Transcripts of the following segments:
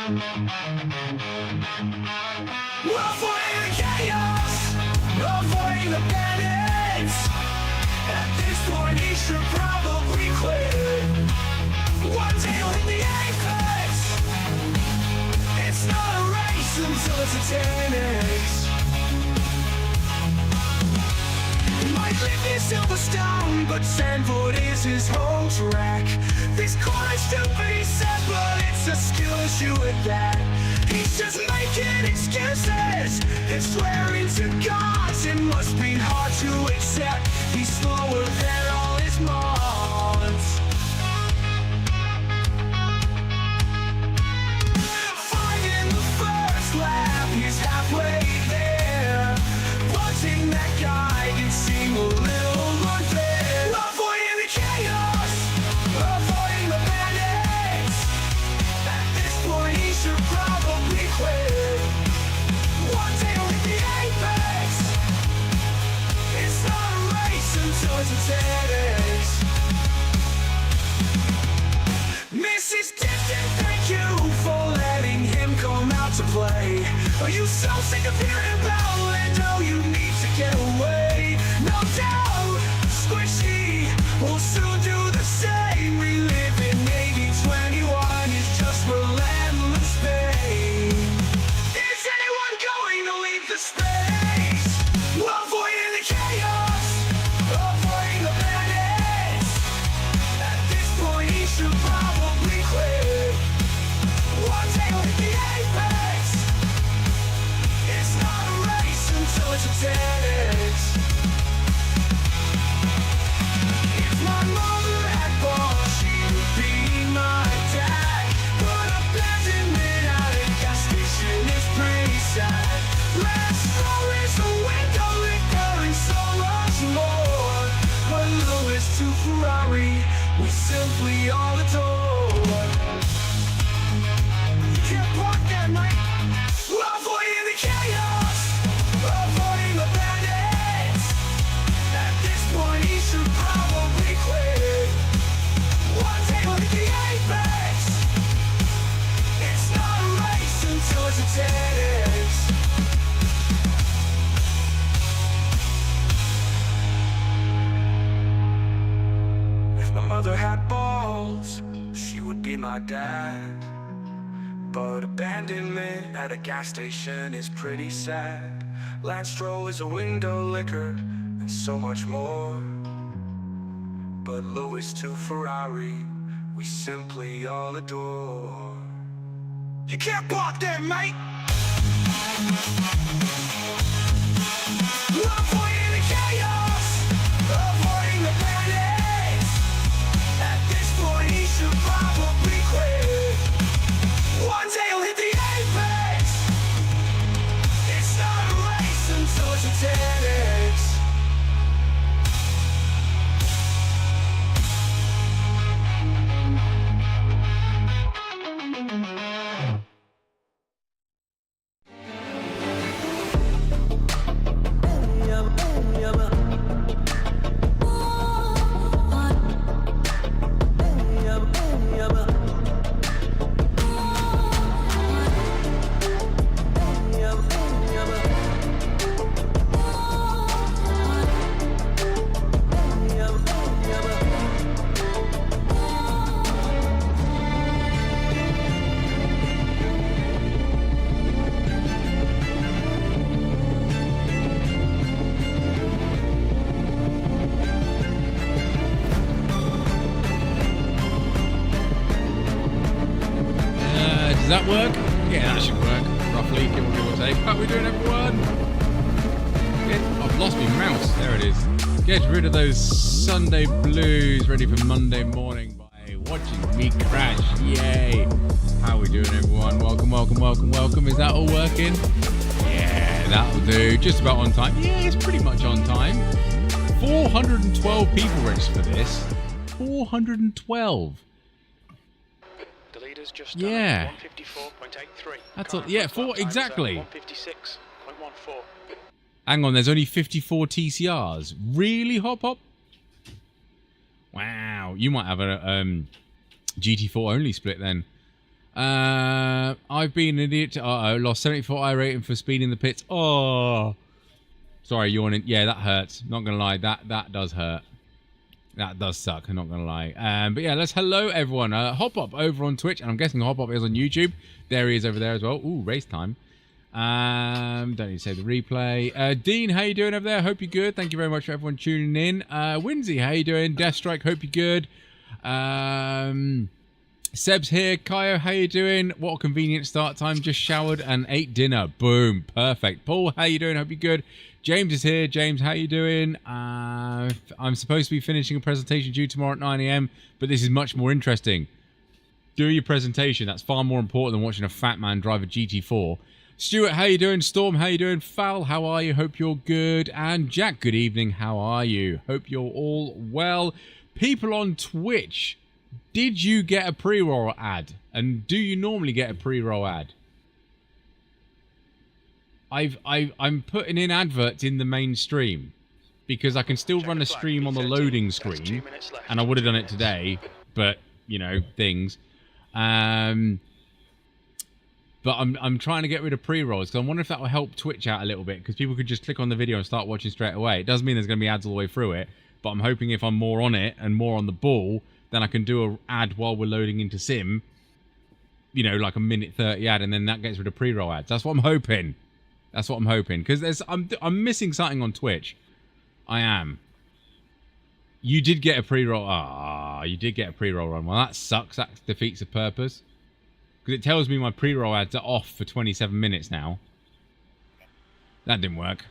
Avoiding the chaos, avoiding the bandits. At this point he should probably quit. One day he'll hit the apex. It's not a race until it's a 10x. Might live near Silverstone, but Sandford is his home track. This corner's still pretty sad, but it's a skill issue at that. He's just making excuses and swearing to gods. It must be hard to accept he's slower than all his mods. Finding the first lap, he's halfway there. Watching that guy can seem a little unfair. Avoiding the chaos, avoiding the bandits. At this point he should probably quit. One day he'll hit the apex. It's not a race until it's a 10x. Mrs. Distant, thank you for letting him come out to play. Are you so sick of hearing about it? No, you need to get away. No doubt, Squishy will soon do the same. Reliving maybe 21 is just relentless pain. Is anyone going to leave the space? Avoiding the chaos, avoiding the bandits. At this point he should probably quit. One day he'll hit the apex. It's not a race until it's a 10x. If my mother had balls, she would be my dad. But abandonment at a gas station is pretty sad. Last floor is a window liquor and so much more. But Lewis to Ferrari, we simply all adore. You can't block that night. Avoiding the chaos, avoiding the bandits. At this point he should probably quit. One day he'll hit the apex. It's not a race until it's a 10x. If my mother had balls, she would be my dad. But abandonment at a gas station is pretty sad. Lance Stroll is a window liquor and so much more. But Lewis to Ferrari, we simply all adore. You can't block that, mate! Avoiding the chaos, avoiding the bandits. At this point he should probably quit. One day he'll hit the apex. It's not a race until it's a 10x. Does that work? Yeah, that should work. Roughly, give or take. How are we doing, everyone? I've lost my mouse. There it is. Get rid of those Sunday blues. Ready for Monday morning by watching me crash. Yay. How are we doing, everyone? Welcome, welcome, welcome, welcome. Is that all working? Yeah, that'll do. Just about on time. Yeah, it's pretty much on time. 412 people registered for this. 412. The leader's just yeah. 154.83. That's all. Yeah, exactly. 156.14. Hang on, there's only 54 TCRs. Really, Hop Hop? Wow, you might have a GT4 only split then. I've been an idiot. Uh-oh, lost 74 iRating for speeding the pits. Oh, sorry, yawning. Yeah, that hurts. Not gonna lie, that does hurt. That does suck. I'm not gonna lie. But yeah, let's hello everyone. Hop Up over on Twitch, and I'm guessing Hop Up is on YouTube. There he is over there as well. Ooh, race time. Don't need to save the replay. Dean, how you doing over there? Hope you're good. Thank you very much for everyone tuning in. Winsy, how you doing? Deathstrike, hope you're good. Seb's here. Kaio, how you doing? What a convenient start time. Just showered and ate dinner. Boom. Perfect. Paul, how you doing? Hope you're good. James is here. James, how you doing? I'm supposed to be finishing a presentation due tomorrow at 9 AM, but this is much more interesting. Do your presentation. That's far more important than watching a fat man drive a GT4. Stuart, how you doing? Storm, how you doing? Fal, how are you? Hope you're good. And Jack, good evening. How are you? Hope you're all well. People on Twitch, did you get a pre-roll ad? And do you normally get a pre-roll ad? I'm putting in adverts in the main stream because I can still run a stream on the loading screen, and I would have done it today, but you know, things. But I'm trying to get rid of pre-rolls because I wonder if that will help Twitch out a little bit because people could just click on the video and start watching straight away. It does mean there's going to be ads all the way through it, but I'm hoping if I'm more on it and more on the ball, then I can do an ad while we're loading into sim. You know, like a minute 30 ad, and then that gets rid of pre-roll ads. That's what I'm hoping. That's what I'm hoping because I'm missing something on Twitch. I am. You did get a pre-roll. Ah, you did get a pre-roll run. Well, that sucks. That defeats the purpose. Because it tells me my pre-roll ads are off for 27 minutes now. That didn't work.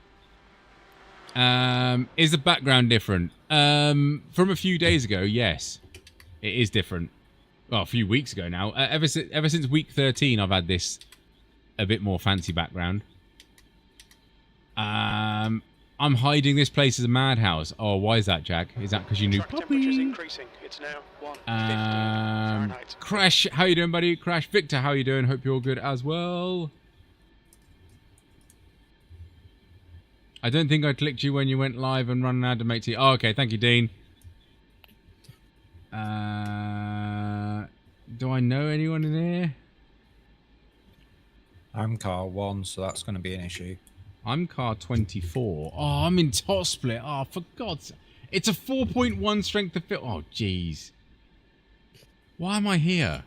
Is the background different? From a few days ago, yes. It is different. Well, a few weeks ago now. Ever since week 13, I've had this a bit more fancy background. I'm hiding this place as a madhouse. Oh, why is that, Jack? Is that because you knew Temperature's increasing. It's now 150 Fahrenheit. Crash, how you doing, buddy? Crash, Victor, how you doing? Hope you're all good as well. I don't think I clicked you when you went live and run an ad to make tea. Oh, okay, thank you, Dean. Do I know anyone in here? I'm car 1, so that's going to be an issue. I'm car 24. Oh, I'm in top split. Oh, for God's sake. It's a 4.1 strength to field. Oh, jeez. Why am I here?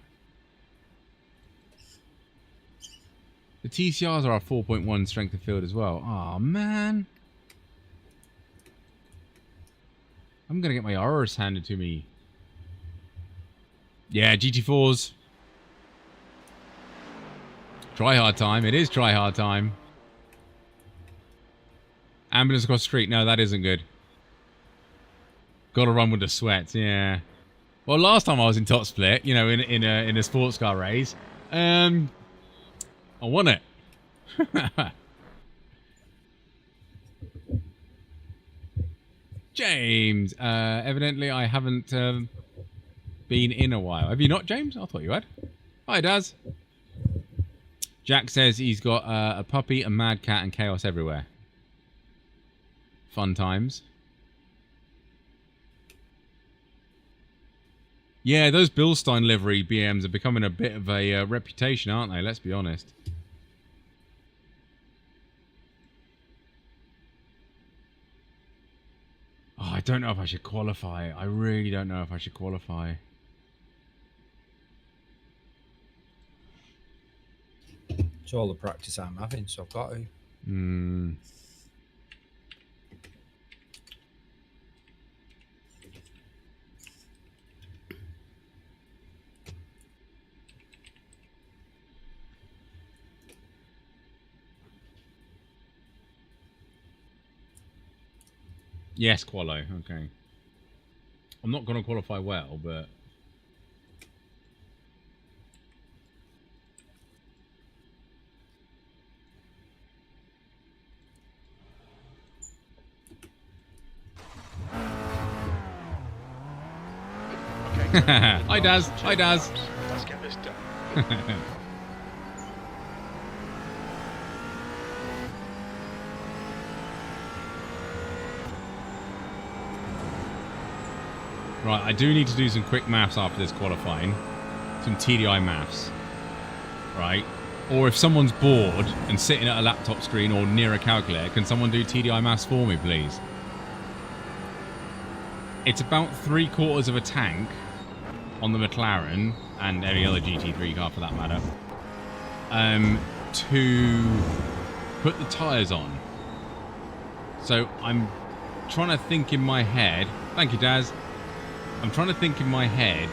The TCRs are a 4.1 strength of field as well. Oh, man. I'm going to get my Auras handed to me. Yeah, GT4s. Tryhard time. It is tryhard time. Ambulance across the street. No, that isn't good. Gotta run with the sweat. Yeah. Well, last time I was in top split, you know, in a sports car race, I won it. James, evidently I haven't been in a while. Have you not, James? I thought you had. Hi, Daz. Jack says he's got a puppy, a mad cat, and chaos everywhere. Fun times. Yeah, those Bilstein livery BMs are becoming a bit of a reputation, aren't they? Let's be honest. Oh, I don't know if I should qualify. I really don't know if I should qualify. It's all the practice I'm having, so I've got to. Hmm. Yes, qualo. Okay. I'm not going to qualify well, but... Hi, Daz. Hi, Daz. Let's get this done. Right, I do need to do some quick maths after this qualifying. Some TDI maths. right? Or if someone's bored and sitting at a laptop screen or near a calculator, can someone do TDI maths for me, please? It's about 3/4 of a tank on the McLaren, and any other GT3 car for that matter, to put the tyres on. So I'm trying to think in my head. Thank you, Daz. I'm trying to think in my head,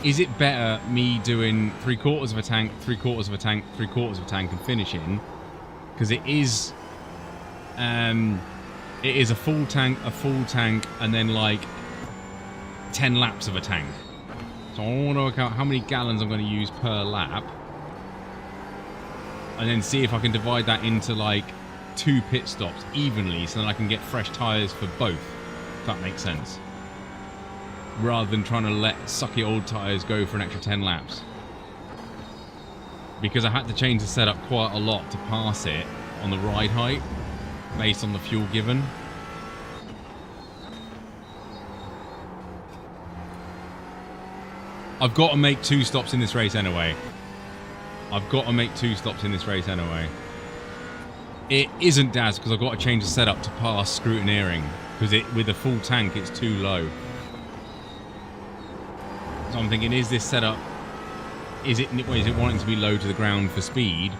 is it better me doing 3/4 of a tank, 3/4 of a tank, 3/4 of a tank and finishing? Because it is a full tank, and then like 10 laps of a tank. So I want to work out how many gallons I'm going to use per lap, and then see if I can divide that into like 2 pit stops evenly, so then I can get fresh tyres for both, if that makes sense. Rather than trying to let sucky old tyres go for an extra 10 laps. Because I had to change the setup quite a lot to pass it on the ride height, based on the fuel given. I've got to make 2 stops in this race anyway. It isn't Daz, because I've got to change the setup to pass scrutineering. Because with a full tank, it's too low. So I'm thinking, is this setup... Is it wanting to be low to the ground for speed?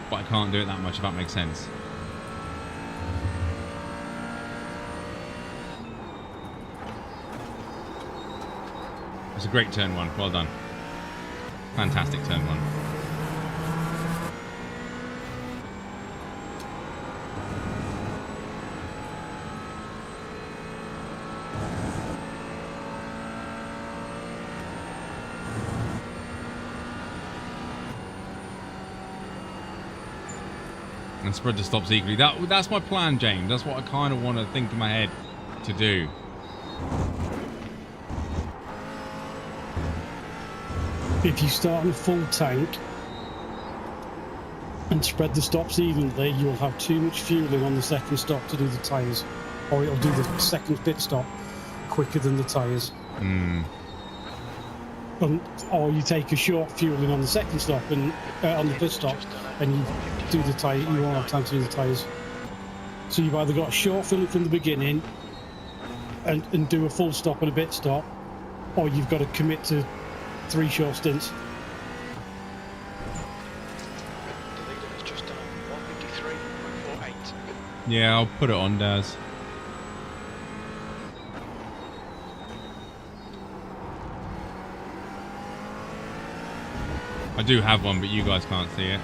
But I can't do it that much, if that makes sense. It's a great turn 1. Well done. Fantastic turn 1. And spread the stops equally. That's my plan, James. That's what I kind of want to think in my head to do. If you start on a full tank and spread the stops evenly, you'll have too much fueling on the second stop to do the tyres, or it'll do the second pit stop quicker than the tyres. Or you take a short fueling on the second stop and on the pit stop, and you do the tyre. You won't have time to do the tyres. So you've either got a short fueling from the beginning and do a full stop and a pit stop, or you've got to commit to 3 short stints. The leader has just done 153.48. Yeah, I'll put it on, Daz. I do have one, but you guys can't see it.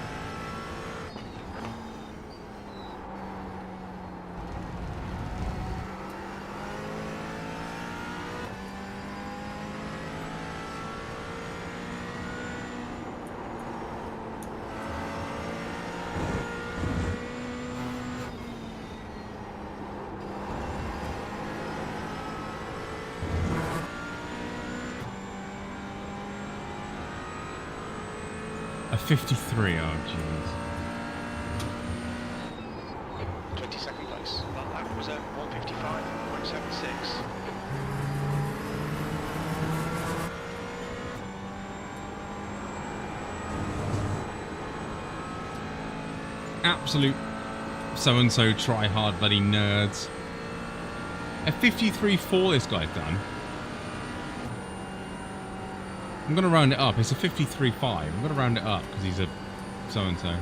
A 53, oh jeez. 22nd place. That lap was 155.76. Absolute so-and-so try-hard bloody nerds. A 53.4 this guy's done. I'm going to round it up. It's a 53.5. I'm going to round it up because he's a so-and-so.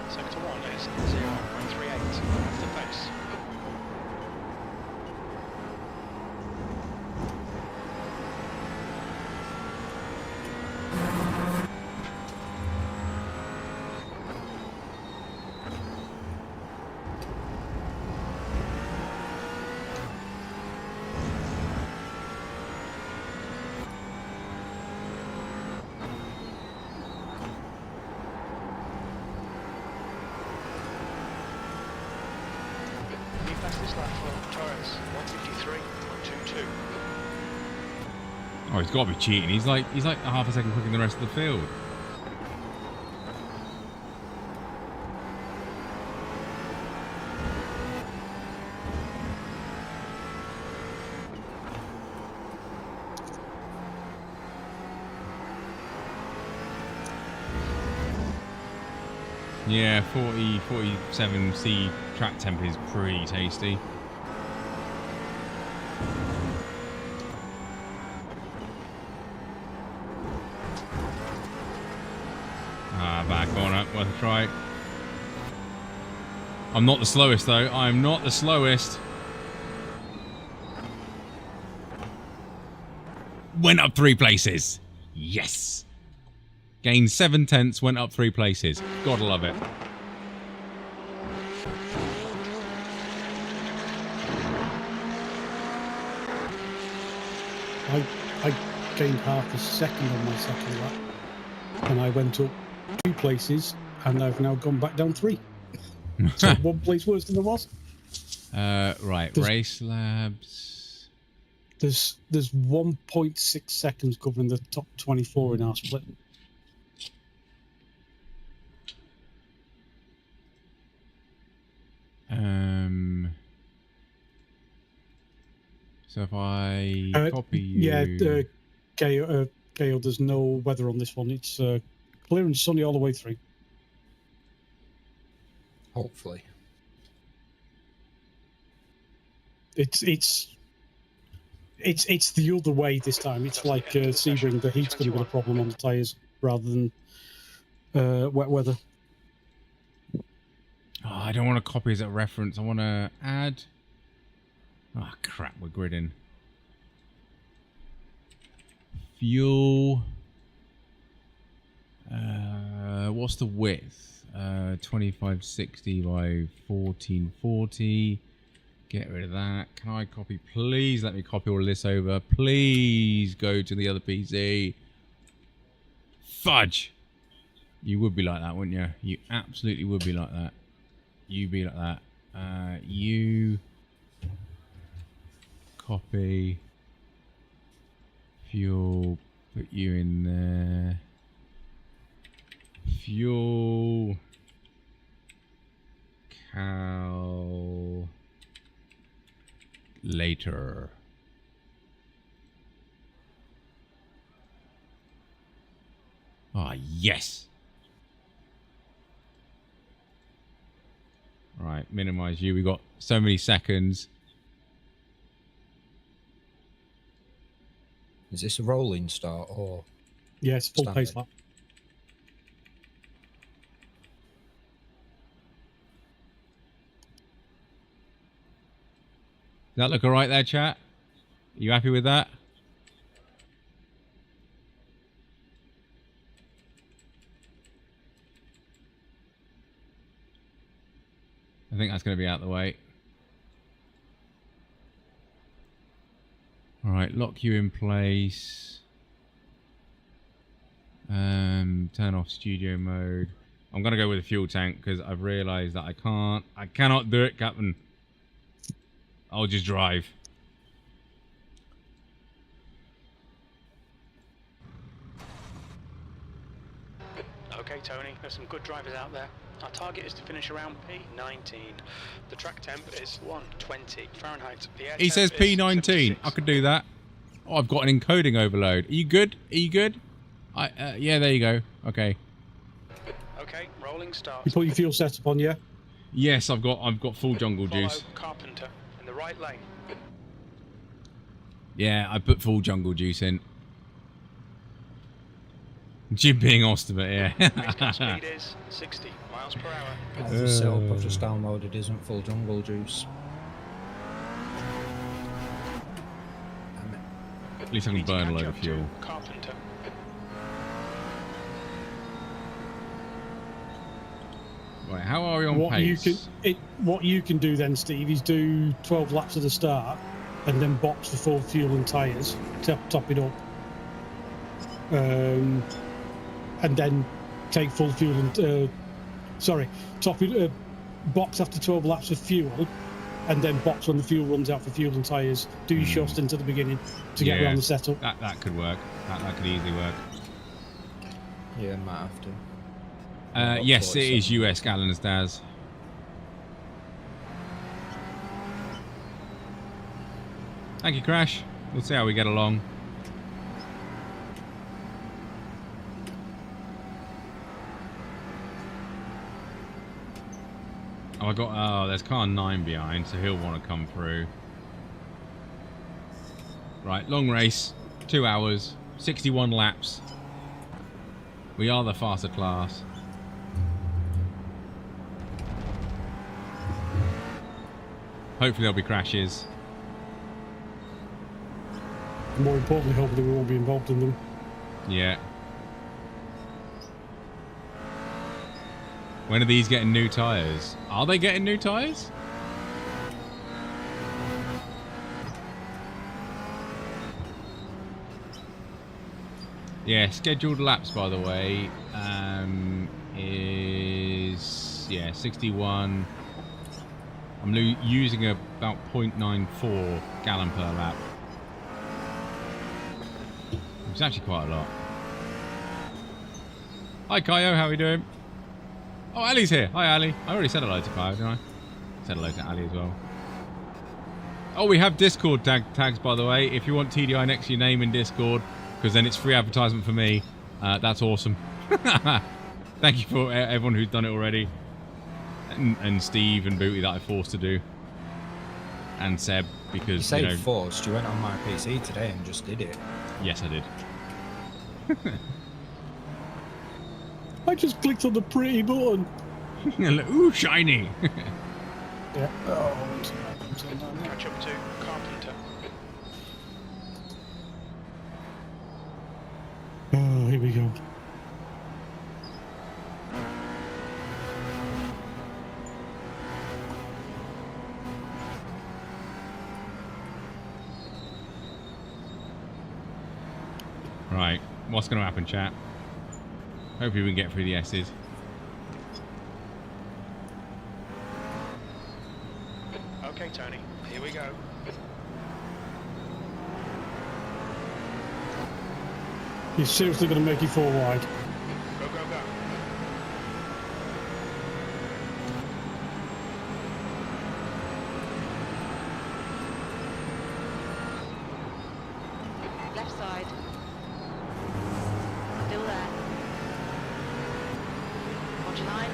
Sector 1 is 0.38. That's the pace. Fastest lap for Torres, 153.22. Oh, he's got to be cheating. He's like a half a second quicker than the rest of the field. Yeah, 40, 47C track temp is pretty tasty. Back corner, worth a try. I'm not the slowest though. I'm not the slowest. Went up 3 places. Yes. Gained 7 tenths, went up 3 places. Gotta love it. I gained half a second on my second lap, and I went up 2 places, and I've now gone back down 3. So 1 place worse than I was. Right, race labs. There's 1.6 seconds covering the top 24 in our split. So if I copy you... Yeah, Gale, there's no weather on this one. It's clear and sunny all the way through. Hopefully. It's the other way this time. It's like Sebring, the heat's going to be a problem on the tyres rather than wet weather. Oh, I don't want to copy as a reference. I want to add... Oh, crap, we're gridding. Fuel. What's the width? 2560 by 1440. Get rid of that. Can I copy? Please let me copy all of this over. Please go to the other PC. Fudge! You would be like that, wouldn't you? You absolutely would be like that. You be like that. You... Copy. Fuel. Put you in there. Fuel. Cal. Later. Ah, yes. Right, minimize you. We got so many seconds. Is this a rolling start or? Yes, full standard? pace lap. Does that look all right there, chat? Are you happy with that? I think that's going to be out of the way. All right, lock you in place. Turn off studio mode. I'm going to go with a fuel tank because I've realised that I cannot do it, Captain. I'll just drive. Okay, Tony, there's some good drivers out there. Our target is to finish around P19. The track temp is 120 Fahrenheit. The air He says temp is P19. 76. I could do that. Oh, I've got an encoding overload. Are you good? Are you good? Yeah, there you go. Okay. Okay, rolling start. You put your fuel setup on, yeah? Yes, I've got full jungle Follow juice. Carpenter in the right lane. Yeah, I put full jungle juice in. Jim being Ostimate, yeah. Maximum speed is 60 miles per hour. The setup I've just downloaded isn't full jungle juice. At least I can burn a load of fuel. Carpenter. Right, how are we on pace? What you can do then, Steve, is do 12 laps at the start and then box for full fuel and tyres to top it up. And then take full fuel and top it, box after 12 laps of fuel, and then box when the fuel runs out for fuel and tyres. Do your short stint at the beginning to get around the setup. That could work. That could easily work. Yeah, might have to. Yes, it is US gallons, Daz. Thank you, Crash. We'll see how we get along. Oh, there's car 9 behind, so he'll want to come through. Right, long race, 2 hours, 61 laps. We are the faster class. Hopefully there'll be crashes. More importantly, hopefully we won't be involved in them. Yeah. When are these getting new tyres? Are they getting new tyres? Yeah, scheduled laps, by the way, is 61. I'm using about 0.94 gallon per lap. It's actually quite a lot. Hi, Kaio, how are we doing? Oh, Ali's here. Hi, Ali. I already said hello to Kaio, didn't I? Said hello to Ali as well. Oh, we have Discord tags, by the way. If you want TDI next to your name in Discord, because then it's free advertisement for me. That's awesome. Thank you for everyone who's done it already. And Steve and Booty that I forced to do. And Seb, because, You say forced, you went on my PC today and just did it. Yes, I did. I just clicked on the pretty button. Ooh, shiny. Yeah. Oh, Catch up to Carpenter. oh, here we go. Right, what's going to happen, chat? Hopefully we can get through the S's. Okay, Tony, here we go. You're seriously going to make it 4 wide? Go, go, go. Left side. Still there. Watch your line.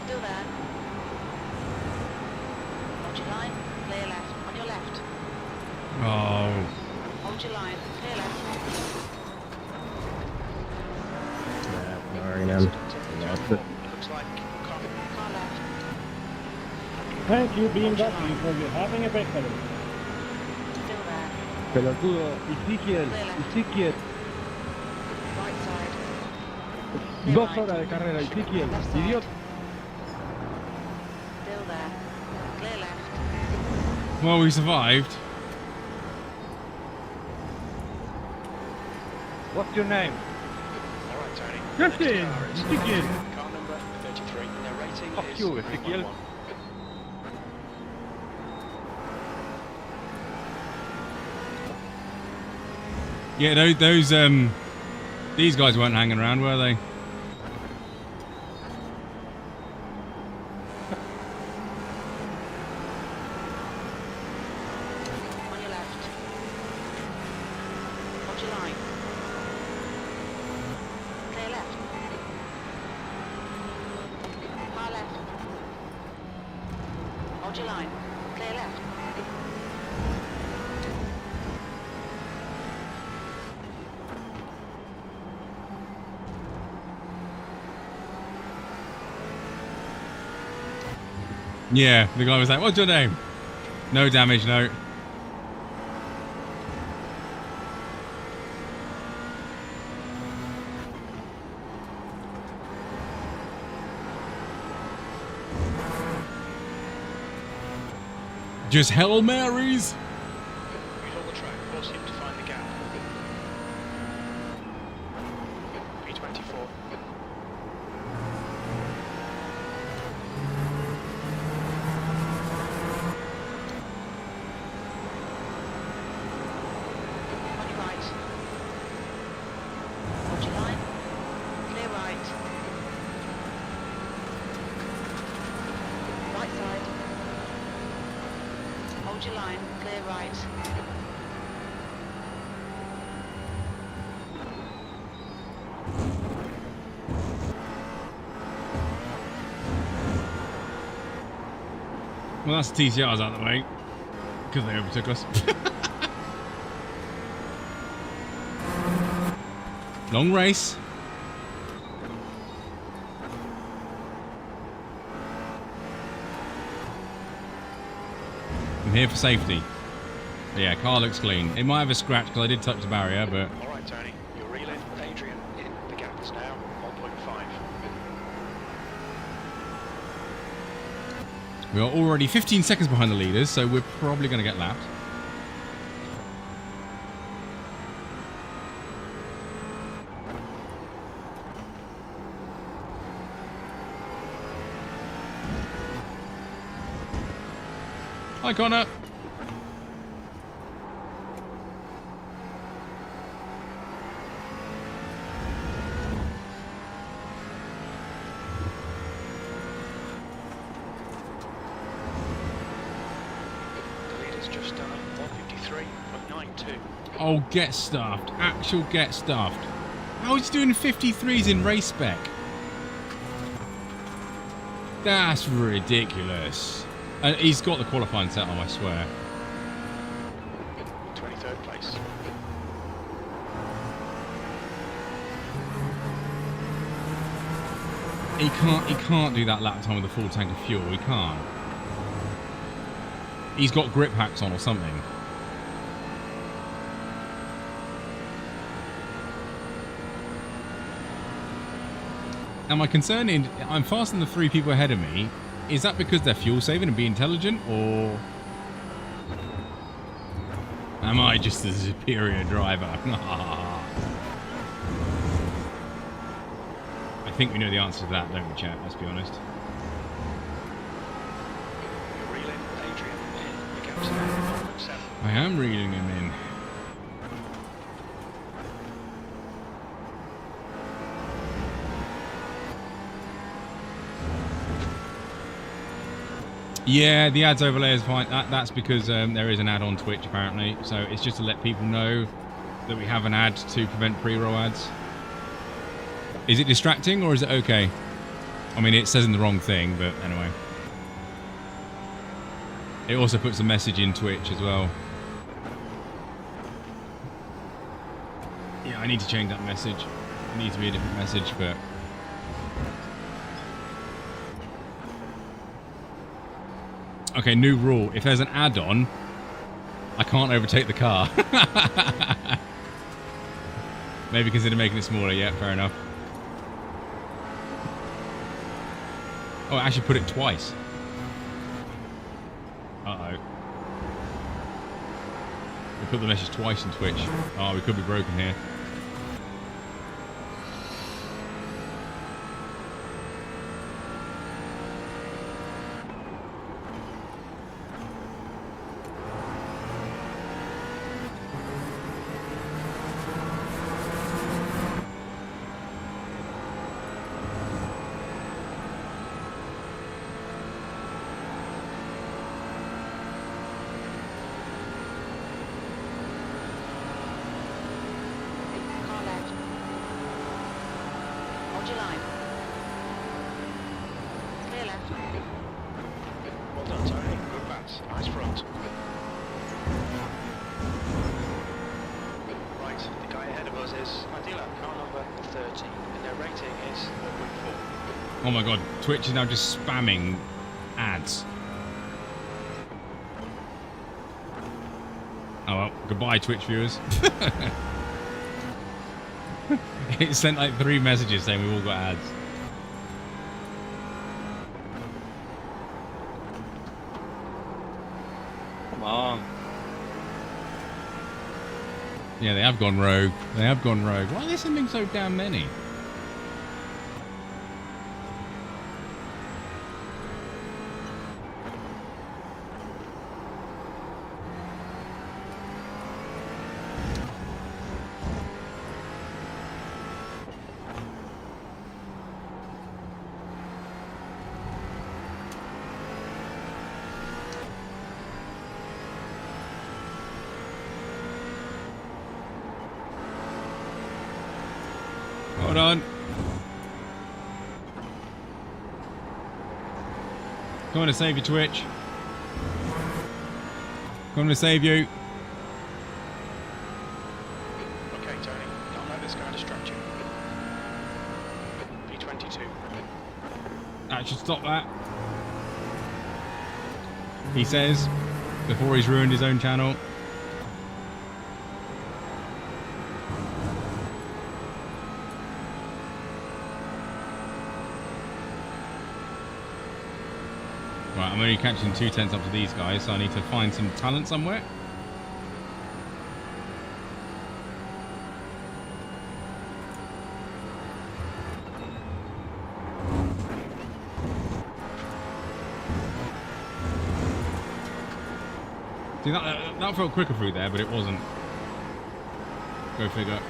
Still there. Watch your line. Clear left. On your left. Oh. Hold your line. Clear left. Looks like Carpenter. Car left. Thank you, BMW, Watch your line. for having a break pedal. Still there. Pelotudo, Ezequiel, Clear left. Ezequiel. Right side. Clear 2 right. horas de carrera, Ezequiel, Left side. idiota. Still there. Clear left. Well, we survived. What's your name? All right, Tony. Justin, Next car is Ezequiel. car number 33. Their rating Fuck is you, Ezequiel. 311. Yeah, those these guys weren't hanging around, were they? On your left. Hold your line. Clear left. Far left. Hold your line. Clear left. Yeah, the guy was like, "What's your name?" No damage, no. Just Hail Marys. Use all the track, force him to find the gap. P24. On your right. Hold your line. Clear right. Right side. Hold your line. Clear right. Well, that's the TCRs out of the way because they overtook us. Long race. I'm here for safety. But yeah, car looks clean. It might have a scratch because I did touch the barrier, but... Alright, Tony, you're reeling. Adrian, in the gap is now 1.5. We are already 15 seconds behind the leaders, so we're probably going to get lapped. Hi, Connor. The leader's just done a 153.92. Oh, get stuffed. Actual get stuffed. How is he doing 53s in race spec? That's ridiculous. He's got the qualifying set on, I swear. 23rd place. He can't do that lap time with a full tank of fuel. He can't. He's got grip hacks on or something. Now my concern is, I'm faster than the 3 people ahead of me. Is that because they're fuel saving and being intelligent, or am I just a superior driver? I think we know the answer to that, don't we, chat? Let's be honest. You're reeling. Adrian, in the gap's now 1.7. I am reeling him in. Yeah, the ads overlay is fine. That's because there is an ad on Twitch apparently. So it's just to let people know that we have an ad to prevent pre-roll ads. Is it distracting or is it okay? I mean, it says in the wrong thing, but anyway. It also puts a message in Twitch as well. Yeah, I need to change that message. It needs to be a different message, but... Okay, new rule. If there's an add-on, I can't overtake the car. Maybe consider making it smaller. Yeah, fair enough. Oh, I actually put it twice. Uh-oh. We put the message twice in Twitch. Oh, we could be broken here. Car left. Hold your line. Clear left. Well done, Tony. Good pass. Nice front. Right, the guy ahead of us is Adila, car number 30, and their rating is 1.4. Oh my god, Twitch is now just spamming ads. Oh well, goodbye Twitch viewers. It sent like 3 messages saying we've all got ads. Come on. Yeah, they have gone rogue. They have gone rogue. Why are they sending so damn many? Hold on. Going to save your Twitch. Coming to save you. Okay, Tony, don't let this guy distract you. P22. That should stop that. He says, before he's ruined his own channel. Right, I'm only catching 2 tenths up to these guys, so I need to find some talent somewhere. See, that felt quicker through there, but it wasn't. Go figure.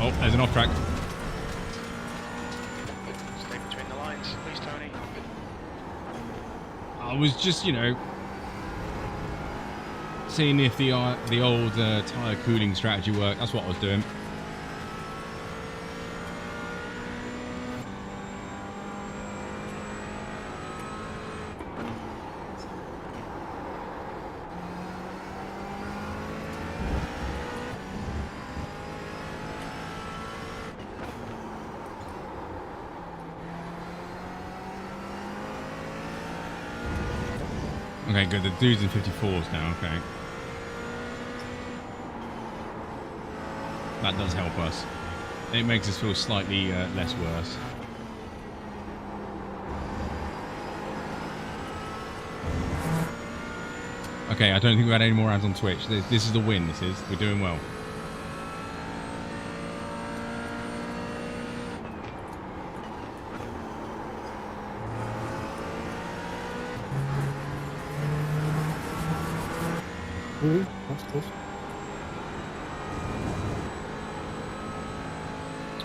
Oh, there's an off track. Stay between the lines, please, Tony. I was just, you know, seeing if the old tyre cooling strategy worked. That's what I was doing. Okay, good. The dude's in 54s now. Okay. That does help us. It makes us feel slightly less worse. Okay, I don't think we've had any more ads on Twitch. This is the win, this is. We're doing well. Ooh, that's close.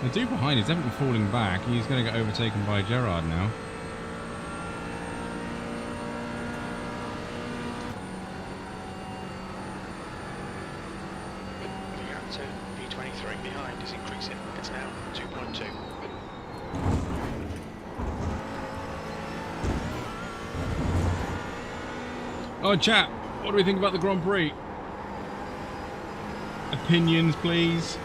The dude behind is definitely falling back. He's going to get overtaken by Gerard now. The gap to P23 behind is increasing. It's now 2.2. Oh, chat. What do we think about the Grand Prix? Opinions, please.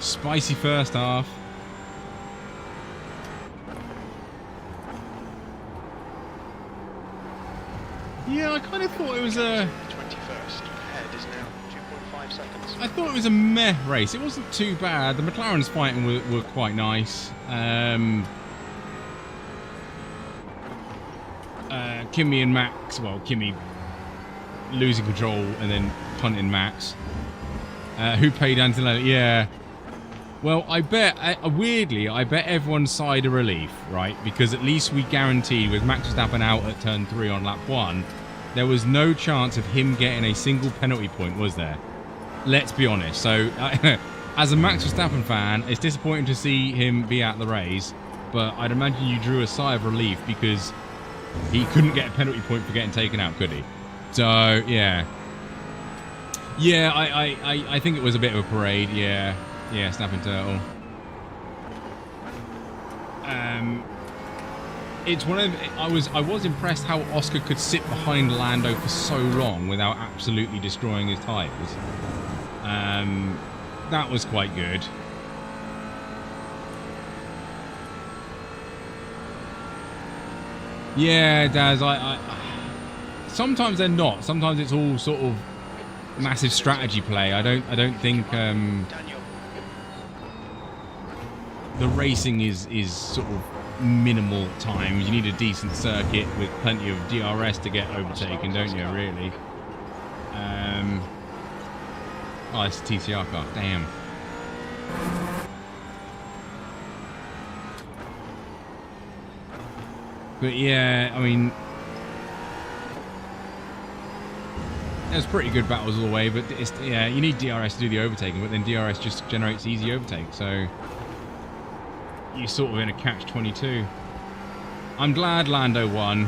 Spicy first half. Yeah, I kind of thought it was a... 21st ahead is now 2.5 seconds. I thought it was a meh race. It wasn't too bad. The McLarens fighting were quite nice. Kimi and Max, well, Kimi losing control and then punting Max. Who paid Antonelli? Yeah. Well, I bet, weirdly, I bet everyone sighed a relief, right? Because at least we guaranteed, with Max Verstappen out at turn 3 on lap 1, there was no chance of him getting a single penalty point, was there? Let's be honest. So, as a Max Verstappen fan, it's disappointing to see him be out the race, but I'd imagine you drew a sigh of relief because he couldn't get a penalty point for getting taken out, could he? So, yeah. Yeah, I think it was a bit of a parade, yeah. Yeah, snapping turtle. It's one of I was impressed how Oscar could sit behind Lando for so long without absolutely destroying his tyres. That was quite good. Yeah, Daz. I sometimes they're not. Sometimes it's all sort of massive strategy play. I don't think. The racing is sort of minimal times. You need a decent circuit with plenty of DRS to get overtaken, don't you, really? Oh, it's a TCR car. Damn. But yeah, I mean, there's pretty good battles all the way, but yeah, you need DRS to do the overtaking, but then DRS just generates easy overtake, so... you're sort of in a catch-22. I'm glad Lando won,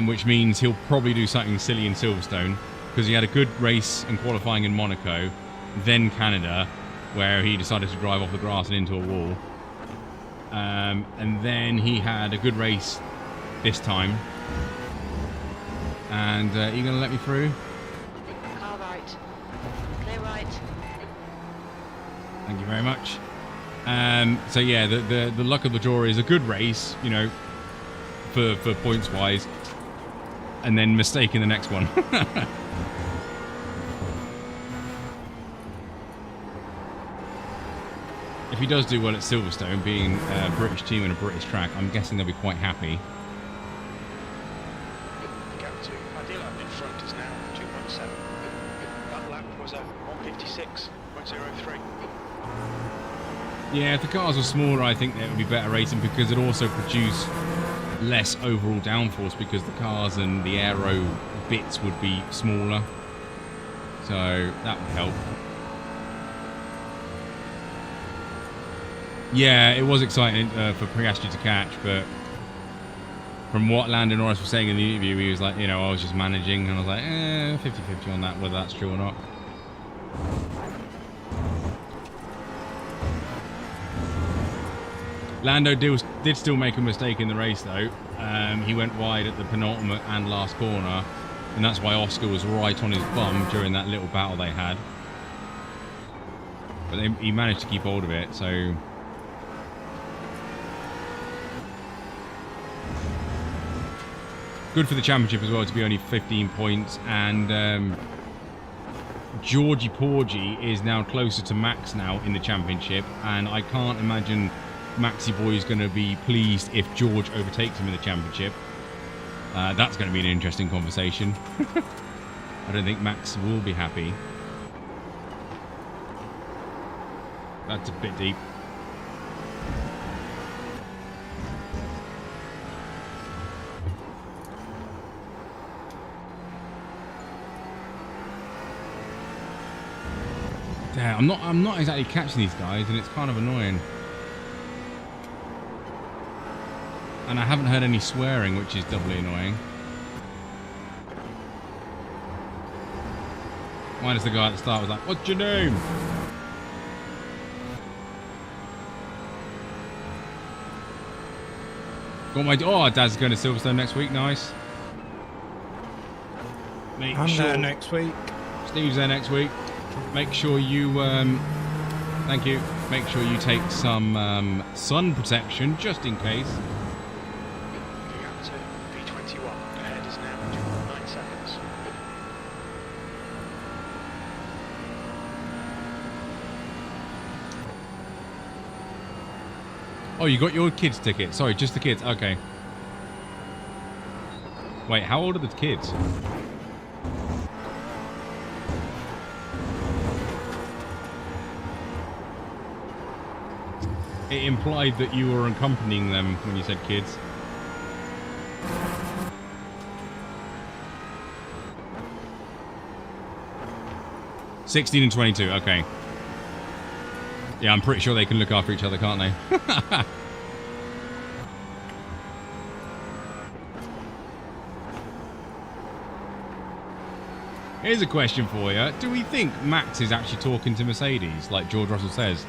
which means he'll probably do something silly in Silverstone, because he had a good race in qualifying in Monaco, then Canada, where he decided to drive off the grass and into a wall. And then he had a good race this time. And are you going to let me through? Car right. Clear right. Thank you very much. So yeah, the luck of the draw is a good race, you know, for points wise, and then mistake in the next one. If he does do well at Silverstone, being a British team and a British track, I'm guessing they'll be quite happy. Gap to Adila in front is now 2.7. That lap was a 156.03. Yeah, if the cars were smaller, I think it would be better racing, because it also produce less overall downforce, because the cars and the aero bits would be smaller. So that would help. Yeah, it was exciting for Piastri to catch, but from what Lando Norris was saying in the interview, he was like, you know, I was just managing, and I was like, 50-50 on that, whether that's true or not. Lando did still make a mistake in the race, though. He went wide at the penultimate and last corner, and that's why Oscar was right on his bum during that little battle they had. But he managed to keep hold of it, so... Good for the championship as well to be only 15 points, and Georgie Porgy is now closer to Max now in the championship, and I can't imagine Maxi Boy is going to be pleased if George overtakes him in the championship. That's going to be an interesting conversation. I don't think Max will be happy. That's a bit deep. Yeah, I'm not exactly catching these guys, and it's kind of annoying. And I haven't heard any swearing, which is doubly annoying. Minus the guy at the start was like, "What's your name?" Got my Dad's going to Silverstone next week. Nice. I'm there next week. Steve's there next week. Make sure you, thank you. Make sure you take some sun protection just in case. Gap to V21. Ahead is now 2.9 seconds. Oh, you got your kids' ticket. Sorry, just the kids. Okay. Wait, how old are the kids? It implied that you were accompanying them when you said kids. $16 and 22, okay. Yeah, I'm pretty sure they can look after each other, can't they? Here's a question for you. Do we think Max is actually talking to Mercedes, like George Russell says?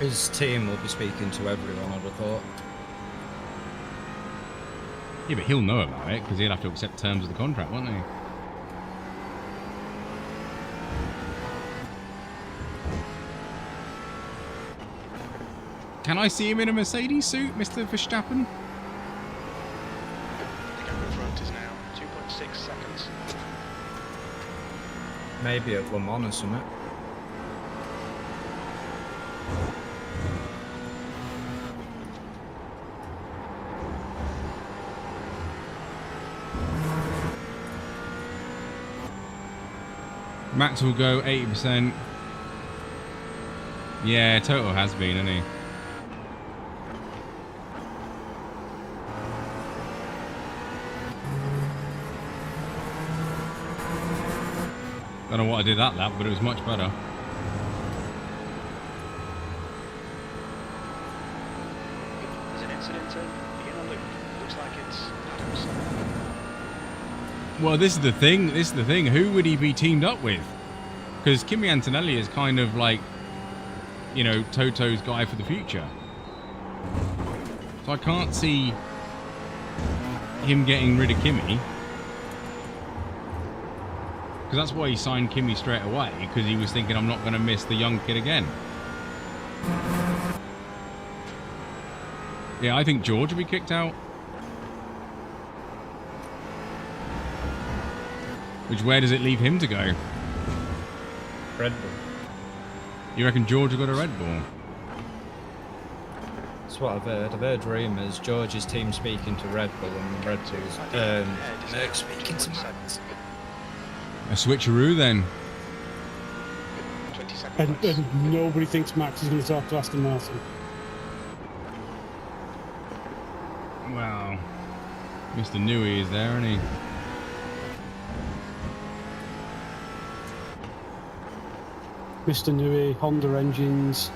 His team will be speaking to everyone, I'd have thought. Yeah, but he'll know about it, because he'll have to accept terms of the contract, won't he? Can I see him in a Mercedes suit, Mr. Verstappen? The gap in front is now 2.6 seconds. Maybe at Le Mans or something. Max will go 80%. Yeah, Toto has been, hasn't he? Don't know what I did that lap, but it was much better. into being a loop. Looks like it's Adams. Well, this is the thing. This is the thing. Who would he be teamed up with? Because Kimi Antonelli is kind of like, you know, Toto's guy for the future. So I can't see him getting rid of Kimi. Because that's why he signed Kimi straight away. Because he was thinking, I'm not going to miss the young kid again. Yeah, I think George will be kicked out. Which, where does it leave him to go? Red Bull. You reckon George will go to Red Bull? That's what I've heard. I've heard rumours. George's team speaking to Red Bull and Red Bull's Merck speaking to Max. A switcheroo then. 22nd place. And nobody thinks Max is going to talk to Aston Martin. Wow. Mr. Newey is there, isn't he? Mr. Newey, Honda engines.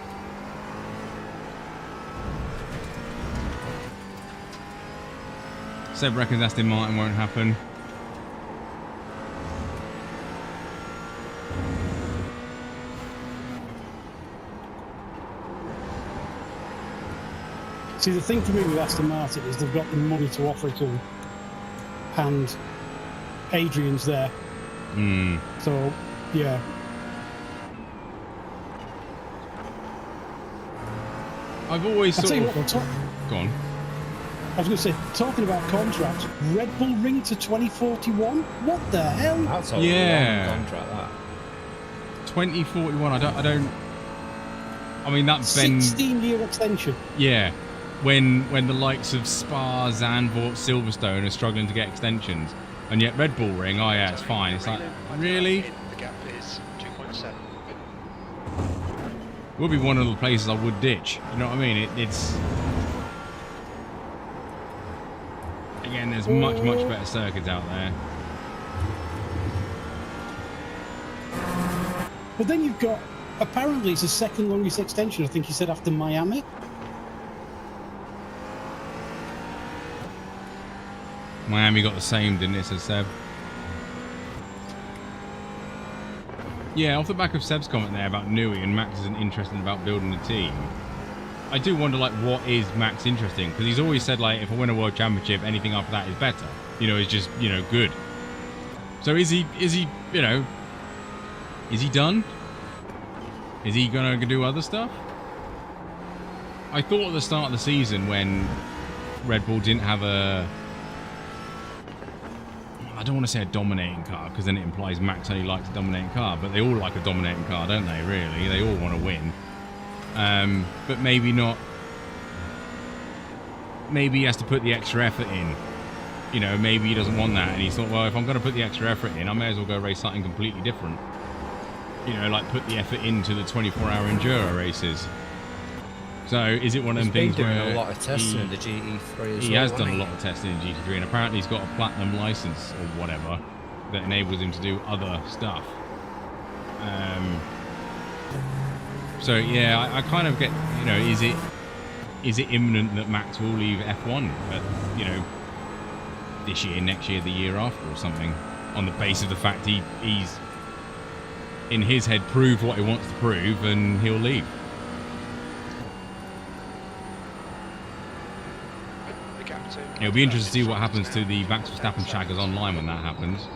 Seb reckons Aston Martin won't happen. See, the thing for me with Aston Martin is they've got the money to offer it to them. And Adrian's there. Hmm. So, yeah. I've always I'll sort tell you of... what, Go on. I was going to say, talking about contracts, Red Bull ring to 2041? What the hell? That's a Yeah. long contract, that. 2041, I don't... I mean, that bends... 16-year extension. Yeah. When the likes of Spa, Zandvoort, Silverstone are struggling to get extensions. And yet Red Bull ring, oh yeah, it's fine. It's like, really? The gap is 2.7. Would be one of the places I would ditch. You know what I mean? It's... Again, there's much better circuits out there. But then you've got, apparently it's the second longest extension, I think he said, after Miami. Miami got the same, didn't it, says Seb? Yeah, off the back of Seb's comment there about Newey and Max isn't interested about building a team. I do wonder, like, what is Max interested in? Because he's always said, like, if I win a world championship, anything after that is better. You know, it's just, you know, good. So is he, you know, is he done? Is he going to do other stuff? I thought at the start of the season when Red Bull didn't have a... I don't want to say a dominating car, because then it implies Max only likes a dominating car, but they all like a dominating car, don't they, really? They all want to win. But maybe not... Maybe he has to put the extra effort in. You know, maybe he doesn't want that, and he thought, well, if I'm going to put the extra effort in, I may as well go race something completely different. You know, like put the effort into the 24-hour Enduro races. So, is it one of them things He's been where... doing a lot of testing in the GT3 as well. He has done a hasn't lot of testing in GT3, and apparently he's got a platinum license or whatever that enables him to do other stuff. So yeah, I kind of get, you know, is it imminent that Max will leave F1 at, you know, this year, next year, the year after, or something, on the basis of the fact he's in his head proved what he wants to prove, and he'll leave. It'll be interesting to see what happens to the Max Verstappen shaggers online when that happens.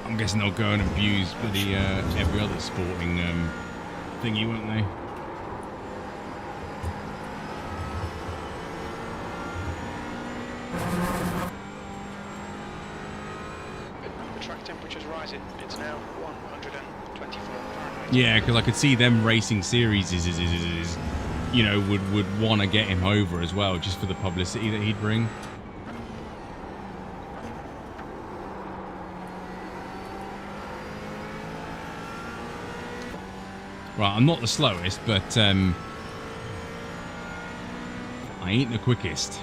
I'm guessing they'll go and abuse bloody every other sporting thingy, won't they? The track temperature's rising. It's now 124 Fahrenheit. Yeah, because I could see them racing series you know, would want to get him over as well, just for the publicity that he'd bring. Right, I'm not the slowest, but I ain't the quickest.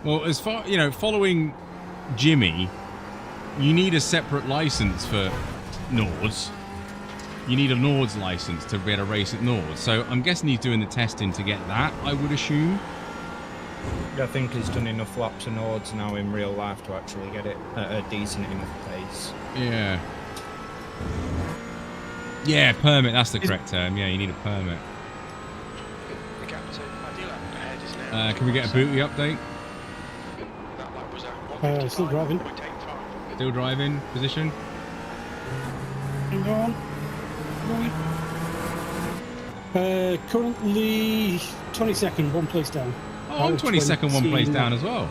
Well, as far, you know, following Jimmy, you need a separate license for Nords. You need a Nords license to be able to race at Nords. So I'm guessing he's doing the testing to get that, I would assume. I think he's done enough laps and odds now in real life to actually get it at a decent enough pace. Yeah. Yeah, permit, that's the correct term. Yeah, you need a permit. The gap to Adila ahead is now. Can we get a booty update? That lap was at Still driving. 1:55. Still driving, position? Hang on. Currently 22nd, one place down. Oh, I'm 22nd, one place down as well.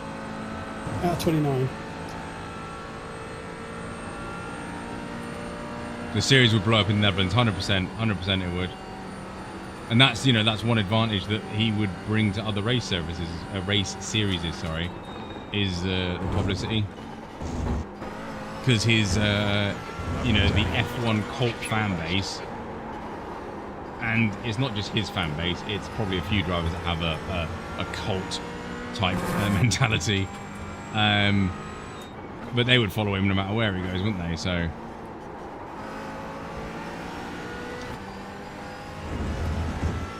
Out of 29. The series would blow up in the Netherlands, 100%, 100% it would. And that's, you know, that's one advantage that he would bring to other race services, race series, sorry, is the publicity. Because his, you know, the F1 cult fan base, and it's not just his fan base, it's probably a few drivers that have a cult type mentality. But they would follow him no matter where he goes, wouldn't they? So.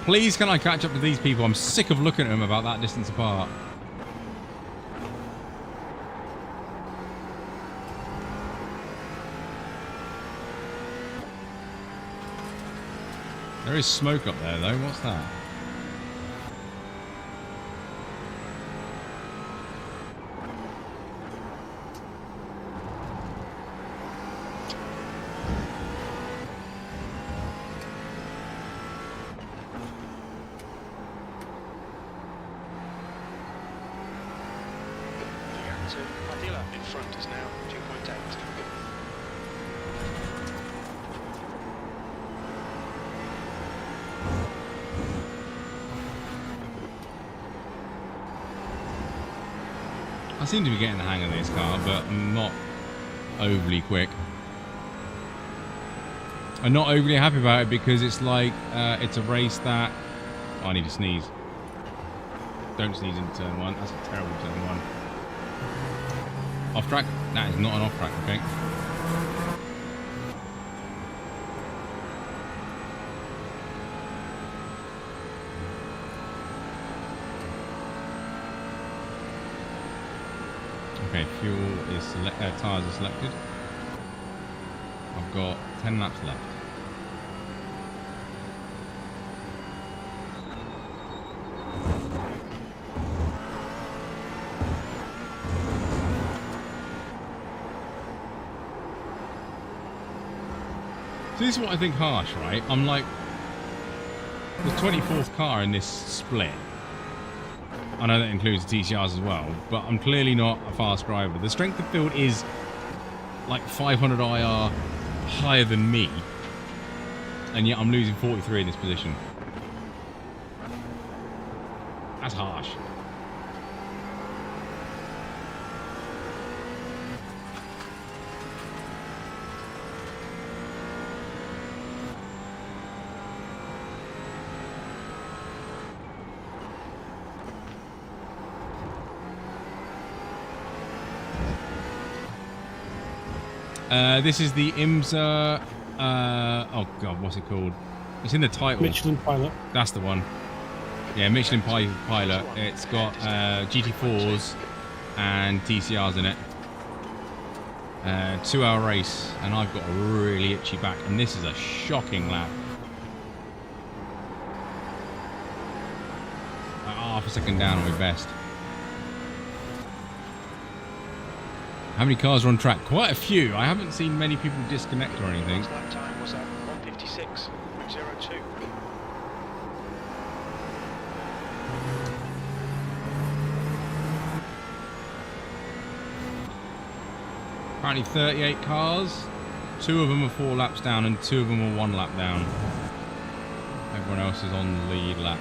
Please, can I catch up to these people? I'm sick of looking at them about that distance apart. There is smoke up there, though. What's that? The gap to Adila in front is now 2.8. I seem to be getting the hang of this car, but I'm not overly quick. I'm not overly happy about it because it's like, it's a race that... Oh, I need to sneeze. Don't sneeze into turn one. That's a terrible turn one. Off track? That is not an off track, okay? Okay, fuel is tyres are selected. I've got 10 laps left. So this is what I think harsh, right? I'm like the 24th car in this split. I know that includes the TCRs as well, but I'm clearly not a fast driver. The strength of field is like 500 IR higher than me, and yet I'm losing 43 in this position. That's harsh. This is the IMSA, oh god, what's it called? It's in the title. Michelin Pilot. That's the one. Yeah, Michelin Pilot. It's got GT4s and TCRs in it. 2-hour race, and I've got a really itchy back, and this is a shocking lap. Half a second down on my best. How many cars are on track? Quite a few. I haven't seen many people disconnect or anything. Last lap time was at 1:56.02. Apparently 38 cars. 2 of them are 4 laps down and 2 of them are 1 lap down. Everyone else is on the lead lap.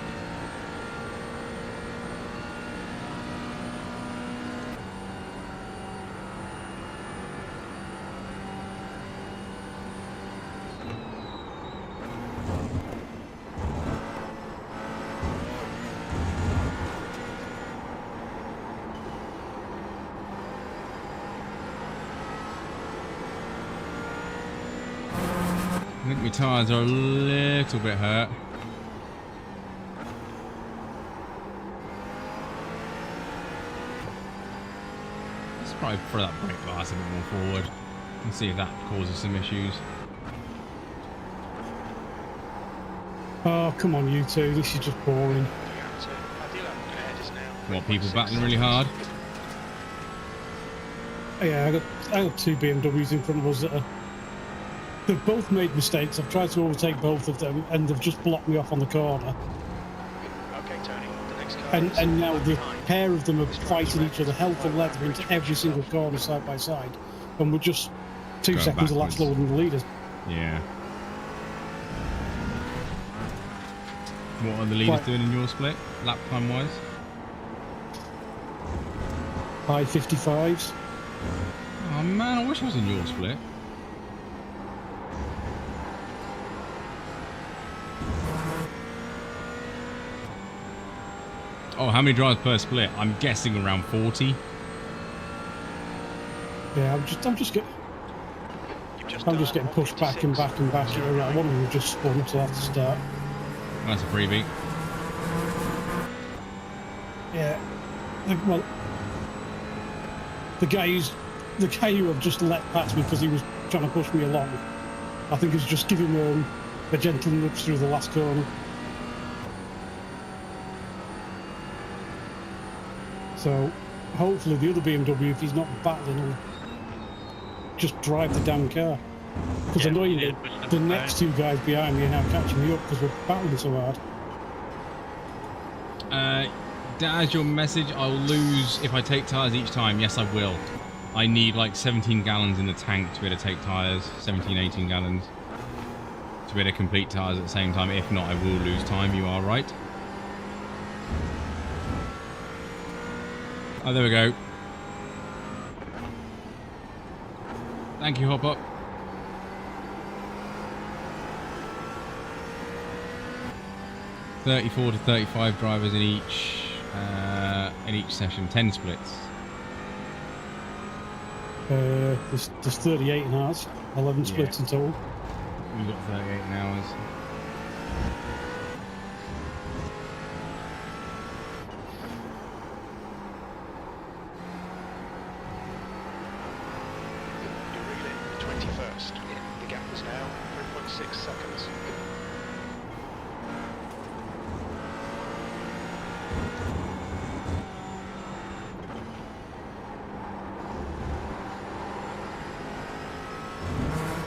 think my tyres are a little bit hurt. Let's probably throw that brake glass a bit more forward and see if that causes some issues. Oh, come on, you two. This is just boring. What, people battling really hard? Yeah, I got two BMWs in front of us that are... They've both made mistakes. I've tried to overtake both of them, and they've just blocked me off on the corner. Okay, Tony, the next car And now the pair of them are fighting each other, hell for leather, into every single corner side by side. And we're just 2 Going seconds a lap backwards. slower than the leaders. Yeah. What are the leaders Right. doing in your split, lap time wise? High 55s. Oh man, I wish I was in your split. Oh, how many drives per split? I'm guessing around 40. Yeah, I'm just getting pushed back and back and back. Right, one of them just spun, so I have to start. That's a freebie. Yeah. Well, the guy who I've just let past me because he was trying to push me along, I think he's just giving a gentle nudge through the last corner. So hopefully the other BMW, if he's not battling, will just drive the damn car. Because annoyingly, the next two guys behind me are now catching me up because we're battling so hard. As your message, I'll lose if I take tyres each time. Yes, I will. I need like 17 gallons in the tank to be able to take tyres. 17, 18 gallons. To be able to complete tyres at the same time. If not, I will lose time. You are right. Oh, there we go. Thank you, Hop Up. $34 to $35 drivers in each session. 10 splits. There's 38 in ours, 11 splits in total. We've got 38 hours. You're really 21st. The gap is now 3.6 seconds.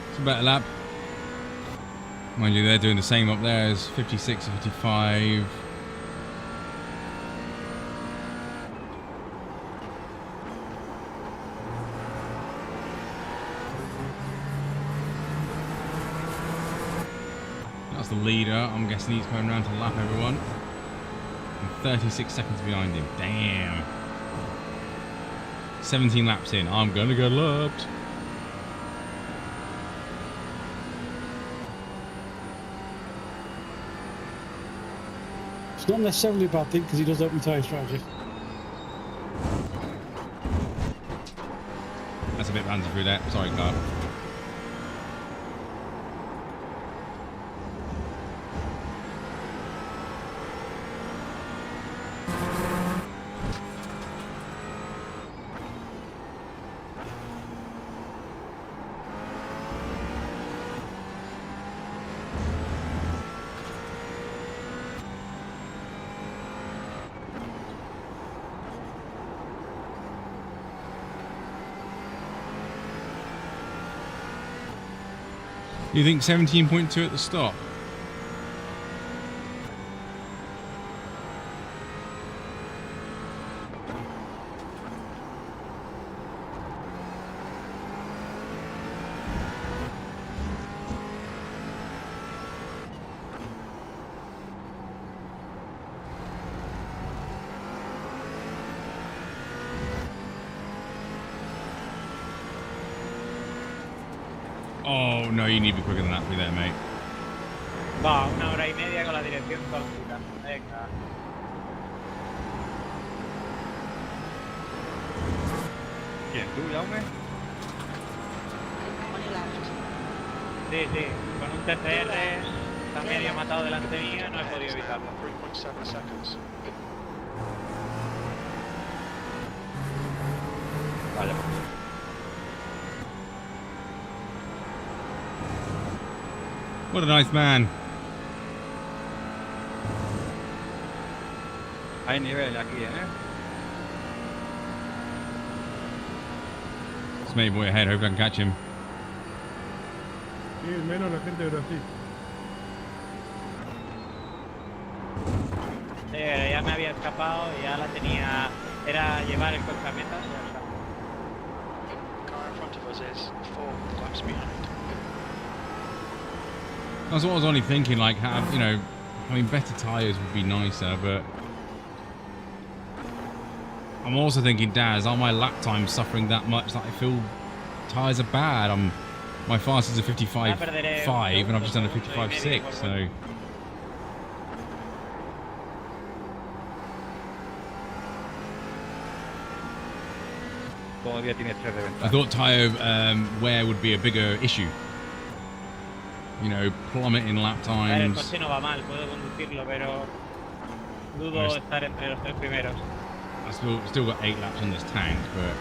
It's a better lap. Mind you, they're doing the same up there as 56, 55. That's the leader. I'm guessing he's coming around to lap everyone. I'm 36 seconds behind him. Damn. 17 laps in. I'm gonna get lapped. It's not necessarily a bad thing because he does open tyre strategy. That's a bit randy through there. Sorry, car. You think 17.2 at the stop? Oh no, you need to be quicker than that to be there, mate. Va, 1 hora y media con la dirección tóxica. Venga. ¿Quién? ¿Tú, Jaume? On your left. Sí, sí, con un TCR también ha matado delante mío y no he podido evitarlo. 3.7 seconds. Vale. What a nice man. Hay nivel aquí, Just made way ahead. Hope I can catch him. Sí, menos la gente de Brasil. Sí, ya me había escapado y ya la tenía. Era llevar el coche a meta. Car in front of us is 4 laps behind. That's what I was only thinking. Like, have I mean, better tyres would be nicer, but I'm also thinking, Daz, are my lap times suffering that much that I feel tyres are bad? My fastest is a 55.5 and I've just done a 55.6, so. Todavía tiene 3 de ventaja. I thought tyre wear would be a bigger issue. Plummeting lap El times. coche no va mal, puedo conducirlo, pero dudo estar entre los 3 primeros. I still got 8 laps on this tank, but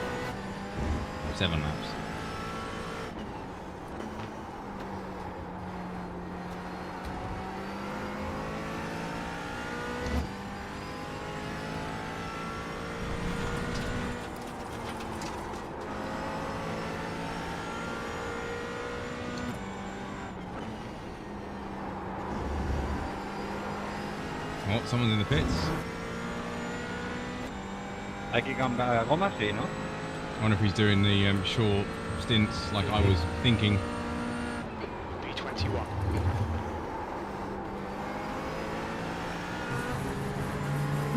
7 laps. Oh, someone's in the pits. Hay que cambiar gomas, sí, ¿no? I wonder if he's doing the short stints like I was thinking. P21.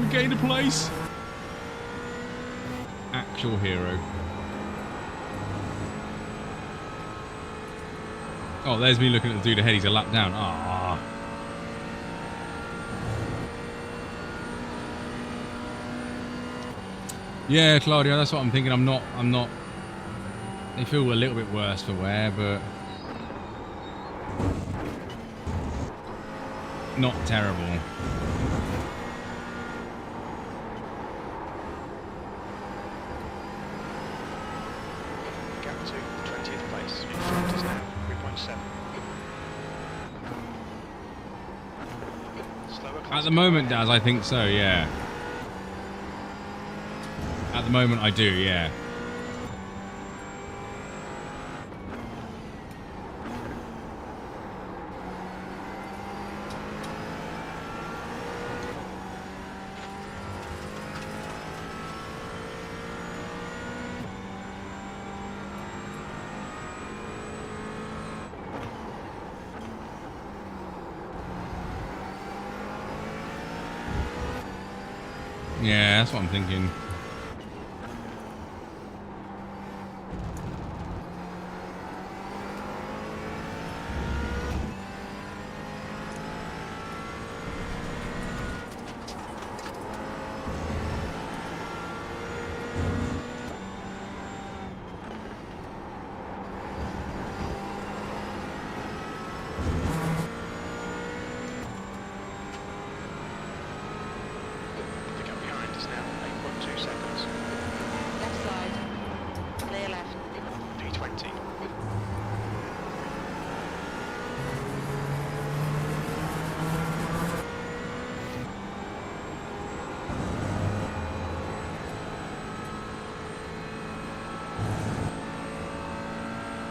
We gained a place. Actual hero. Oh, there's me looking at the dude ahead. He's a lap down. Ah. Yeah, Claudio, that's what I'm thinking. I'm not. They feel a little bit worse for wear, but not terrible. Gap to 20th place. In front is now 3.7. Slower At the moment, Daz, I think so. Yeah. At the moment, I do. Yeah. Yeah, that's what I'm thinking. The gap behind is now 8.2 seconds. Left side. Clear left. P20.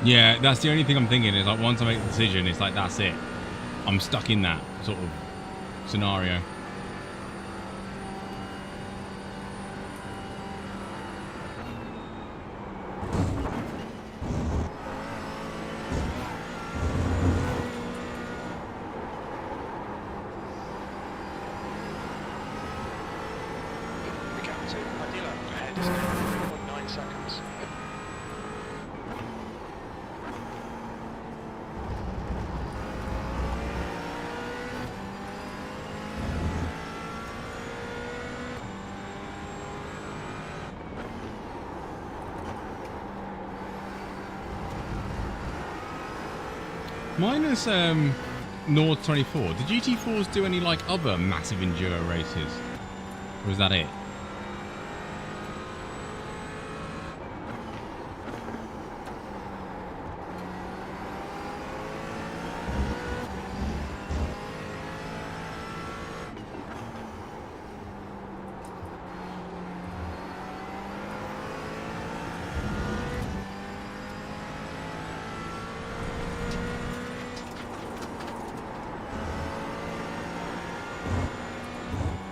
Yeah, that's the only thing I'm thinking is like once I make the decision, it's like that's it. I'm stuck in that sort of scenario. The gap to Adila ahead is now 3.9 seconds. Minus Nord 24. Did GT4s do any like other massive enduro races? Or was that it?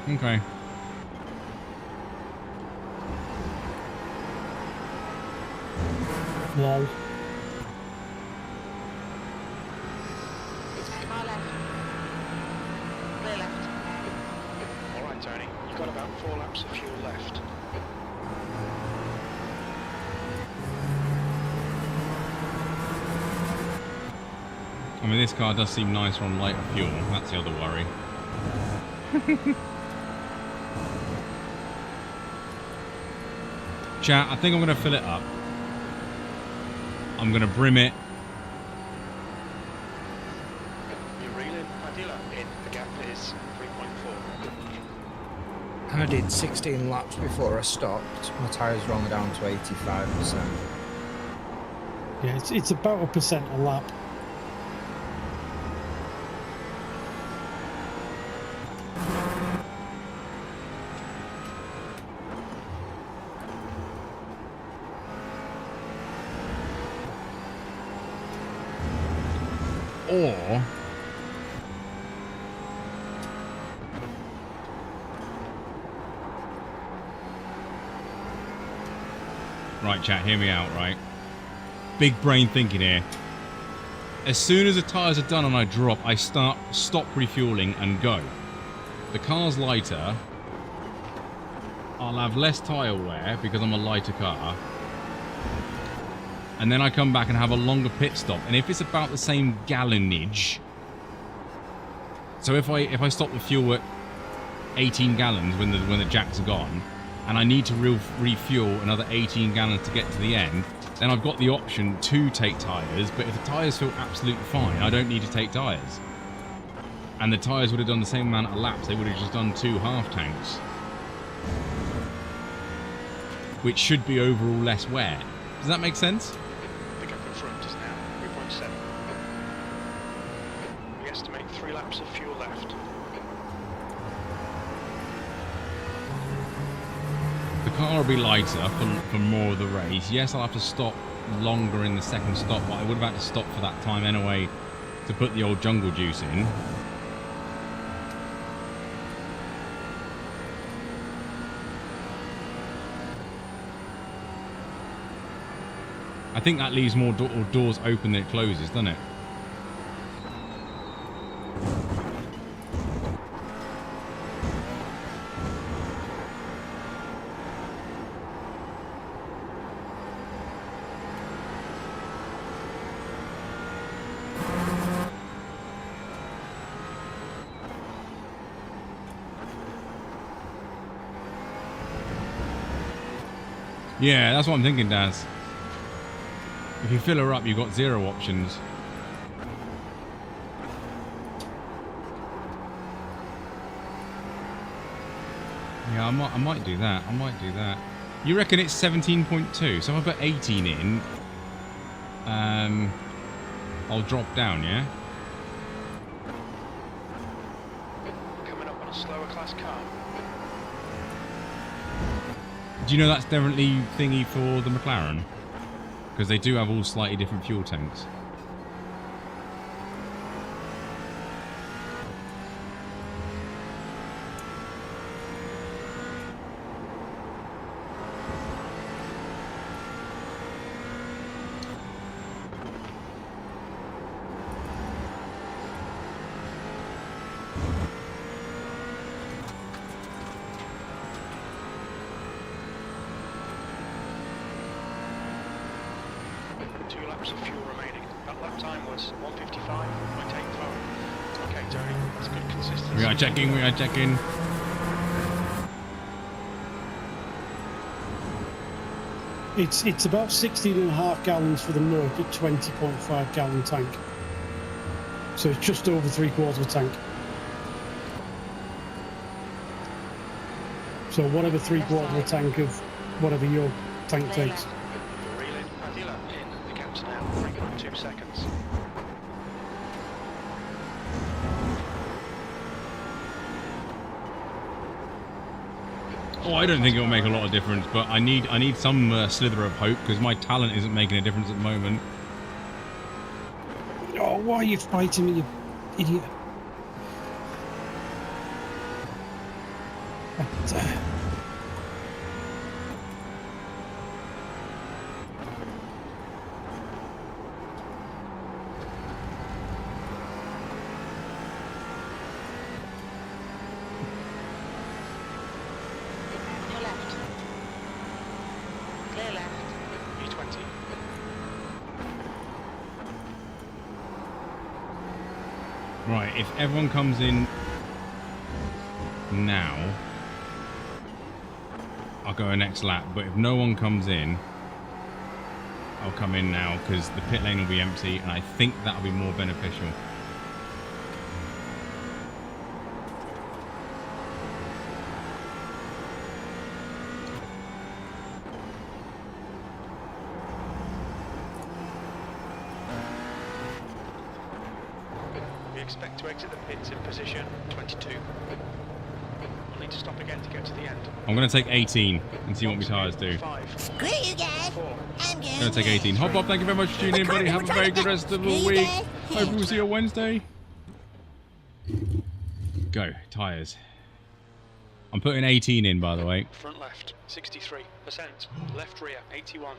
Okay. Lol. Car left. Clear left. Alright, Tony, you've got about 4 laps of fuel left. I mean, this car does seem nicer on lighter fuel. That's the other worry. Chat, I think I'm going to fill it up. I'm going to brim it. You're reeling, Adila, in. The gap is 3.4. I did 16 laps before I stopped. My tyres were only down to 85%. Yeah, it's about 1% a lap. Or right, chat, hear me out, right? Big brain thinking here. As soon as the tyres are done and I drop, I stop refueling and go. The car's lighter. I'll have less tyre wear because I'm a lighter car. And then I come back and have a longer pit stop. And if it's about the same gallonage, so if I stop the fuel at 18 gallons when the jacks are gone, and I need to refuel another 18 gallons to get to the end, then I've got the option to take tyres. But if the tyres feel absolutely fine, I don't need to take tyres. And the tyres would have done the same amount of laps. They would have just done 2 half tanks, which should be overall less wear. Does that make sense? The gap in front is now 3.7. We estimate 3 laps of fuel left. The car will be lighter for more of the race. Yes, I'll have to stop longer in the second stop, but I would have had to stop for that time anyway to put the old jungle juice in. I think that leaves more doors open than it closes, doesn't it? Yeah, that's what I'm thinking, Daz. If you fill her up, you've got 0 options. Yeah, I might do that. I might do that. You reckon it's 17.2? So if I put 18 in, I'll drop down, yeah? Coming up on a slower class car. Do you know that's definitely thingy for the McLaren? Because they do have all slightly different fuel tanks. Of fuel remaining. That lap time was 1:55.85. Okay, Tony, that's good consistency. We are checking, we are checking. It's about 16.5 gallons for the Merc at 20.5 gallon tank. So it's just over 3/4 of a tank. So whatever 3/4 of a tank of whatever your tank takes. Reeling Padilla in. The gap's now 3.2 seconds. Oh, I don't think it'll make a lot of difference, but I need some slither of hope because my talent isn't making a difference at the moment. Oh, why are you fighting me, you idiot? Your left. Clear left. E20. Right, if everyone comes in now, I'll go a next lap. But if no one comes in, I'll come in now because the pit lane will be empty, and I think that'll be more beneficial. We expect to exit the pits in position 22. We'll need to stop again to get to the end. I'm going to take 18 and see what my tyres do. 5, Screw you guys. 4, I'm going. I'm going to take 18. Hop Bob, thank you very much for tuning in, buddy. Have a very good rest of the week. Hope we'll see you on Wednesday. Go, tyres. I'm putting 18 in, by the way. front left 63%, left rear 81.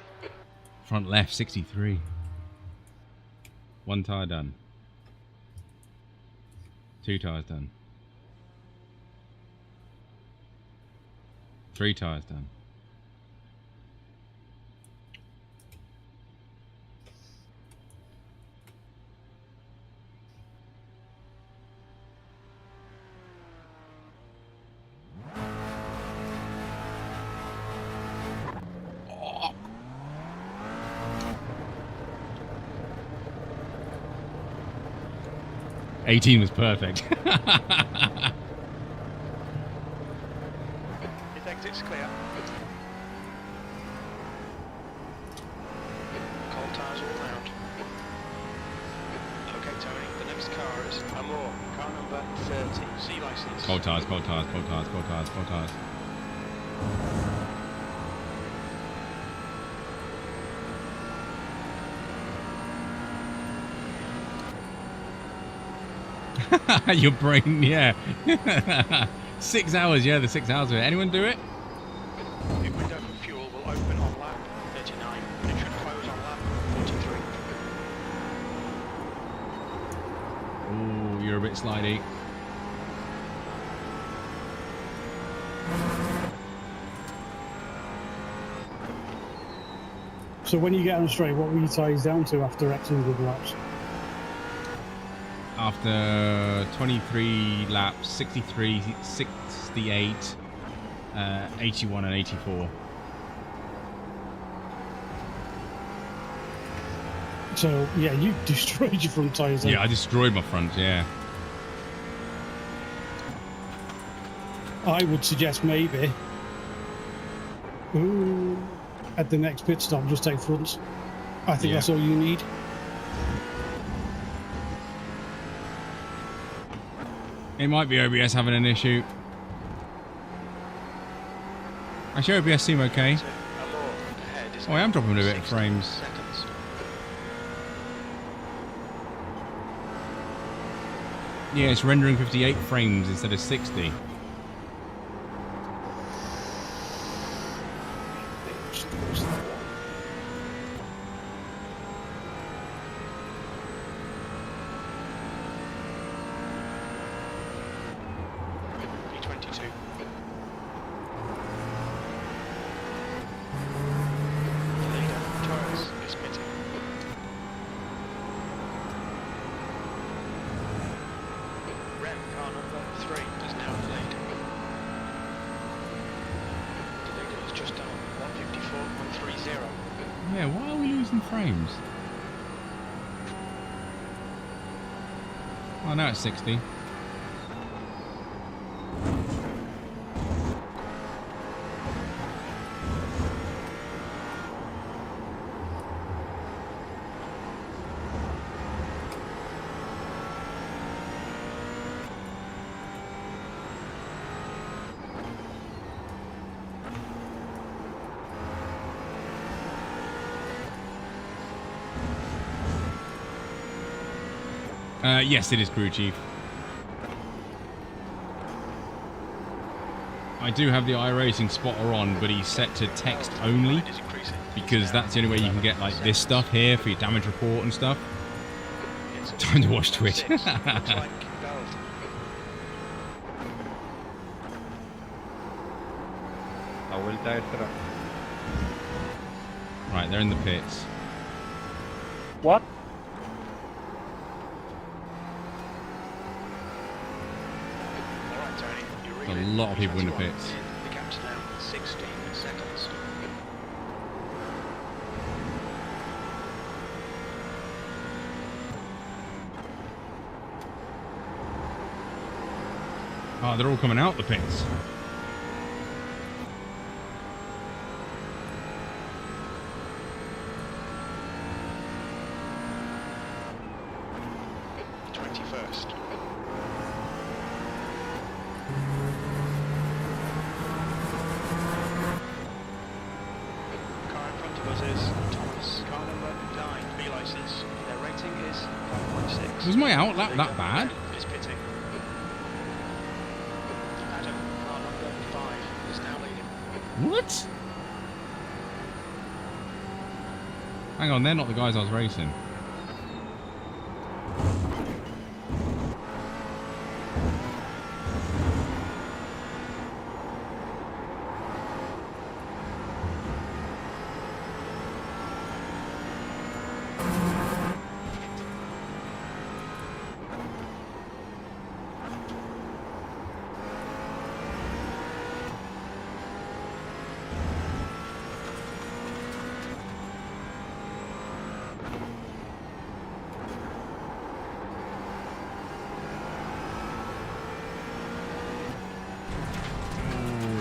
Front left, 63. One tyre done. 2 tyres done. 3 tyres done. Oh. 18 was perfect. His exit's clear. Cold tyres all round. Okay, Tony, the next car is Amor, car number 30, C license. Cold tyres, cold tyres, cold tyres, cold tyres, cold tyres. Your brain, yeah. 6 hours, yeah, the 6 hours of it. Anyone do it? The window for fuel will open on lap 39 and it should close on lap 43. Ooh, you're a bit slidey. So when you get on straight, what were your tyres down to after X number of laps? After 23 laps, 63, 68, 81 and 84. So yeah, you destroyed your front tyres. Yeah, I destroyed my front, yeah. I would suggest maybe at the next pit stop, just take fronts. I think Yeah. that's all you need. It might be OBS having an issue. Actually, OBS seem okay. So, Amor ahead is Oh, I am dropping a bit of 60 frames. seconds. Yeah, it's rendering 58 frames instead of 60. B22. The leader, Torres, is pitting. Rem, car number 3, is now in the lead. The leader is just done 154.30. Yeah, why are we losing frames? Oh, now it's 60. Yes, it is crew chief. I do have the iRacing spotter on, but he's set to text only because that's the only way you can get like this stuff here for your damage report and stuff. Time to watch Twitch. Right, they're in the pits. What? There's a lot of people in the pits. The gap's now 16 seconds. Oh, they're all coming out the pits. Was my outlap that bad? Is pitting. Adam, car number 5 is now leading. What? Hang on, they're not the guys I was racing.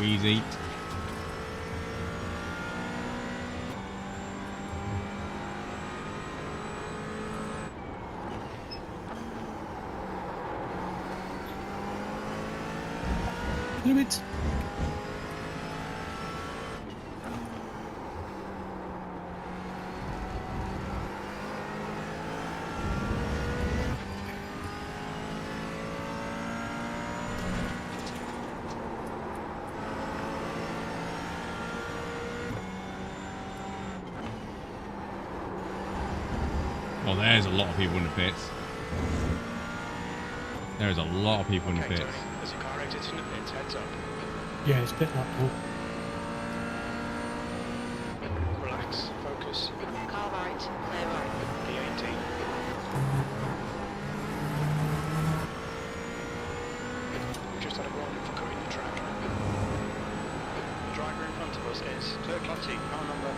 Easy. Limit. Oh, there's a lot of people in the pits. There's a lot of people in the Okay, pits. Tony, as your car exits in the pits, heads up. Yeah, it's pit lap now. Relax, focus. Car right, clear right. P18. We just had a warning for cutting the track. The driver in front of us is third class team, car number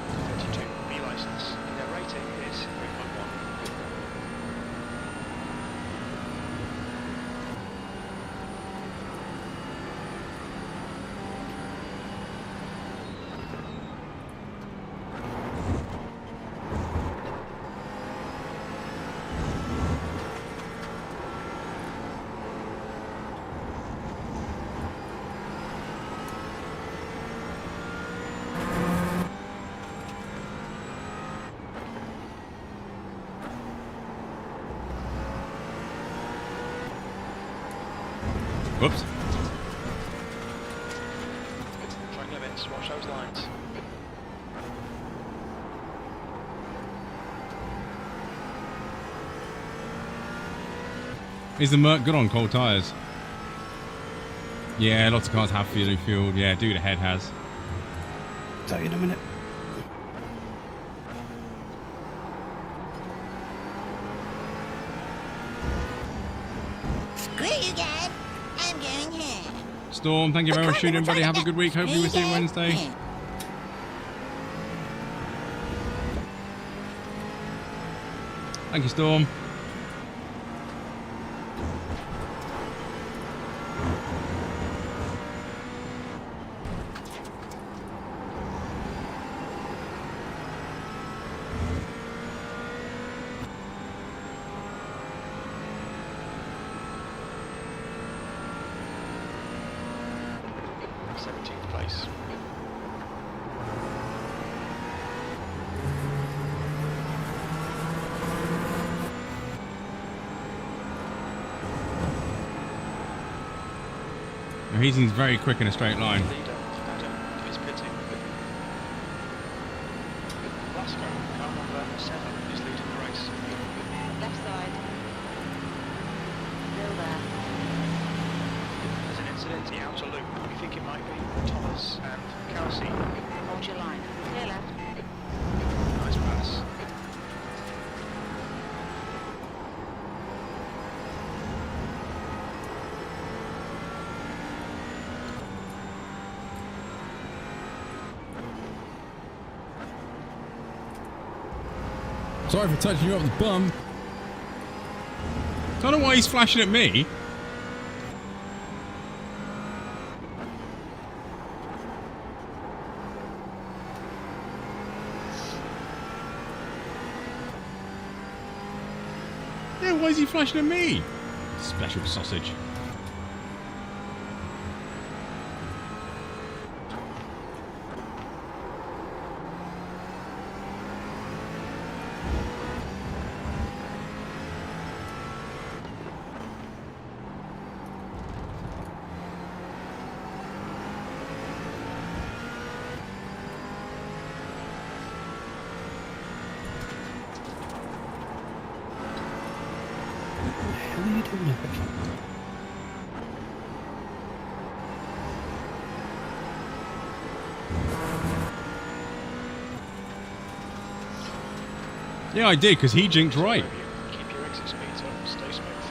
32, B licence. Their rating is 3.1. Whoops. Track limits, watch those lines. Is the Merc good on cold tyres? Yeah, lots of cars have fully fueled. Yeah, dude ahead has. Tell you in a minute. Screw you guys. I'm going home. Storm, thank you very much for tuning in, buddy. Have a good week. Hopefully we'll see you Wednesday. Thank you, Storm. he seems very quick in a straight line. Leader, Adam, is pitting. Lasco, car number 7, is leading the race. Left side. Still there. There's an incident in the outer loop. We think it might be Thomas and Kelsey. Hold your line. Clear left. Nice pass. Sorry for touching you up the bum. Don't know why he's flashing at me. Yeah, why is he flashing at me? Special sausage. What are you doing, Epic? Yeah, I did, because he jinked right. Keep your exit speeds up, stay smooth.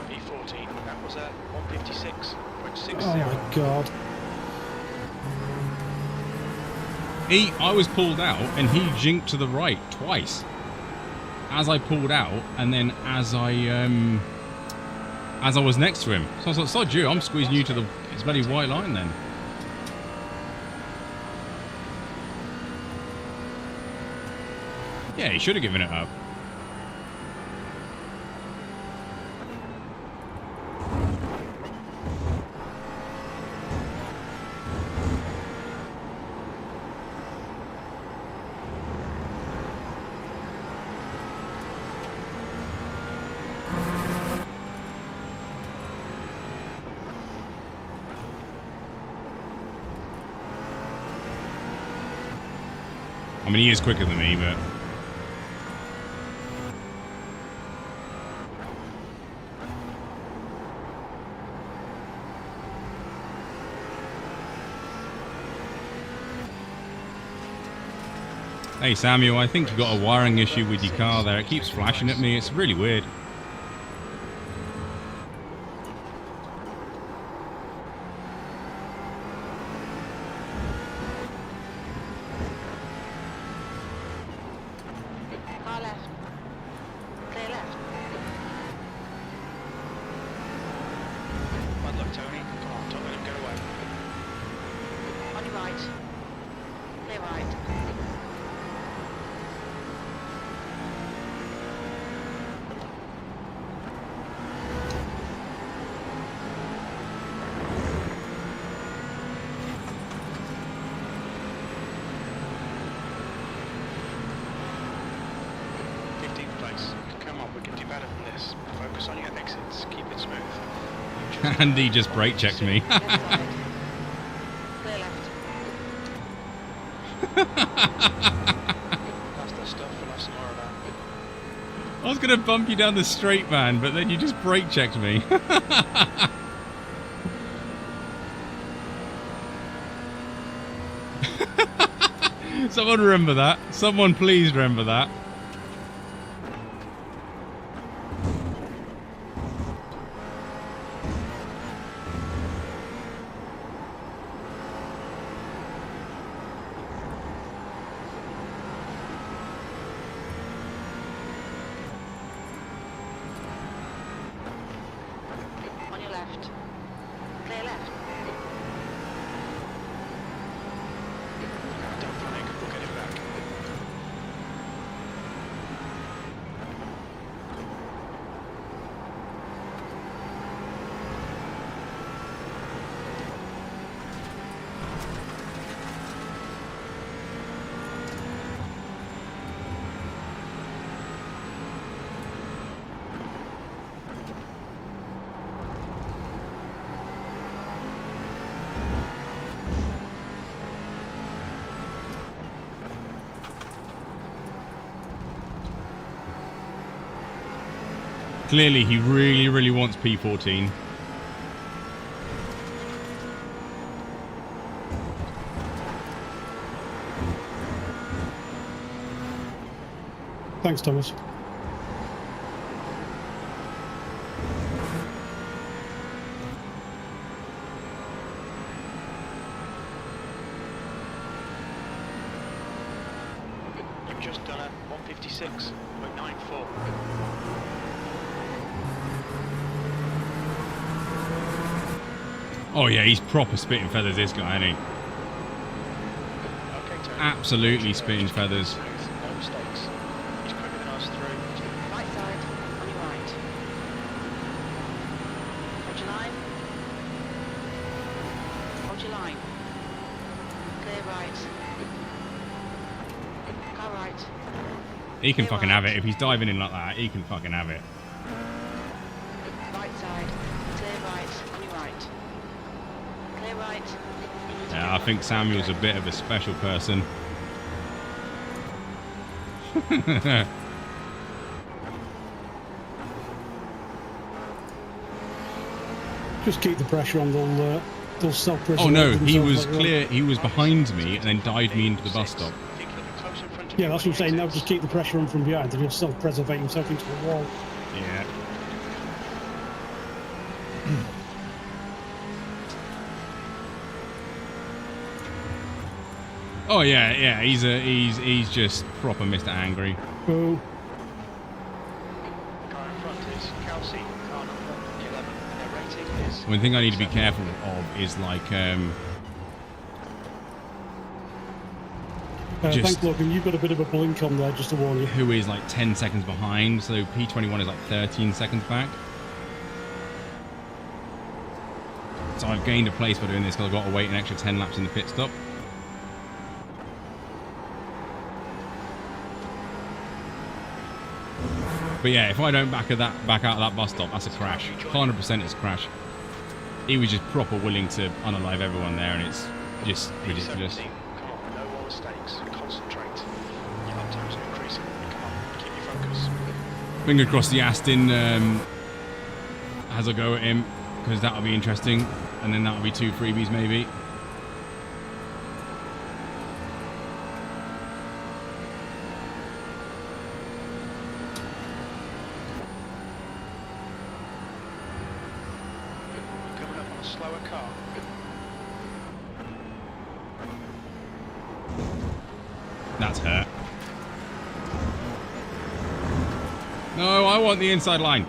E14, that was at 156.60. Oh my god. I was pulled out, and he jinked to the right twice. As I pulled out, and then as I was next to him. So I was like, sod you, I'm squeezing you to the bloody white line then. Yeah, he should have given it up. I mean, he is quicker than me, but... Hey Samuel, I think you've got a wiring issue with your car there. It keeps flashing at me. It's really weird. Car left. Clear left. Bad luck, Tony. Come on, don't let him get away. On your right. Clear right. Come on, we can do better than this. Focus on your exits. Keep it smooth. And he just brake checked me. Left side. Clear left. That's the stuff we'll have some more of that. I was going to bump you down the straight, man, but then you just brake checked me. Someone remember that. Someone please remember that. On your left. Clear left. Don't panic, we'll get it back. Clearly, he really, really wants P14. Thanks, Thomas. You've just done a 156.94. Oh yeah, he's proper spitting feathers, this guy, isn't he? Okay, Tony. Absolutely spitting feathers. No mistakes. He's quicker than us through. Right side, on your right. Hold your line. Hold your line. Clear right. Car right. He can fucking have it. If he's diving in like that, he can fucking have it. Right side. Clear right, on your right. Clear right. Yeah, I think Samuel's a bit of a special person. Just keep the pressure on. They'll self-preserve. Oh no, he themselves was later on. clear. He was behind me and then dived me into the bus stop. I think he'll be close in front of Yeah, you that's when what I'm saying. he Now exits. just keep the pressure on from behind, and he'll self-preserve himself into the wall. Yeah. Oh yeah, yeah. He's just proper Mr. Angry. Oh, Car in front is Kelsey, car number 11. Their rating is... One thing I need to be careful of is like Just- thanks, Logan. You've got a bit of a blink on there, just to warn you. who is like 10 seconds behind. So P21 is like 13 seconds back. So I've gained a place by doing this because I've got to wait an extra 10 laps in the pit stop. But yeah, if I don't back out of that bus stop, that's a crash. 100% it's a crash. He was just proper willing to unalive everyone there, and it's just ridiculous. P17. Come on, no more mistakes. Concentrate. Your lap times are increasing. Come on, keep your focus. Finger crossed the Aston has a go at him, because that'll be interesting. And then that'll be 2 freebies maybe. Coming up on a slower car. That's hurt. No, I want the inside line.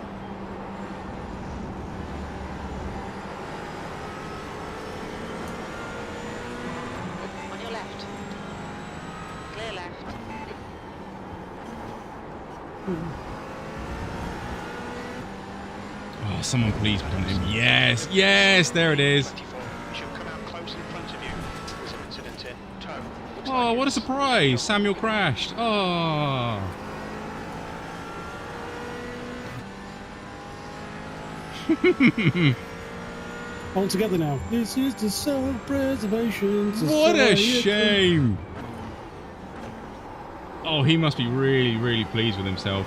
On your left. Clear left. Oh, someone please punt him. Yes, yes, there it is. 24. She'll come out close in front of you. There's an incident here. Toe. Looks Oh, like what a it's- surprise. Samuel crashed. Oh. All together now. This is the self-preservation. What a society. shame. Oh, he must be really, really pleased with himself.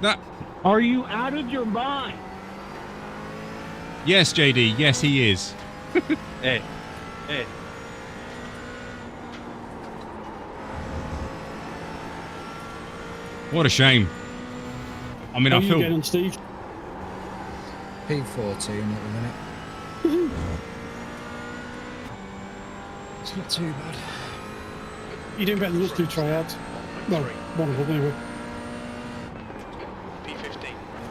That. Are you out of your mind? Yes, JD. Yes, he is. Hey, hey. What a shame. I mean, How I are you feel. getting on, Steve? P14 at the minute. It's not too bad. You're doing better than us two tryhards. Well, one of them anyway. P15.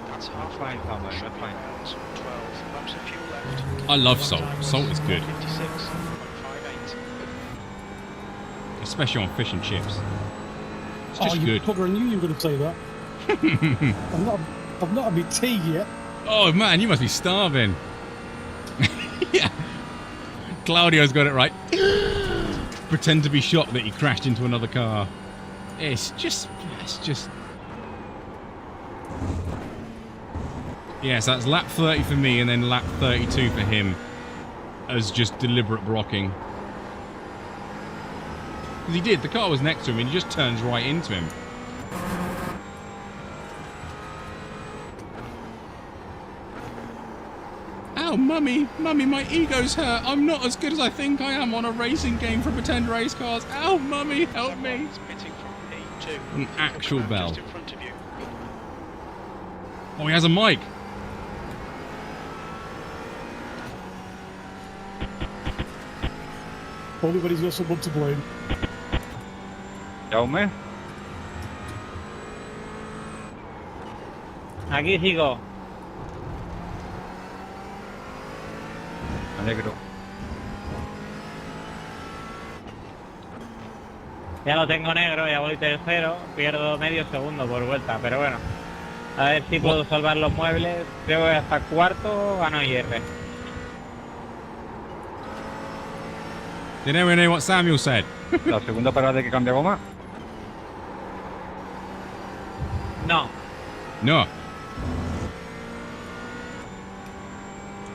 That's half Fine, lane. Pablo, Should that's be fine. about 12 laps of fuel left. I love salt. Salt is good, 56.58. especially on fish and chips. It's just you good. bugger, I knew you were going to say that. I've not had my tea yet. Oh man, you must be starving. Yeah. Claudio's got it right. Pretend to be shocked that he crashed into another car. It's just. Yes, that's lap 30 for me and then lap 32 for him as just deliberate blocking. Because he did. The car was next to him and he just turns right into him. Ow, mummy, my ego's hurt. I'm not as good as I think I am on a racing game for pretend race cars. Ow, mummy, help me. Pitting from P2. An actual bell. Just in front of you. Oh, he has a mic. Everybody's got someone to blame. Jaume. Aquí sigo. Alegro. Ya lo tengo negro, ya voy tercero. Pierdo medio segundo por vuelta, pero bueno. A ver si puedo salvar los muebles. Creo que hasta cuarto gano IR. Did anyone know what Samuel said? La segunda parada de que cambia goma. No. No.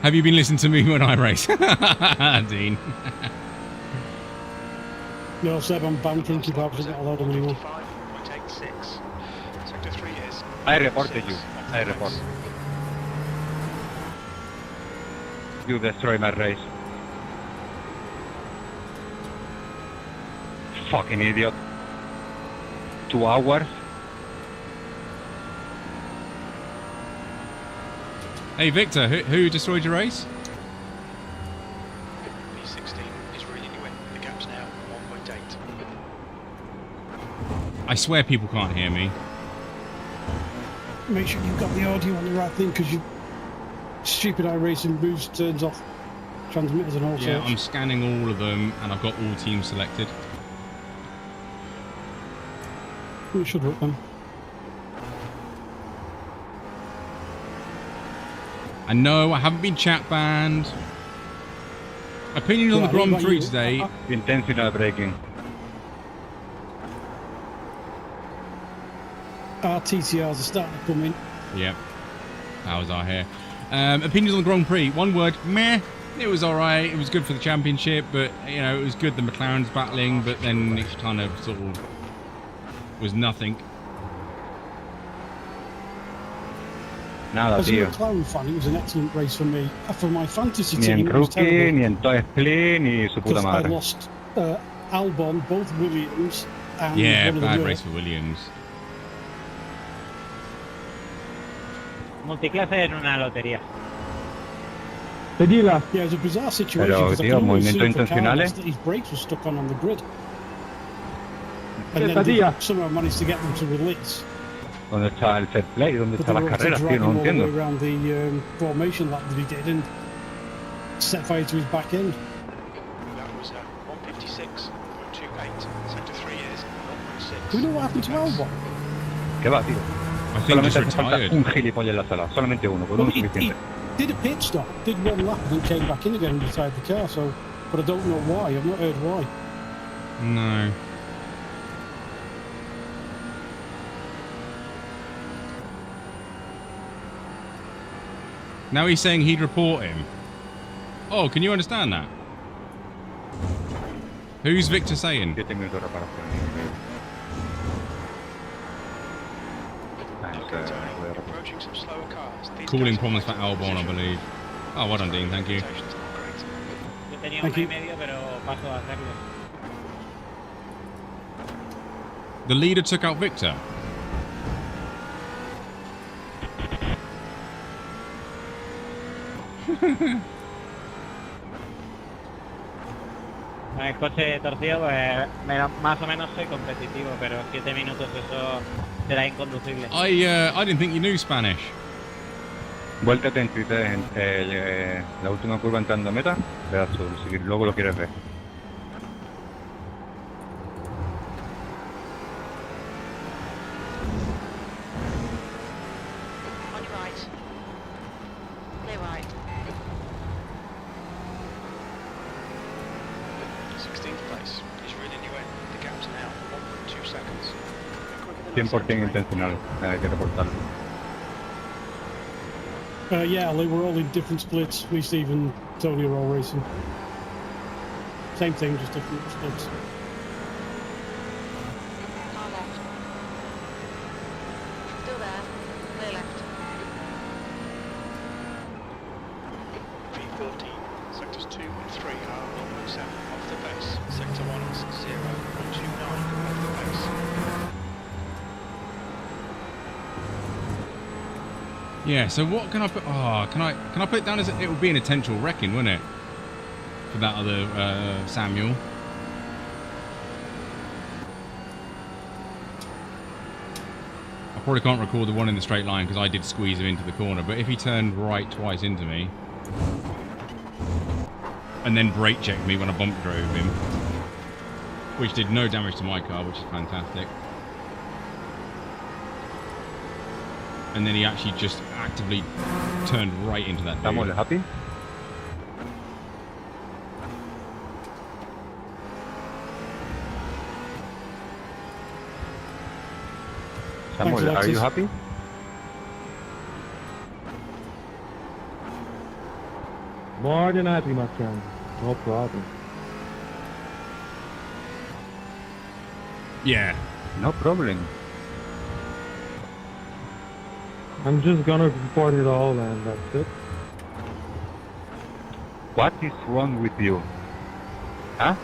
Have you been listening to me when I race? Dean. No, Seb, I'm banned from keep up, not allowed them anymore. 55.86. Sector 3 is. I reported you. I report. You destroy my race. Fucking idiot. 2 hours. Hey, Victor, who destroyed your race? P16 is reading you in. The gap's now 1.8. I swear people can't hear me. Make sure you've got the audio on the right thing, because you stupid iRacing moves, turns off transmitters and all Yeah, sorts. I'm scanning all of them, and I've got all teams selected. We should work them. And no, I haven't been chat banned. Opinions on the Yeah, I don't Grand know Prix you- today. Intentional braking. Our TCRs are starting to come in. Yep. How's our hair? Opinions on the Grand Prix. One word, meh. It was alright. It was good for the championship, but, you know, it was good the McLaren's battling, but then it kind of sort of was nothing. Nada, As a tío. McLaren fan, it was an excellent race for me. For my fantasy Ni team, en it was rookie, terrible. ni en toy split, ni su puta Because I madre. lost Albon, both Williams, and Yeah, one of bad the race for Williams. Multiclase en una lotería. Yeah, it was a bizarre situation. Pero, because I tío, could only see movimientos for Carlos intencionales. that his brakes were stuck on the grid. And then they somehow managed to get them to release. ¿Dónde está el fair play? ¿Dónde But están they las were able to carreras, drag tío? him No all the way entiendo. around the formation lap that he did and set fire to his back end. That was 156.28. Sector 3 is 0.6. Do we know what happened to Albon? ¿Qué va, tío? I think Solamente just hace falta retired. un gilipollas en la sala. Solamente uno, con Well, uno he suficiente. did a pit stop, did one lap, and then came back in again and retired the car. So, but I don't know why. I've not heard why. No. Now he's saying he'd report him. Oh, can you understand that? Who's Victor saying? 7 minutos de reparación. Ah, Okay, ese, Tony. voy a reparar. Approaching some slower cars. These Cooling guys problems for are in Albon, I position. believe. Oh, well done, Dean. Thank you. Rotations are not great. Yo tenía Thank uno y you. medio, pero paso a hacerlo. The leader took out Victor. Con el coche torcido, pues más o menos soy competitivo, pero 7 minutos eso será inconducible. I didn't think you knew Spanish. Vuelta 33 en la última curva entrando a meta. Ve azul, si luego lo quieres ver. On your right. Clear right. 16th place is reading you in. The gap's now 1.2 seconds. 100% intencional. Hay que reportarlo. Yeah, they were all in different splits. Me, Steve, and Tony are all racing. Same thing, just different splits. 14. Sectors 2 and 3 are 1.7 off the pace. Sector 1 is 0.29 off the pace. Yeah, so what can I put? Oh, can I put it down as it would be an intentional wrecking, wouldn't it? For that other Samuel. I probably can't record the one in the straight line because I did squeeze him into the corner. But if he turned right twice into me and then brake checked me when I bump drove him, which did no damage to my car, which is fantastic. And then he actually just actively turned right into that dude. Samuel, happy? Samuel, Thanks, are Alexis. you happy? More than happy, my friend. No problem. Yeah. No problem. I'm just gonna report it all and that's it. What is wrong with you? Huh?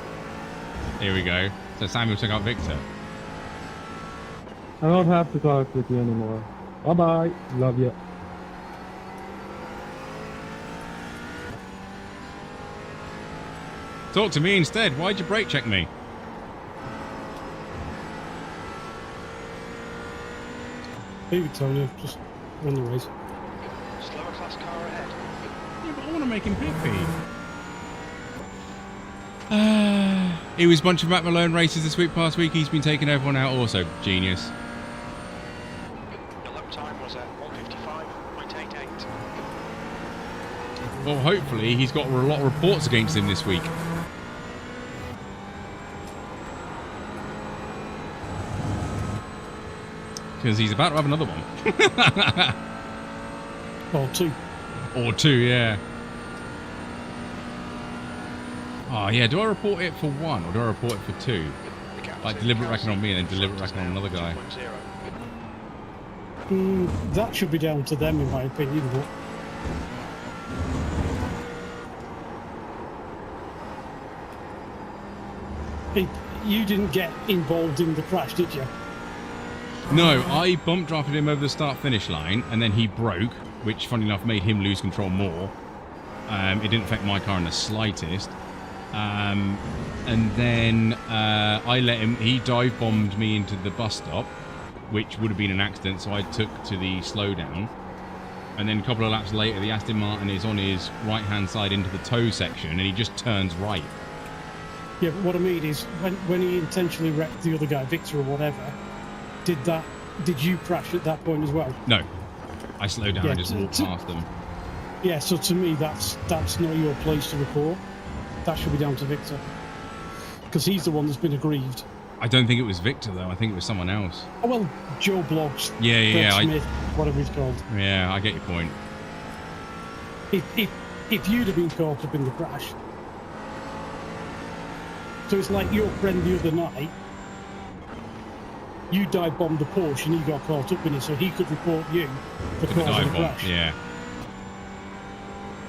Here we go. So Samuel took out Victor. I don't have to talk with you anymore. Bye bye. Love you. Talk to me instead. Why'd you brake check me? Leave it, Tony. Just run the race. Slower class car ahead. Yeah, but I want to make him happy. He was a bunch of Matt Malone races this week. Past week, he's been taking everyone out. Also, genius. The lap time was at 1:55.88. Well, hopefully, he's got a lot of reports against him this week. Because he's about to have another one. Or two. Or two, yeah. Oh, yeah. Do I report it for one or do I report it for two? The gap Like to deliberate wrecking on me and then Kelsey deliberate is wrecking on now another guy. 2.0. That should be down to them, in my opinion. But you didn't get involved in the crash, did you? No, I bump drafted him over the start-finish line, and then he broke, which, funny enough, made him lose control more. It didn't affect my car in the slightest. And then I let him... He dive-bombed me into the bus stop, which would have been an accident, so I took to the slowdown. And then a couple of laps later, the Aston Martin is on his right-hand side into the tow section, and he just turns right. Yeah, but what I mean is, when he intentionally wrecked the other guy, Victor or whatever, did you crash at that point as well? No. I slowed down Yeah, and just walked past them. Yeah, so to me, that's not your place to report. That should be down to Victor. Because he's the one that's been aggrieved. I don't think it was Victor, though. I think it was someone else. Oh, well, Joe Blogs. Yeah, Greg Smith, whatever he's called. Yeah, I get your point. If you'd have been caught up in the crash. So it's like your friend the other night. You dive bombed the Porsche and he got caught up in it, so he could report you for For the causing dive the bomb, crash. yeah.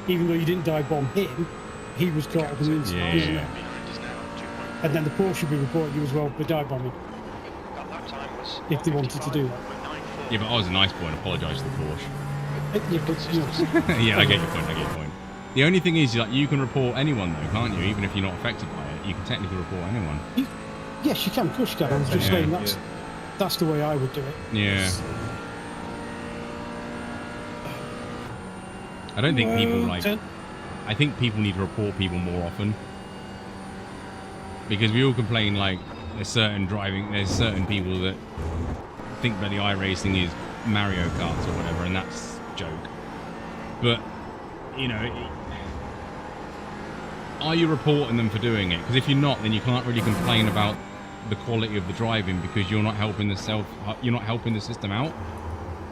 Even though you didn't dive bomb him, he was caught up in the incident, Yeah. wasn't it? Behind is now 2.4. And then the Porsche should be reporting you as well for dive bombing, That lap time was if they wanted to do that. 1:55.94. Yeah, but I was a nice boy and apologised to the Porsche. Yeah, but, you know, Yeah, I get your point. The only thing is, like, you can report anyone, though, can't you? Even if you're not affected by it, you can technically report anyone. yes, you can push that. I was just Yeah. saying that's the way I would do it. Yeah. I don't think people, like... I think people need to report people more often. Because we all complain, like, there's certain people that think that the iRacing is Mario Kart or whatever, and that's a joke. But, you know, are you reporting them for doing it? Because if you're not, then you can't really complain about the quality of the driving because you're not helping the system out.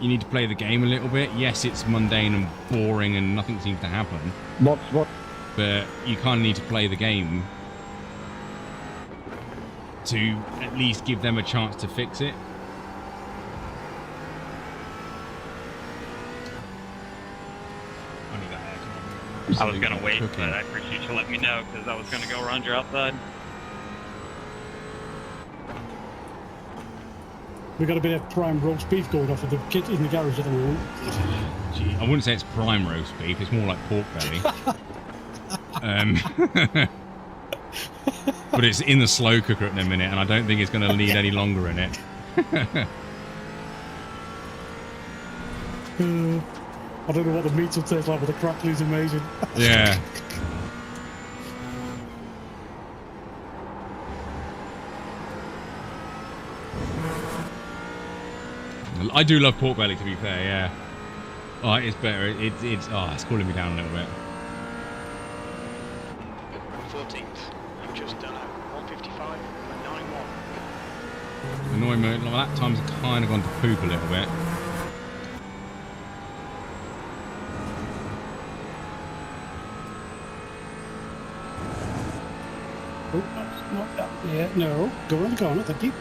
You need to play the game a little bit. Yes, it's mundane and boring and nothing seems to happen. What? But you kind of need to play the game to at least give them a chance to fix it. I need that air. I was gonna wait, cooking. but I appreciate you letting me know because I was gonna go around your outside. We've got a bit of prime roast beef going off in the garage at the moment. Gee, I wouldn't say it's prime roast beef. It's more like pork belly. But it's in the slow cooker at the minute, and I don't think it's going to need any longer in it. I don't know what the meat will taste like, but the crackling is amazing. Yeah. I do love pork belly, to be fair. Yeah. Oh, it's better. It's cooling me down a little bit. 14th. You've just done a 155.91. Annoying me. Well, that time's kind of gone to poop a little bit. Oh, that's not that. Yeah, no. Go around the corner, thank you.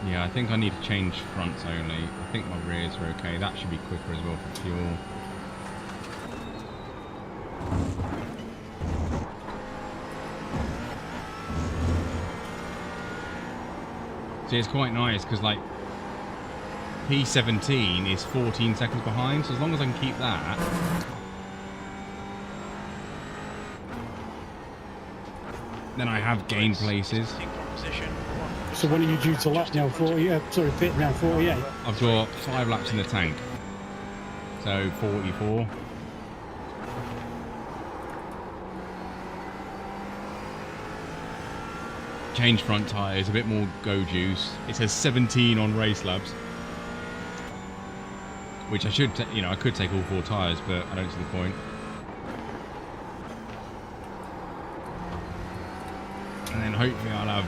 Yeah, I think I need to change fronts only. I think my rears are okay. That should be quicker as well for fuel. See, it's quite nice because, like, P17 is 14 seconds behind, so as long as I can keep that... then I have gained places. So when are you due to lap now? 40? Sorry, pit now 48. I've got 5 laps in the tank. So 44. Change front tyres, a bit more go juice. It says 17 on race labs. Which I should, I could take all 4 tyres, but I don't see the point. And then hopefully I'll have...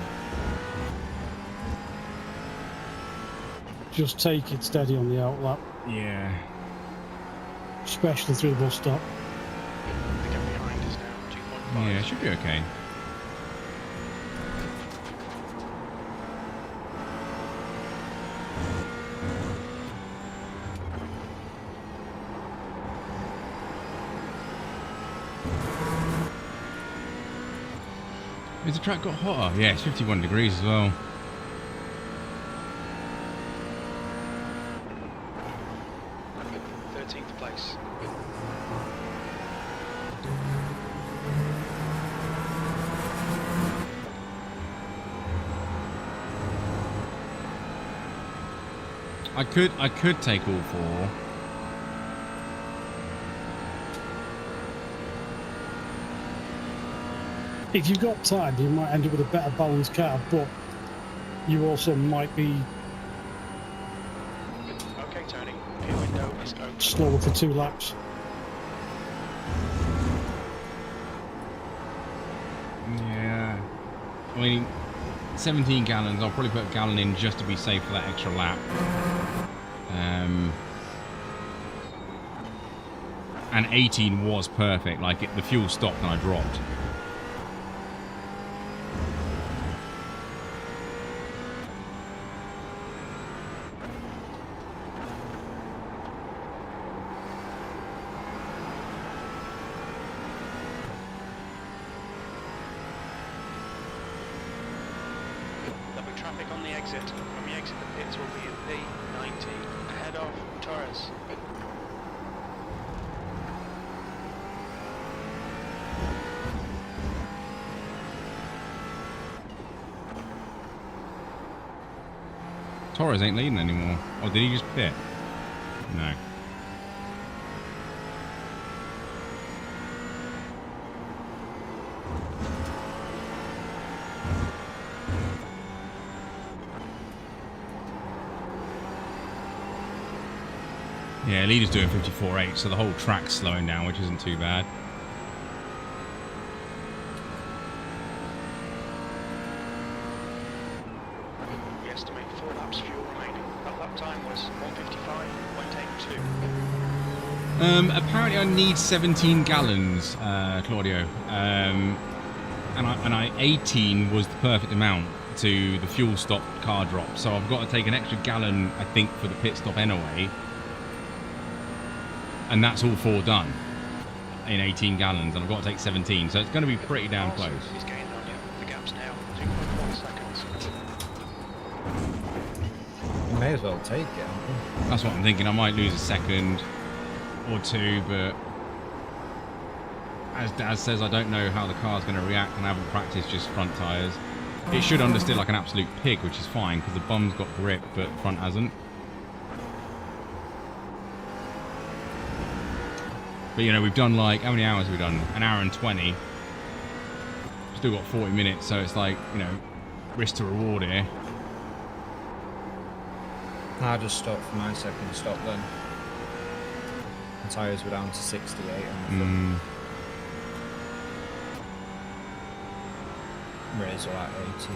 Just take it steady on the outlap. Yeah. Especially through the bus stop. The gap behind is now 2.5. Yeah, it should be okay. Has the track got hotter? Yeah, it's 51 degrees as well. Place. I could take all 4. If you've got time, you might end up with a better balanced car, but you also might be Okay, Tony. Your window is open. slower for 2 laps. Yeah. I mean, 17 gallons. I'll probably put a gallon in just to be safe for that extra lap. And 18 was perfect. Like, the fuel stopped and I dropped. There'll be traffic on the exit. When we exit the pits, will be in P90 ahead of Torres. Torres ain't leading anymore. Or did he just pit? No. Yeah, leader's doing 54.8, so the whole track's slowing down, which isn't too bad. We estimate 4 laps fuel remaining. That lap time was 155.82. Apparently I need 17 gallons, Claudio. And I 18 was the perfect amount to the fuel stop car drop. So I've got to take an extra gallon, I think, for the pit stop anyway. and that's all 4 done in 18 gallons, and I've got to take 17, so it's going to be pretty damn close. He's gaining on you. The gap's now 2.1 seconds. You may as well take it. haven't you? That's what I'm thinking. I might lose a second or 2, but as Daz says, I don't know how the car's going to react, and I haven't practiced just front tyres. It should understeer like an absolute pig, which is fine because the bum's got grip, but the front hasn't. But you know, we've done like, how many hours have we done? An hour and 20. Still got 40 minutes, so it's like, you know, risk to reward here. I just stopped for my second stop then. The tyres were down to 68 on the front. Rears are at 88.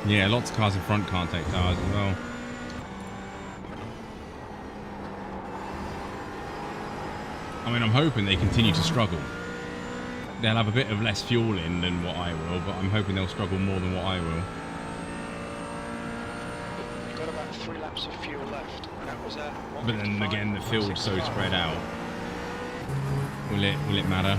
Yeah, lots of cars in front can't take tires as well. I mean, I'm hoping they continue to struggle. They'll have a bit of less fuel in than what I will, but I'm hoping they'll struggle more than what I will. You've got about 3 laps of fuel left. That was But then again, the field's so spread out. Will it matter?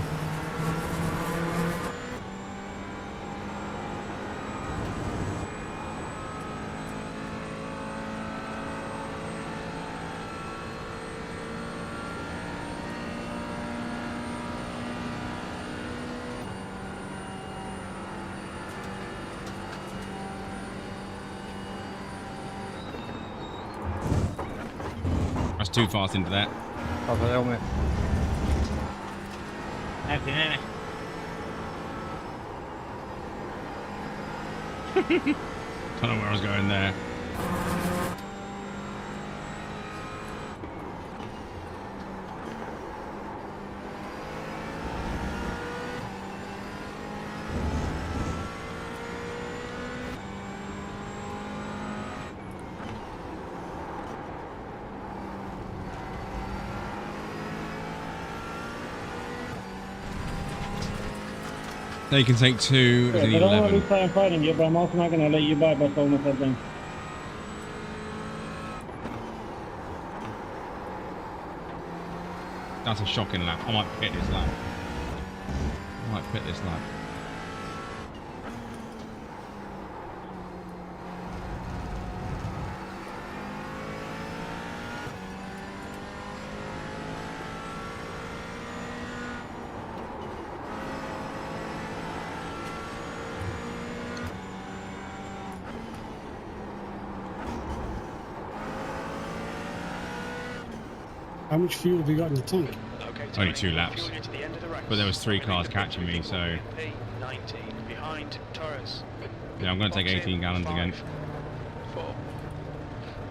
That's too fast into that. Have a helmet. Nene. Don't know where I was going there. They can take 2, there's I only don't want to 11. lose time fighting you, but I'm also not going to let you buy by slowing myself down. That's a shocking lap. I might pit this lap. How much fuel have you got in the tank? Okay, Only 2 laps. to the end of the race. But there was 3 cars catching me, so P19 behind Torres. yeah, I'm going to take 18 gallons again. 4,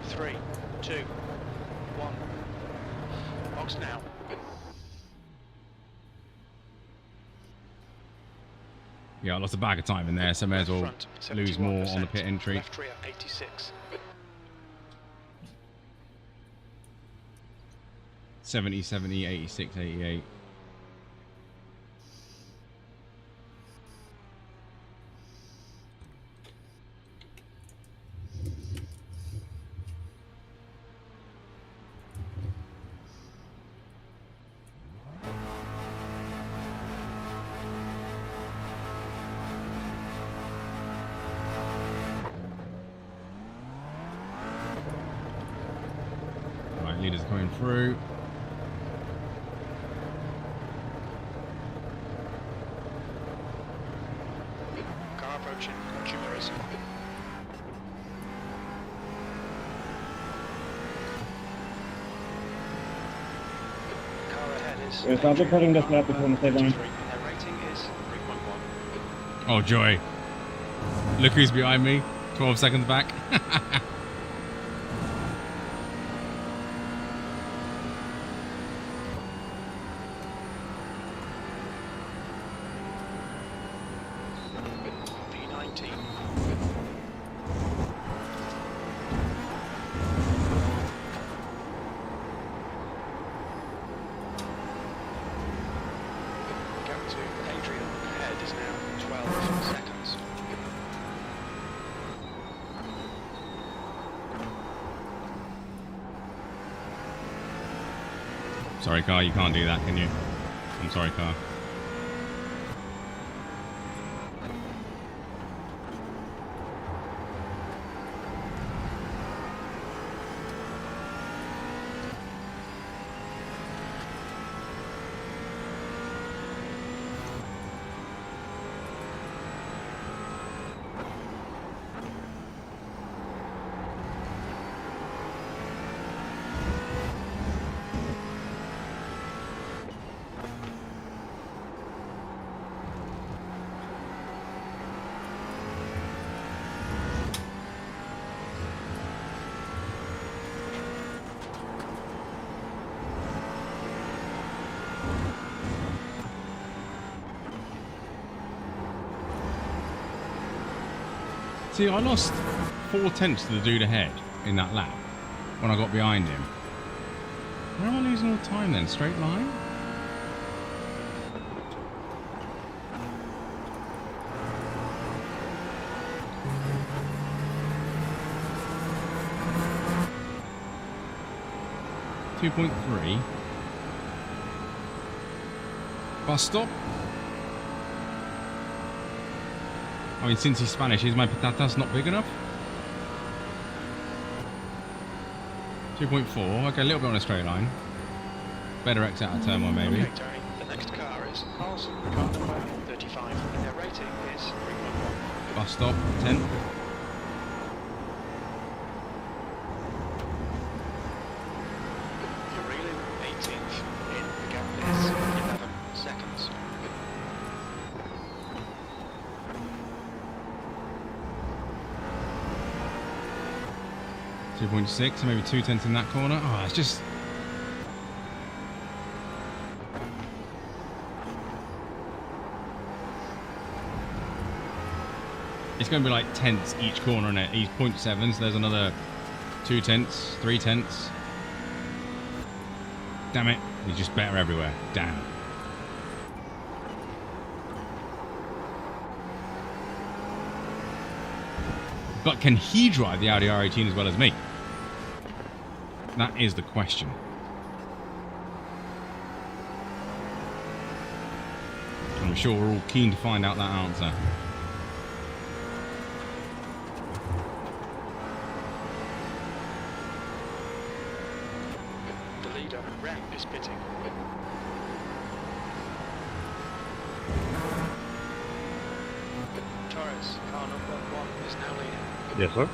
3, 2, 1. Box now. Yeah, I lost a bag of time in there, so may as well Front, lose more on the 71%. pit entry. Left rear 86. 70, 70, 86, 88. Right, leaders coming through. Car approaching. Watch your mirrors. Car ahead is. Yes, I'll be cutting this lap if you want to stay down. Their rating is 3.1. Oh, joy. Look who's behind me. 12 seconds back. P19 Sorry, car, you can't do that, can you? I'm sorry, car. See, I lost 4 tenths to the dude ahead in that lap when I got behind him. Where am I losing all the time then? Straight line? .3. Bus stop. I mean, since he's Spanish, is my patatas not big enough? 2.4. Okay, a little bit on a straight line. Better exit out of turn one, maybe. Okay, Tony, the next car is Carlson, car number 35, and their rating is 3.1. Bus stop, 10. You're reeling 18th in, the gap is 11 seconds. .6, maybe 2 tenths in that corner. Oh, it's just... It's going to be like tenths each corner, and he's .7, so there's another 2 tenths, 3 tenths. Damn it, he's just better everywhere. Damn. But can he drive the Audi R18 as well as me? That is the question. I'm sure we're all keen to find out that answer. The leader, Rem, is pitting. Torres, car number 1, is now leading. Yes, sir.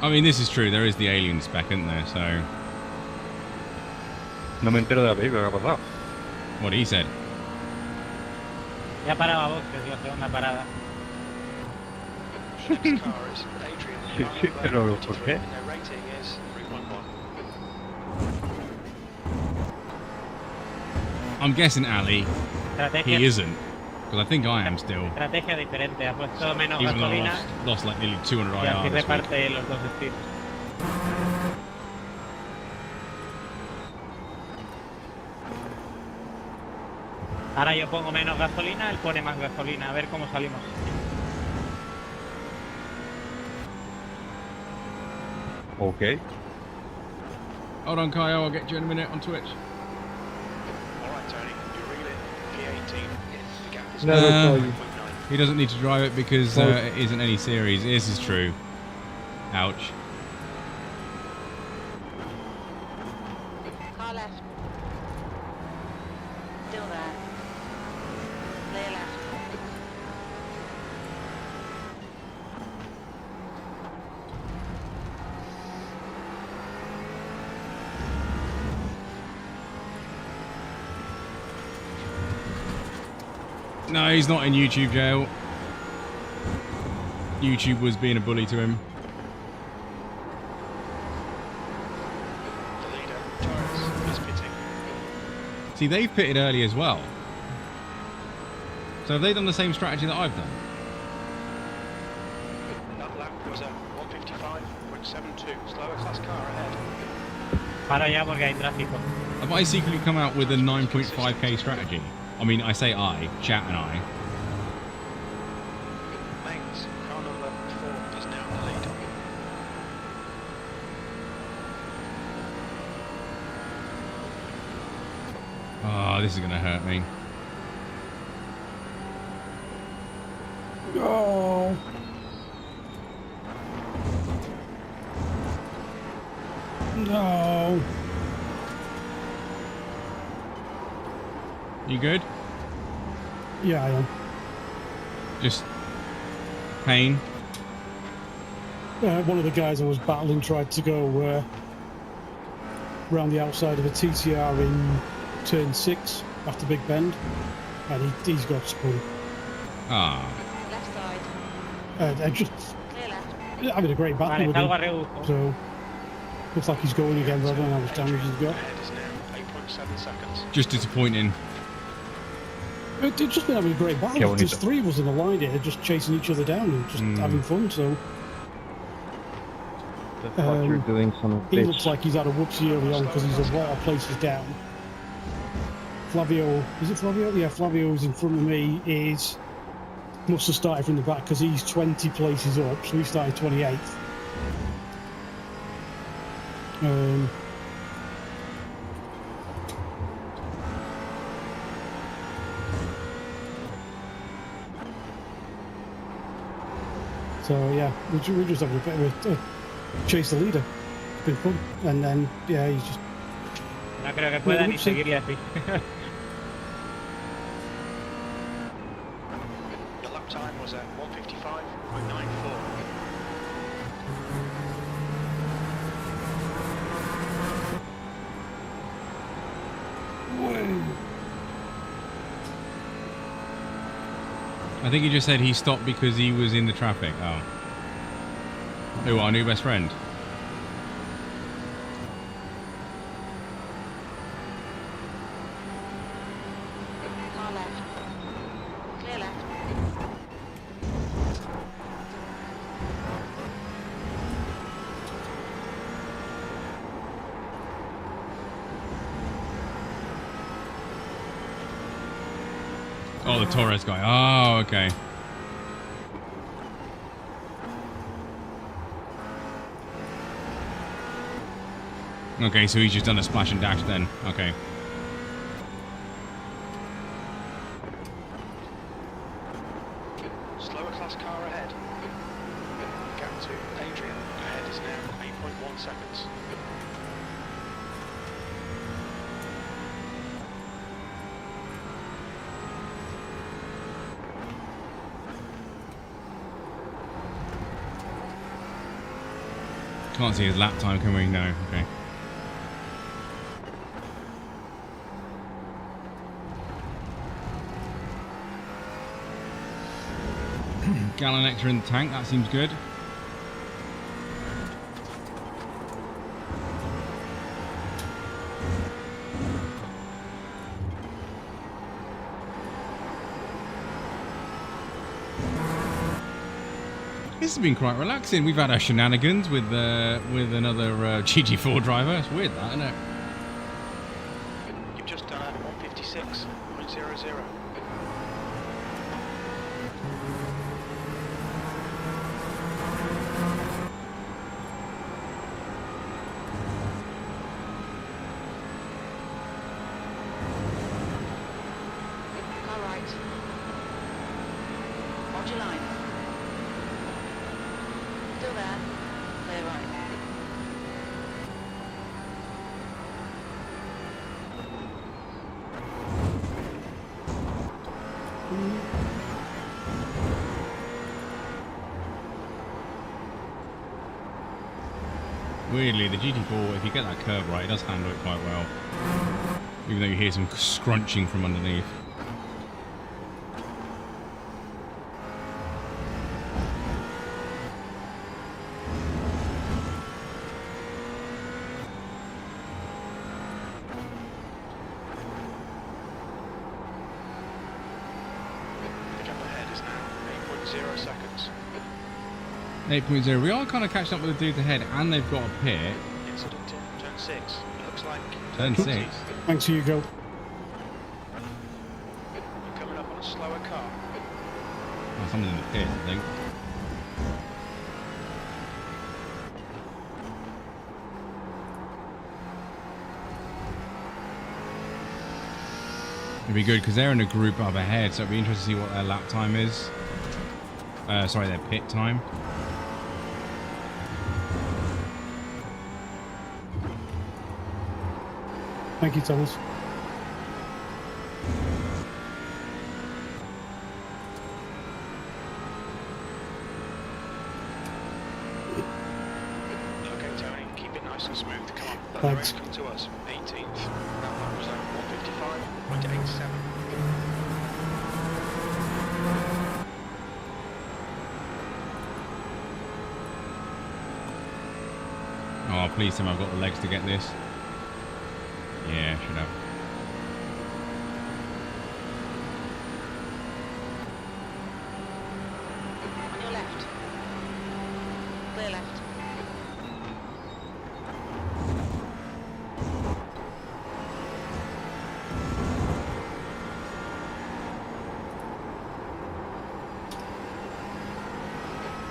I mean, this is true. There is the alien spec, isn't there? So, No me entero de la película que ha pasado. what he said. Ya paraba boxes, la segunda parada. The next car is Adrian, Sí, car sí, number pero 23, ¿por qué? and their rating is 3.1. I'm guessing Ali, Estrategia, he isn't. Because I think I am still. estrategia diferente, ha puesto menos Even though I gasolina lost like nearly 200 y así IR this week. reparte los dos estilos. Ahora yo pongo menos gasolina, él pone más gasolina, a ver cómo salimos. Ok. Hold on, Kyle. I'll get you in a minute on Twitch. Alright, Tony, you're reeling P18. The gap is Never Uh, saw you. 0.9. He doesn't need to drive it because it isn't any series. This is true. Ouch. Car left. Still there. Clear left. No, he's not in YouTube jail. YouTube was being a bully to him. The leader, Torres, is pitting. See, they've pitted early as well. So have they done the same strategy that I've done? That lap was a 155.72. Slower class car ahead. Paro ya porque hay tráfico. Have I secretly come out with a 9.5k strategy? I mean, I say I, chat and I. Mains, car number 4 is now in the lead. Oh, this is going to hurt me. Oh. No. You good? Yeah, I am. Just pain? One of the guys I was battling tried to go around the outside of a TTR in turn 6 after Big Bend, and he's got spun. Ah. Left side. I just Clear left. having a great battle Vale, with salgo a him. rebufo. So looks like he's going again, but I don't know how much damage he's got. Ahead is now 8.7 seconds. Just disappointing. It's just been having a great battle. Yeah, when There's he's- 3 of us in a line here, just chasing each other down and just having fun. So The fuck you're doing, son of a he bitch. looks like he's had a whoopsie early on because he's a lot of places down. Flavio, is it Flavio? Yeah, Flavio's in front of me. Must have started from the back because he's 20 places up, so he started 28th. So yeah, we're just having a bit of a chase the leader. It's been fun, and then yeah, he's just No creo que pueda ni seguir y así. Your lap time was at 1:55.94. I think he just said he stopped because he was in the traffic. Oh. Who, our new best friend? Car left. Clear left. Oh, the Torres guy. Oh, okay. Okay, so he's just done a splash and dash then. Okay. Slower class car ahead. Gap to Adrian ahead is now 8.1 seconds. Can't see his lap time, can we? No. Okay. Gallon extra in the tank. That seems good. This has been quite relaxing. We've had our shenanigans with another GT4 driver. It's weird, that, isn't it? You've just done at 1:56.00. Car right. Hold your line. Still there. Clear right. Weirdly, the GT4, if you get that curve right, it does handle it quite well. Even though you hear some scrunching from underneath. The gap ahead is now 8.0 seconds. 8.0. We are kind of catching up with the dudes ahead, and they've got a pit. Incident in turn 6. It looks looks like Turn 6. Thanks, Hugo. you're coming up on a slower car. Oh, someone's in the pit, I think. It'd be good because they're in a group up ahead, so it'd be interesting to see what their lap time is. Sorry, their pit time. Thank you, Thomas. Okay, Tony, keep it nice and smooth. Come on, let the Thanks. race come to us. 18th. That lap was 155.87. Oh, please tell me I've got the legs to get this. Yeah, should have. On your left. Clear left.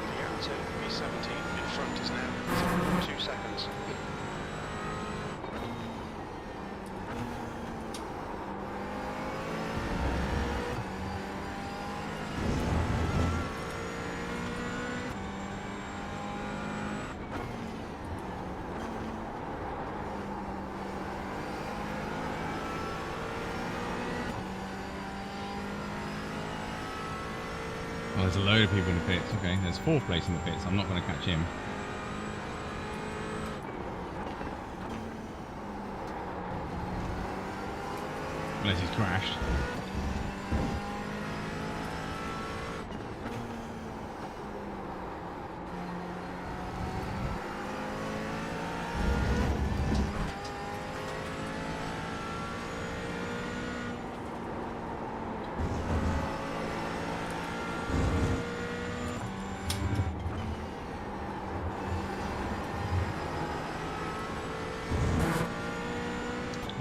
The gap to B17 in front is now 2 seconds. Oh, there's a load of people in the pits. Okay, there's 4th place in the pits. I'm not going to catch him. Unless he's crashed.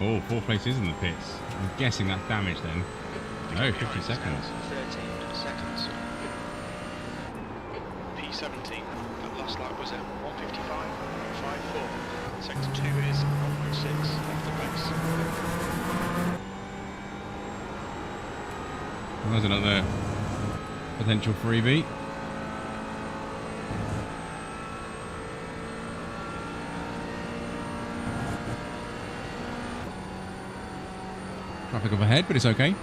Oh, 4th place is in the pits. I'm guessing that's damage then. No, 50 seconds. 13 seconds. P17, that last lap was at 155.54. Sector 2 is 1.6 off the pace. There's another potential freebie. Traffic up ahead, but it's okay.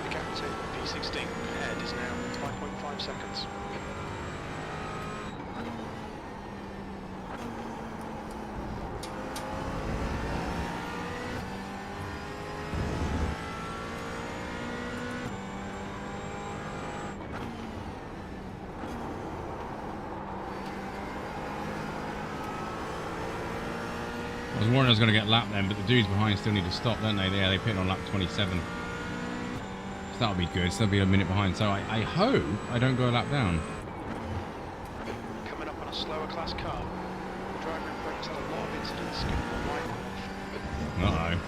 The gap to P16 ahead is now 5.5 seconds. I was worried I was going to get lapped then, but the dudes behind still need to stop, don't they? Yeah, they pit on lap 27. So that'll be good. So they'll be a minute behind. So I hope I don't go a lap down. Coming up on a slower class car. The driver in front has had a lot of incidents getting one right off. Uh-oh.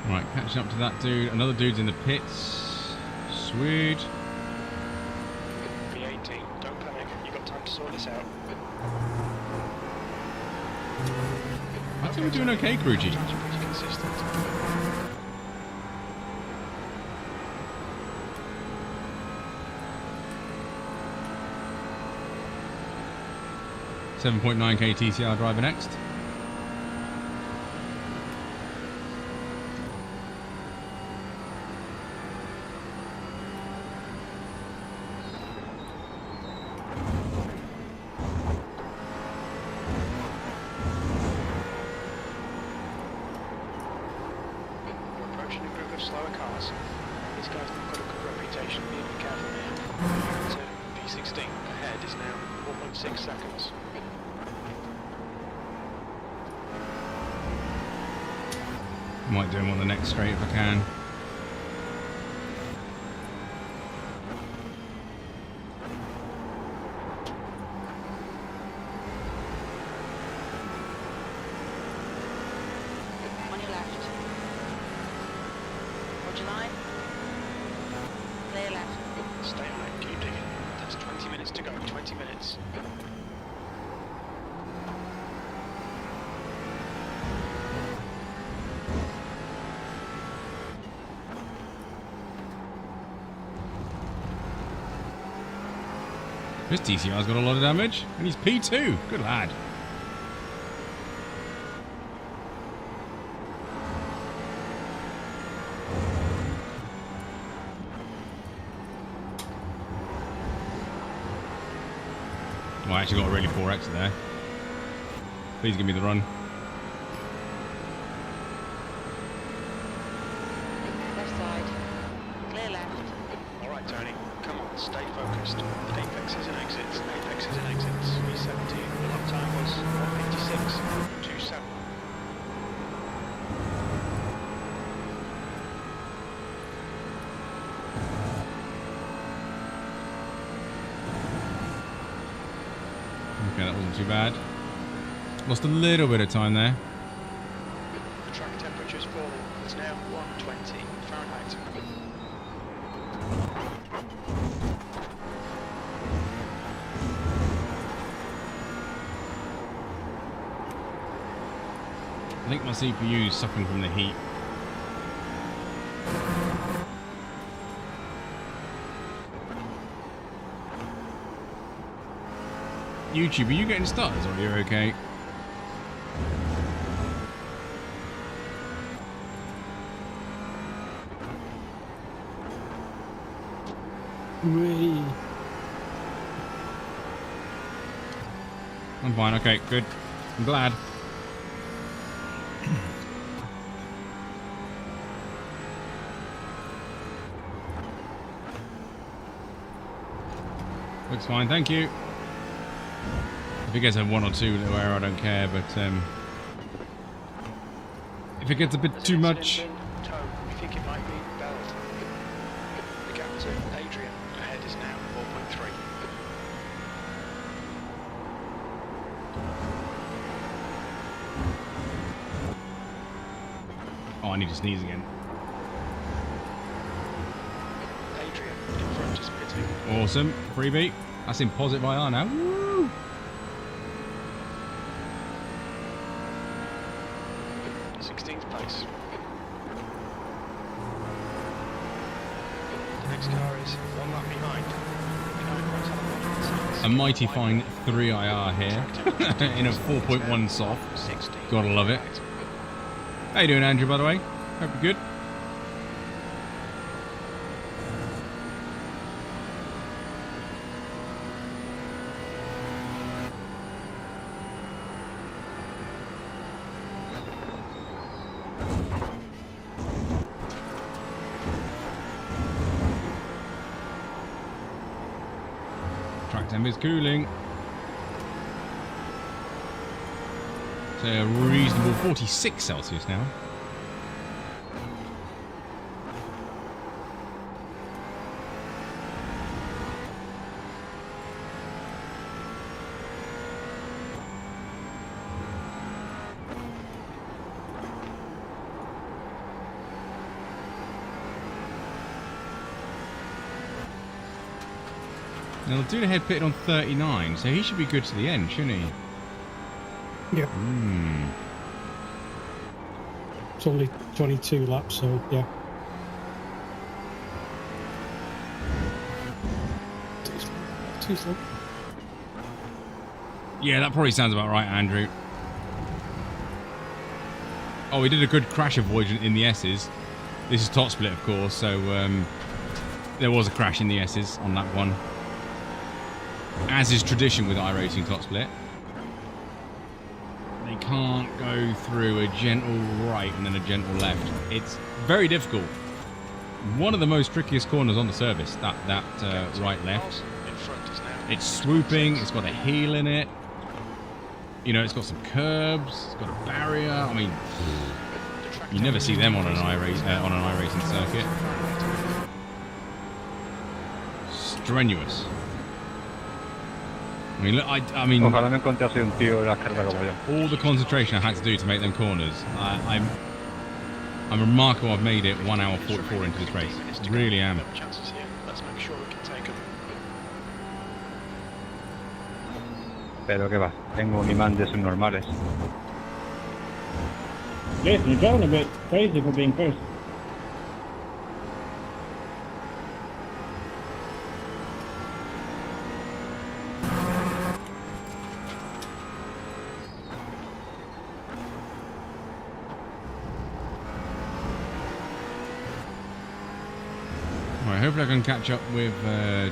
Right, catching up to that dude. Another dude's in the pits. Sweet. P18, don't panic. You've got time to sort this out. I think we're doing okay, Crugy. It's pretty consistent. 7.9k TCR driver next. approaching a group of slower cars. These guys have got a good reputation, be a bit careful now. So P16 ahead is now 4.6 seconds. Might do him on the next straight if I can. On your left. Hold your line. Clear left. Stay on it, keep digging. That's 20 minutes to go, 20 minutes. This TCR's got a lot of damage, and he's P2. Good lad. Well, I actually got a really poor exit there. Please give me the run. Left side. Clear left. Alright Tony, come on, stay focused. Apexes and exits, apexes and exits. V17, the lap time was 156.27. Okay, that wasn't too bad. Lost a little bit of time there. The track temperature's falling. It's now 120 Fahrenheit. I think my CPU is suffering from the heat. YouTube, are you getting stars or are you okay? Whee. I'm fine, okay, good. I'm glad. Looks fine, thank you. If it gets a 1 or 2 little error, I don't care, but if it gets a bit There's too an much... incident in tow. We think it might be Belled. The gap to Adrian ahead is now 4.3. Oh, I need to sneeze again. Adrian in front is pitting. Awesome, freebie. That's in positive IR now. Woo! 16th place. The next car is 1 lap behind. A mighty fine 3 IR here in a 4.1 soft. 60. Gotta love it. How you doing, Andrew, by the way? Hope you're good. Track temp is cooling. So a reasonable 46 Celsius now. Now the dude ahead pitted on 39, so he should be good to the end, shouldn't he? Yep. It's only 22 laps, so yeah. Too slow. Yeah, that probably sounds about right, Andrew. Oh, we did a good crash avoidance in the S's. This is top split, of course, so there was a crash in the S's on that one. As is tradition with iRacing top split. They can't go through a gentle right and then a gentle left. It's very difficult. One of the most trickiest corners on the service, that right left. In front is now. It's swooping, it's got a heel in it. You know, it's got some curbs, it's got a barrier. I mean, you never see them on an iRacing circuit. Strenuous. I mean, look, I mean, Ojalá me encontrase un tío de la carrera como yo. all the concentration I had to do to make them corners. I'm remarkable I've made it 1 hour 44 into this race. Really am. Chances here. Let's make sure we can take them. Pero qué va, tengo un imán de esos normales. Yes, you're driving a bit crazy for being first. Right, hopefully I can catch up with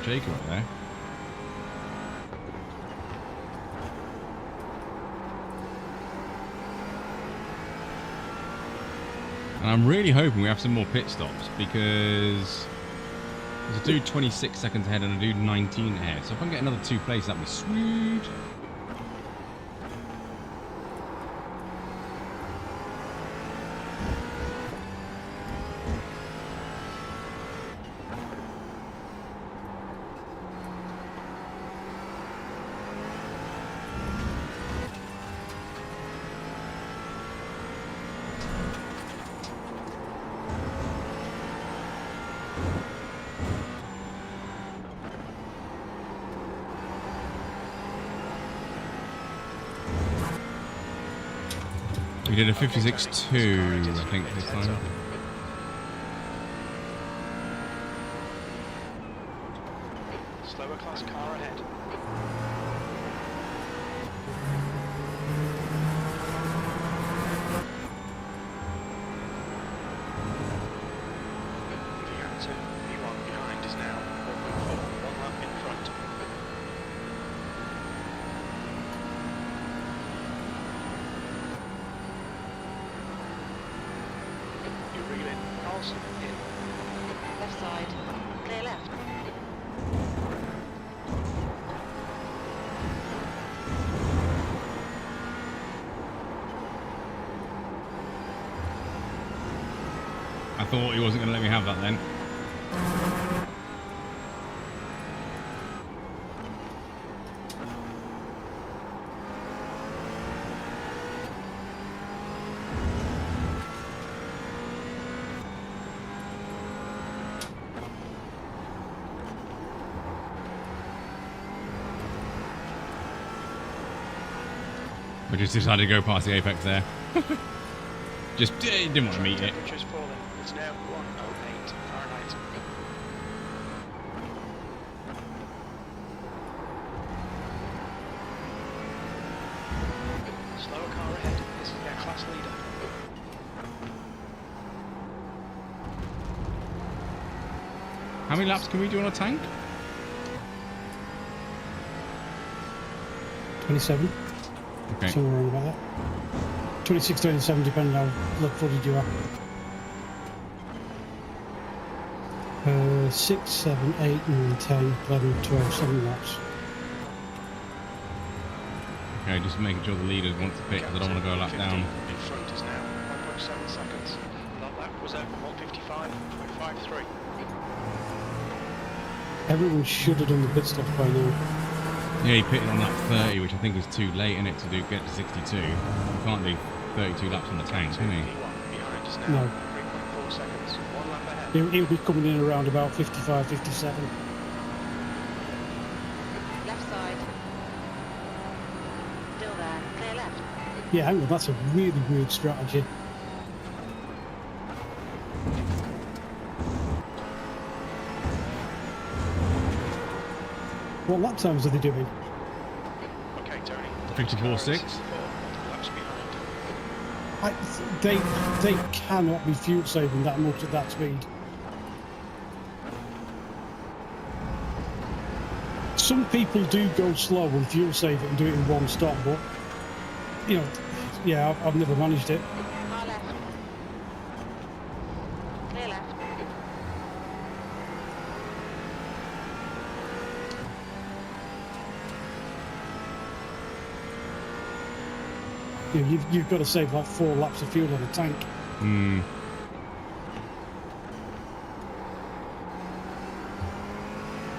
Jacob up there. And I'm really hoping we have some more pit stops because there's a dude 26 seconds ahead and a dude 19 ahead. So if I can get another 2 places, that'd be sweet. We did a 56.2, I think, this time. Slower class car ahead. V2, V1 behind is now 1.4, 1 lap in front. You reel in, Carlson in. Left side. Clear left. I thought he wasn't going to let me have that then. I just decided to go past the apex there. Just didn't want to meet it. Temperature's falling. It's now 108 Fahrenheit. Slower car ahead. This is their class leader. How many laps can we do on a tank? 27. Okay. Somewhere around about that. 26, 27, depending on how look footed you are. 6, 7, 8, 9, 10, 11, 12, 7 laps. Okay, just making sure the leaders want to pit because I don't want to go a lap down. In front is now 1.7 seconds. That lap was at 155.53. Everyone should have done the pit stop by now. Yeah, he pitted on lap 30, which I think is too late in it to get to 62. You can't do 32 laps on the tank, can you? P1 behind is now No. 3.4 seconds. 1 lap ahead. He'll be coming in around about 55, 57. Left side. Still there. Clear left. Yeah, hang on, that's a really weird strategy. What lap times are they doing? Okay, Tony. 54.6. Laps behind. They cannot be fuel saving that much at that speed. Some people do go slow and fuel save it and do it in one stop, but you know, Yeah, I've never managed it. Far left. Clear left. You know, you've got to save like 4 laps of fuel on a tank. Hmm.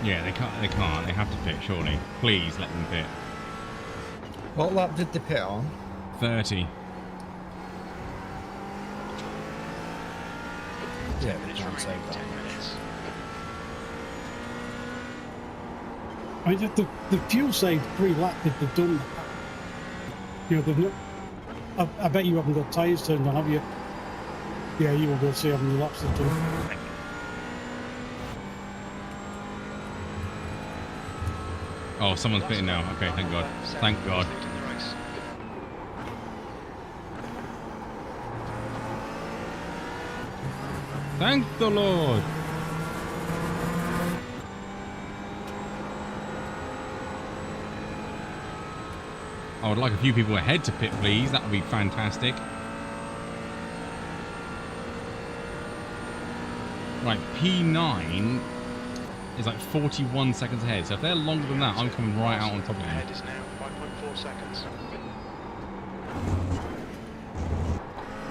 Yeah, they can't. They can't. They have to pit, surely. Please let them pit. What lap did they pit on? 30. Yeah, they can't save that. 10 minutes. I mean, the fuel saved 3 laps if they've done that. You know, they've not. I bet you haven't got tyres turned on, have you? Yeah, you will be able to see how many laps they've done. Oh, someone's pitting now. Okay, thank God. Thank God. Thank the Lord. I would like a few people ahead to pit, please. That would be fantastic. Right, P9 is like 41 seconds ahead. So if they're longer than that, I'm coming right out on top of them. Ahead is now 5.4 seconds.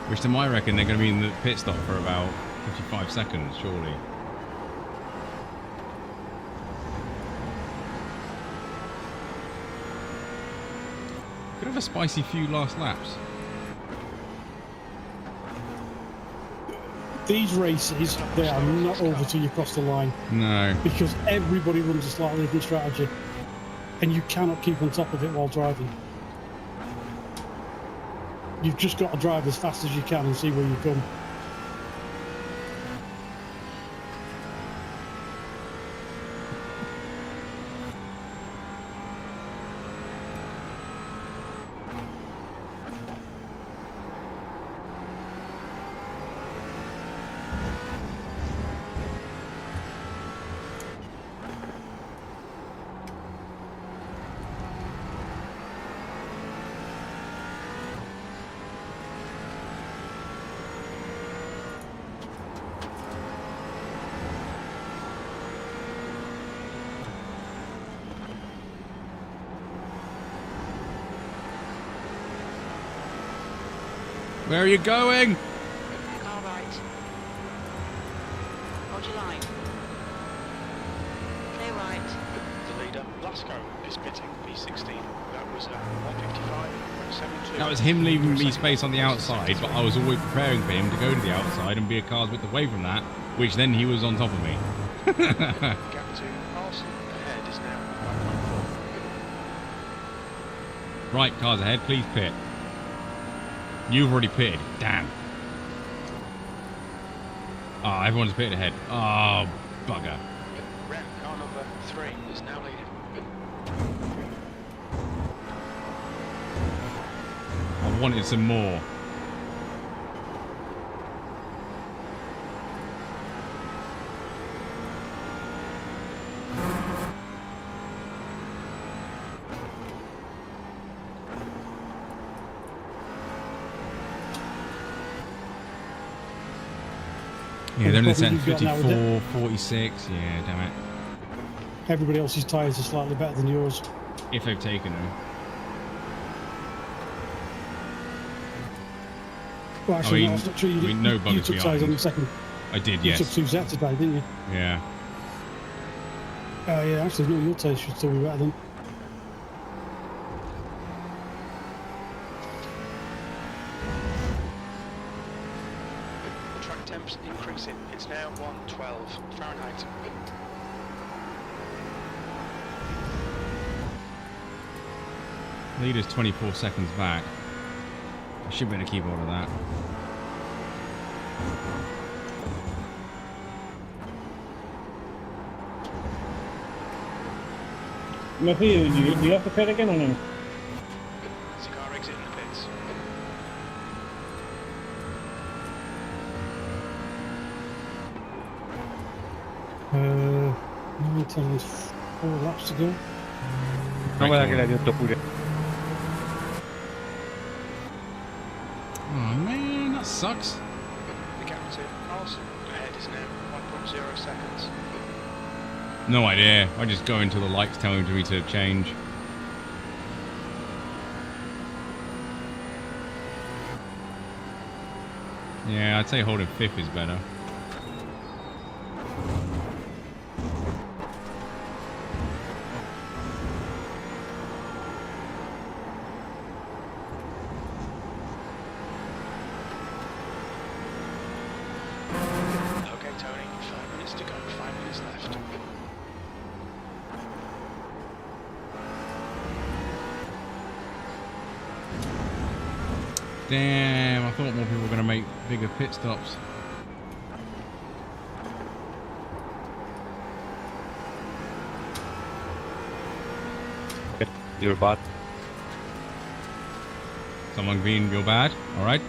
Which to my reckon, they're going to be in the pit stop for about 55 seconds, surely. Could have a spicy few last laps. These races, they are not over till you cross the line. No. Because everybody runs a slightly different strategy. And you cannot keep on top of it while driving. You've just got to drive as fast as you can and see where you come. Where are you going? Car right. Hold your line. Clear right. The leader, Blasco, is pitting P16. That was 155.72. That was him leaving me space on the outside, but I was always preparing for him to go to the outside and be a car's width away from that, which then he was on top of me. Gap to Arson ahead is now 1.4. Right, cars ahead, please pit. You've already pitted. Damn. Ah, everyone's pitted ahead. Oh, bugger. Ren, car number 3, is now leading. I wanted some more. Yeah, they're in the centre, 54, 46. Yeah, damn it. Everybody else's tyres are slightly better than yours. If they've taken them. Well, actually, I mean, no, that's not true. You, no you buggers took tyres on the second. I did, You yes. took 2 sets today, didn't you? Yeah. Yeah, actually, no, your tyres should still be better than. The track temps increasing. It's now 112 Fahrenheit. Leader's 24 seconds back. I should be able to keep hold of that. Matthew, you have to pit again or no? There's a car exiting the pits. No, there's 4 laps to go. No me da que le dio esto pure. Oh man, that sucks. The gap to Carlson ahead is now 1.0 seconds. No idea. I just go until the lights tell me to change. Yeah, I'd say holding 5th is better. Okay, Tony, 5 minutes to go, 5 minutes left. Damn, I thought more people were going to make bigger pit stops. You're bad. Someone being real bad, alright?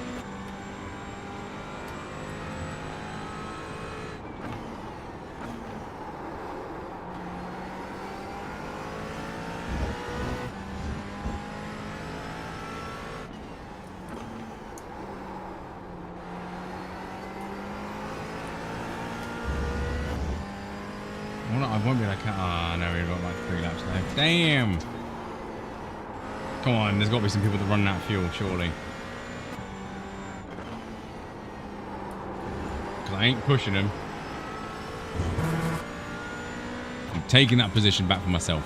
Well, I won't be able to count. Ah, no, we've got like 3 laps left. Damn! Come on, there's got to be some people that run out of fuel, surely. Because I ain't pushing them. I'm taking that position back for myself.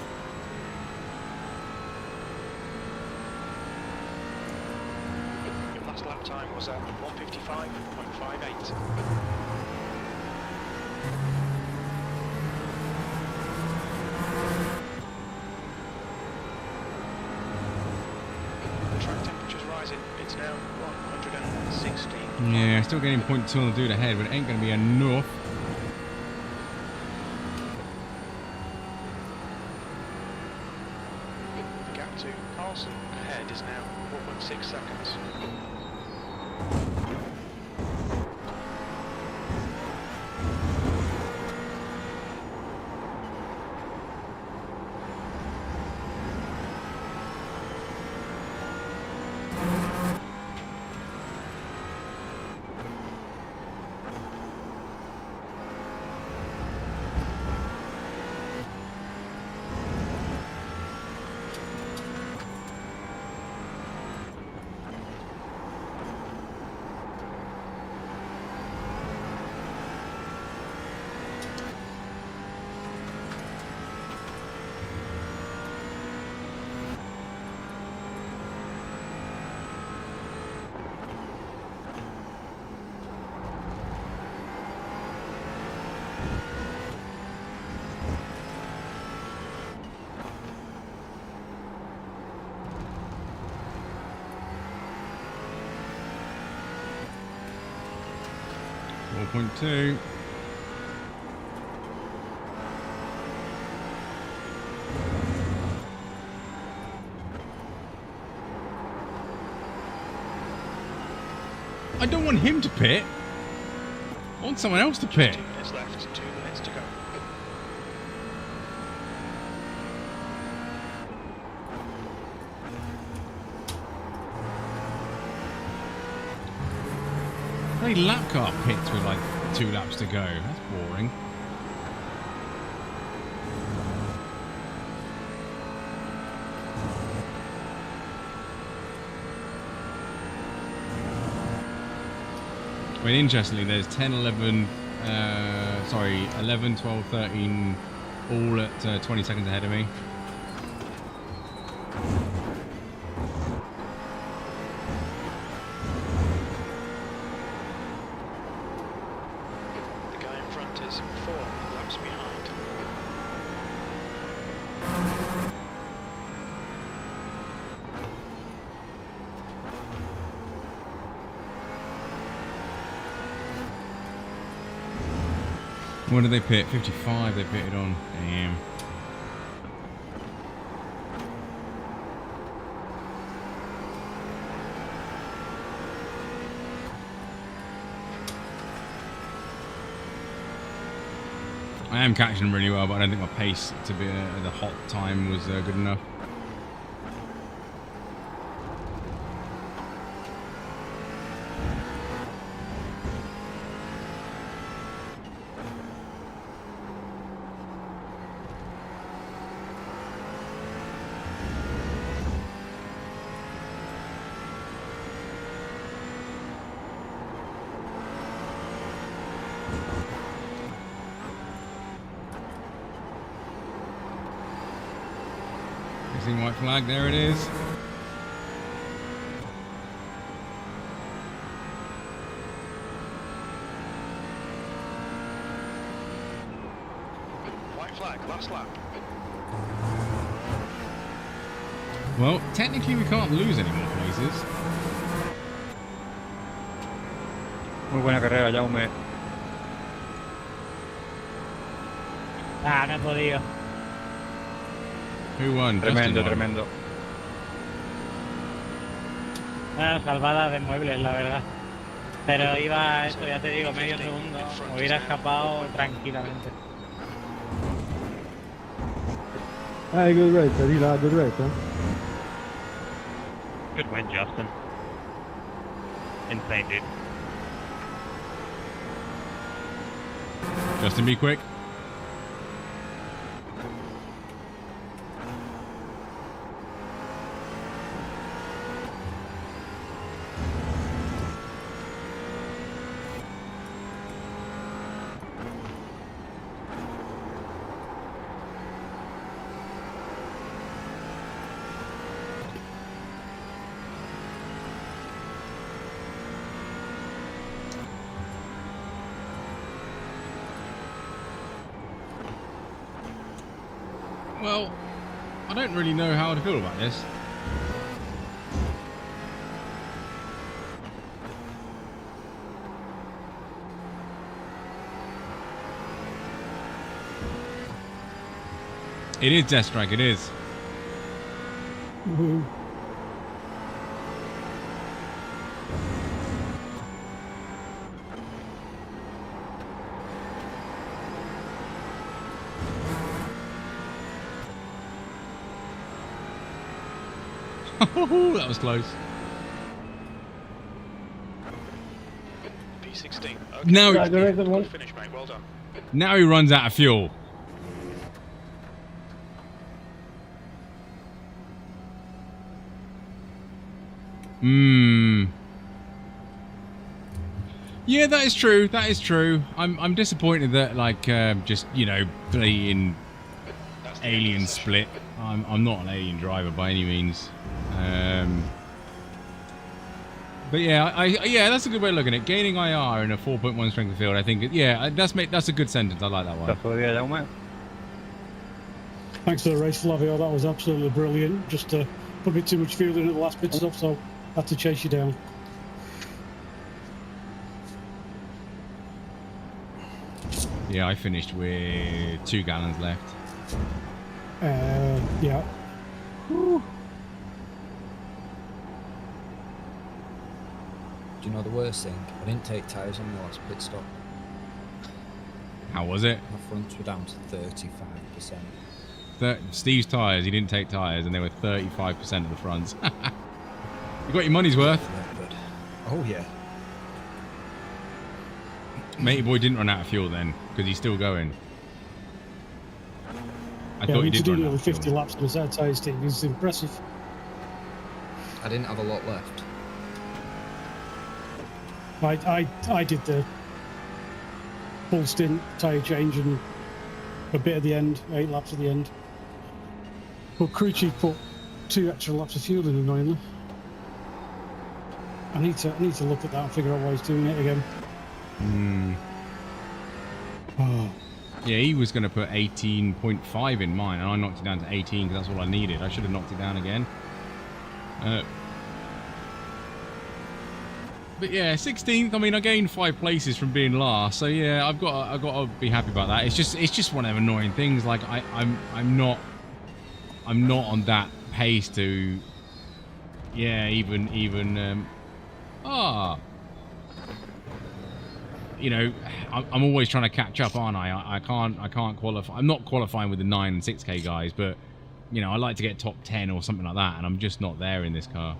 Your last lap time was at 1:55.58. Track temperature's rising. It's now 160. Yeah, still getting 0.2 on the dude ahead, but it ain't going to be enough. The gap to Carlson ahead is now 4.6 seconds. Point 2. I don't want him to pit. I want someone else to pit. 2 minutes left, 2 minutes to go. Bloody lap car pits with like 2 laps to go. That's boring. I mean, interestingly, there's 10, 11, 11, 12, 13, all at 20 seconds ahead of me. The guy in front is 4 laps behind. When did they pit? 55 they pitted on. Damn. I am catching them really well, but I don't think my pace to be the hot time was good enough. Practicing white flag, there it is. White flag, last lap. Well, technically we can't lose any more places. Muy buena carrera, Jaume. Ah, no he podido. Who won? Tremendo, Justin won. tremendo. Bueno, salvada de muebles, la verdad. Pero iba, eso ya te digo, medio segundo. Me hubiera escapado tranquilamente. Hey, good race, Adila, good race, huh? Good win, Justin. Insane, dude. Justin, be quick. Well, I don't really know how to feel about this. It is Death Strike, it is. Woohoo. That was close. P16. Okay. Now, Yeah, good race, everyone. Good finish, mate. Well done. now he runs out of fuel. Yeah, that is true. That is true. I'm disappointed that just playing That's the Alien end of the session. Split. I'm not an Alien driver by any means. But yeah, yeah, that's a good way of looking at it. Gaining IR in a 4.1 strength of field. I think that's a good sentence. I like that one. That's all, yeah, Jaume. Thanks for the race, Flavio. That was absolutely brilliant. Just put a bit too much fuel in at the last pit stop, so had to chase you down. Yeah, I finished with 2 gallons left. Yeah. Do you know the worst thing? I didn't take tyres on the last pit stop. How was it? My fronts were down to 35%. Steve's tyres, he didn't take tyres, and they were 35% of the fronts. You got your money's worth. Yeah, good. Oh yeah. Matey boy didn't run out of fuel then, because he's still going. I Yeah, thought we he need to did do run out nearly of fuel. 50 laps on the side tyres, Steve. It's impressive. I didn't have a lot left. I did the full stint tyre change and a bit at the end, 8 laps at the end. But Crucci put 2 extra laps of fuel in, annoyingly. I need to look at that and figure out why he's doing it again. Oh. Yeah, he was going to put 18.5 in mine, and I knocked it down to 18 because that's all I needed. I should have knocked it down again. But yeah, 16th. I mean, I gained 5 places from being last, so yeah, I've got to be happy about that. It's just one of them annoying things. Like I'm not on that pace to, yeah, even you know, I'm always trying to catch up, aren't I? I can't qualify. I'm not qualifying with the 9 and 6K guys, but you know, I like to get top 10 or something like that, and I'm just not there in this car.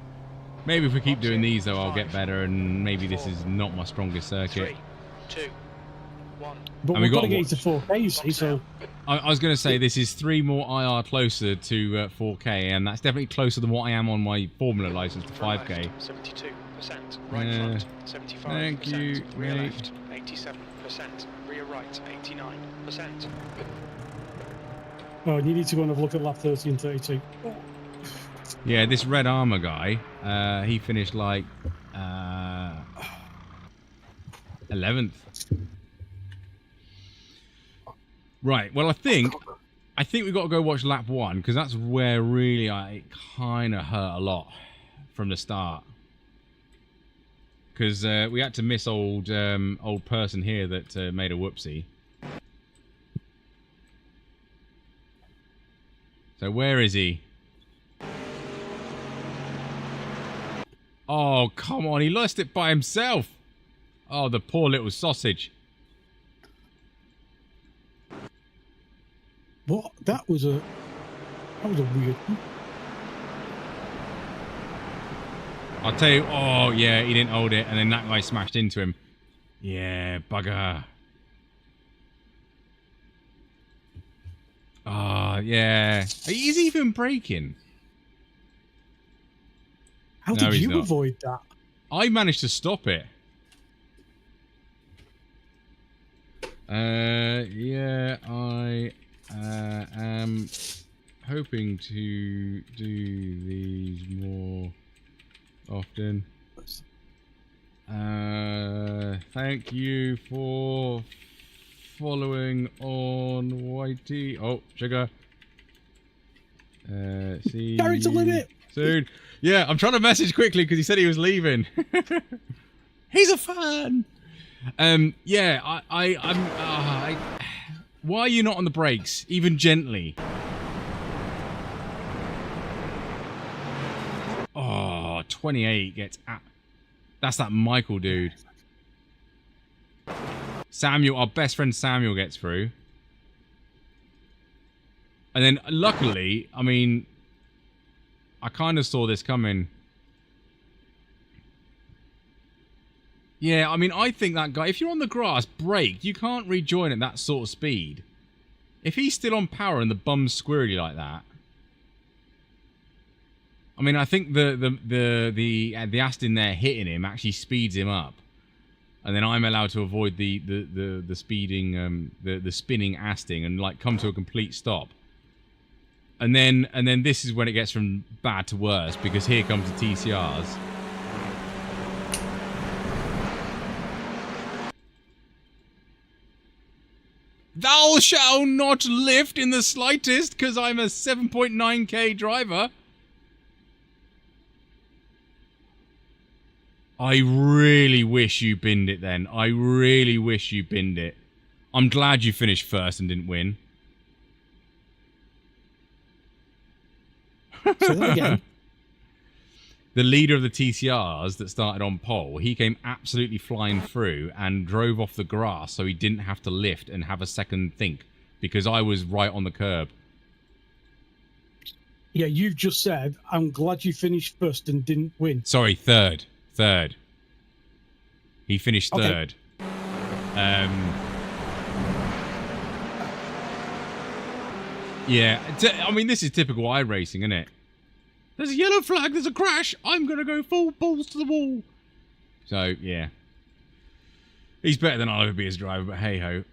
Maybe if we keep doing these, though, I'll get better, and maybe this is not my strongest circuit. 3, 2, 1. But And we've we got got to get to 4K, you see, so... I was going to say this is 3 more IR closer to 4K, and that's definitely closer than what I am on my Formula license to 5K. 72%, right front, 75%, Thank you, rear mate. left, 87%, rear right, 89%. Oh, and you need to go and have a look at lap 30 and 32. Yeah, this red armor guy, he finished like 11th. Right. Well, I think we've got to go watch lap 1 because that's where really it kind of hurt a lot from the start. Because we had to miss old person here that made a whoopsie. So where is he? Oh, come on. He lost it by himself. Oh, the poor little sausage. What? That was a weird one. I'll tell you. Oh, yeah, he didn't hold it. And then that guy smashed into him. Yeah, bugger. Oh, yeah. He's even braking. How No, did he's you not. avoid that? I managed to stop it. Yeah, I am hoping to do these more often. Thank you for following on YT. Oh, sugar. See Character you limit. soon. Yeah, I'm trying to message quickly because he said he was leaving. He's a fan. Yeah, why are you not on the brakes, even gently? Oh, 28 gets at. That's that Michael dude. Samuel, our best friend Samuel gets through. And then, luckily, I mean, I kind of saw this coming. Yeah, I mean, I think that guy, if you're on the grass, brake. You can't rejoin at that sort of speed. If he's still on power and the bum's squirrely like that. I mean, I think the Aston there hitting him actually speeds him up. And then I'm allowed to avoid the speeding, the spinning Aston and like come to a complete stop. And then this is when it gets from bad to worse because here comes the TCRs. Thou shalt not lift in the slightest, because I'm a 7.9k driver. I really wish you binned it then. I really wish you binned it. I'm glad you finished first and didn't win. Say that again. The leader of the TCRs that started on pole, he came absolutely flying through and drove off the grass so he didn't have to lift and have a second think because I was right on the curb. Yeah, you've just said, I'm glad you finished first and didn't win. Sorry, third. Third. He finished Okay. third. Yeah, I mean, this is typical iRacing, isn't it? There's a yellow flag, there's a crash, I'm going to go full balls to the wall. So, yeah. He's better than I'll ever be as a driver, but hey-ho.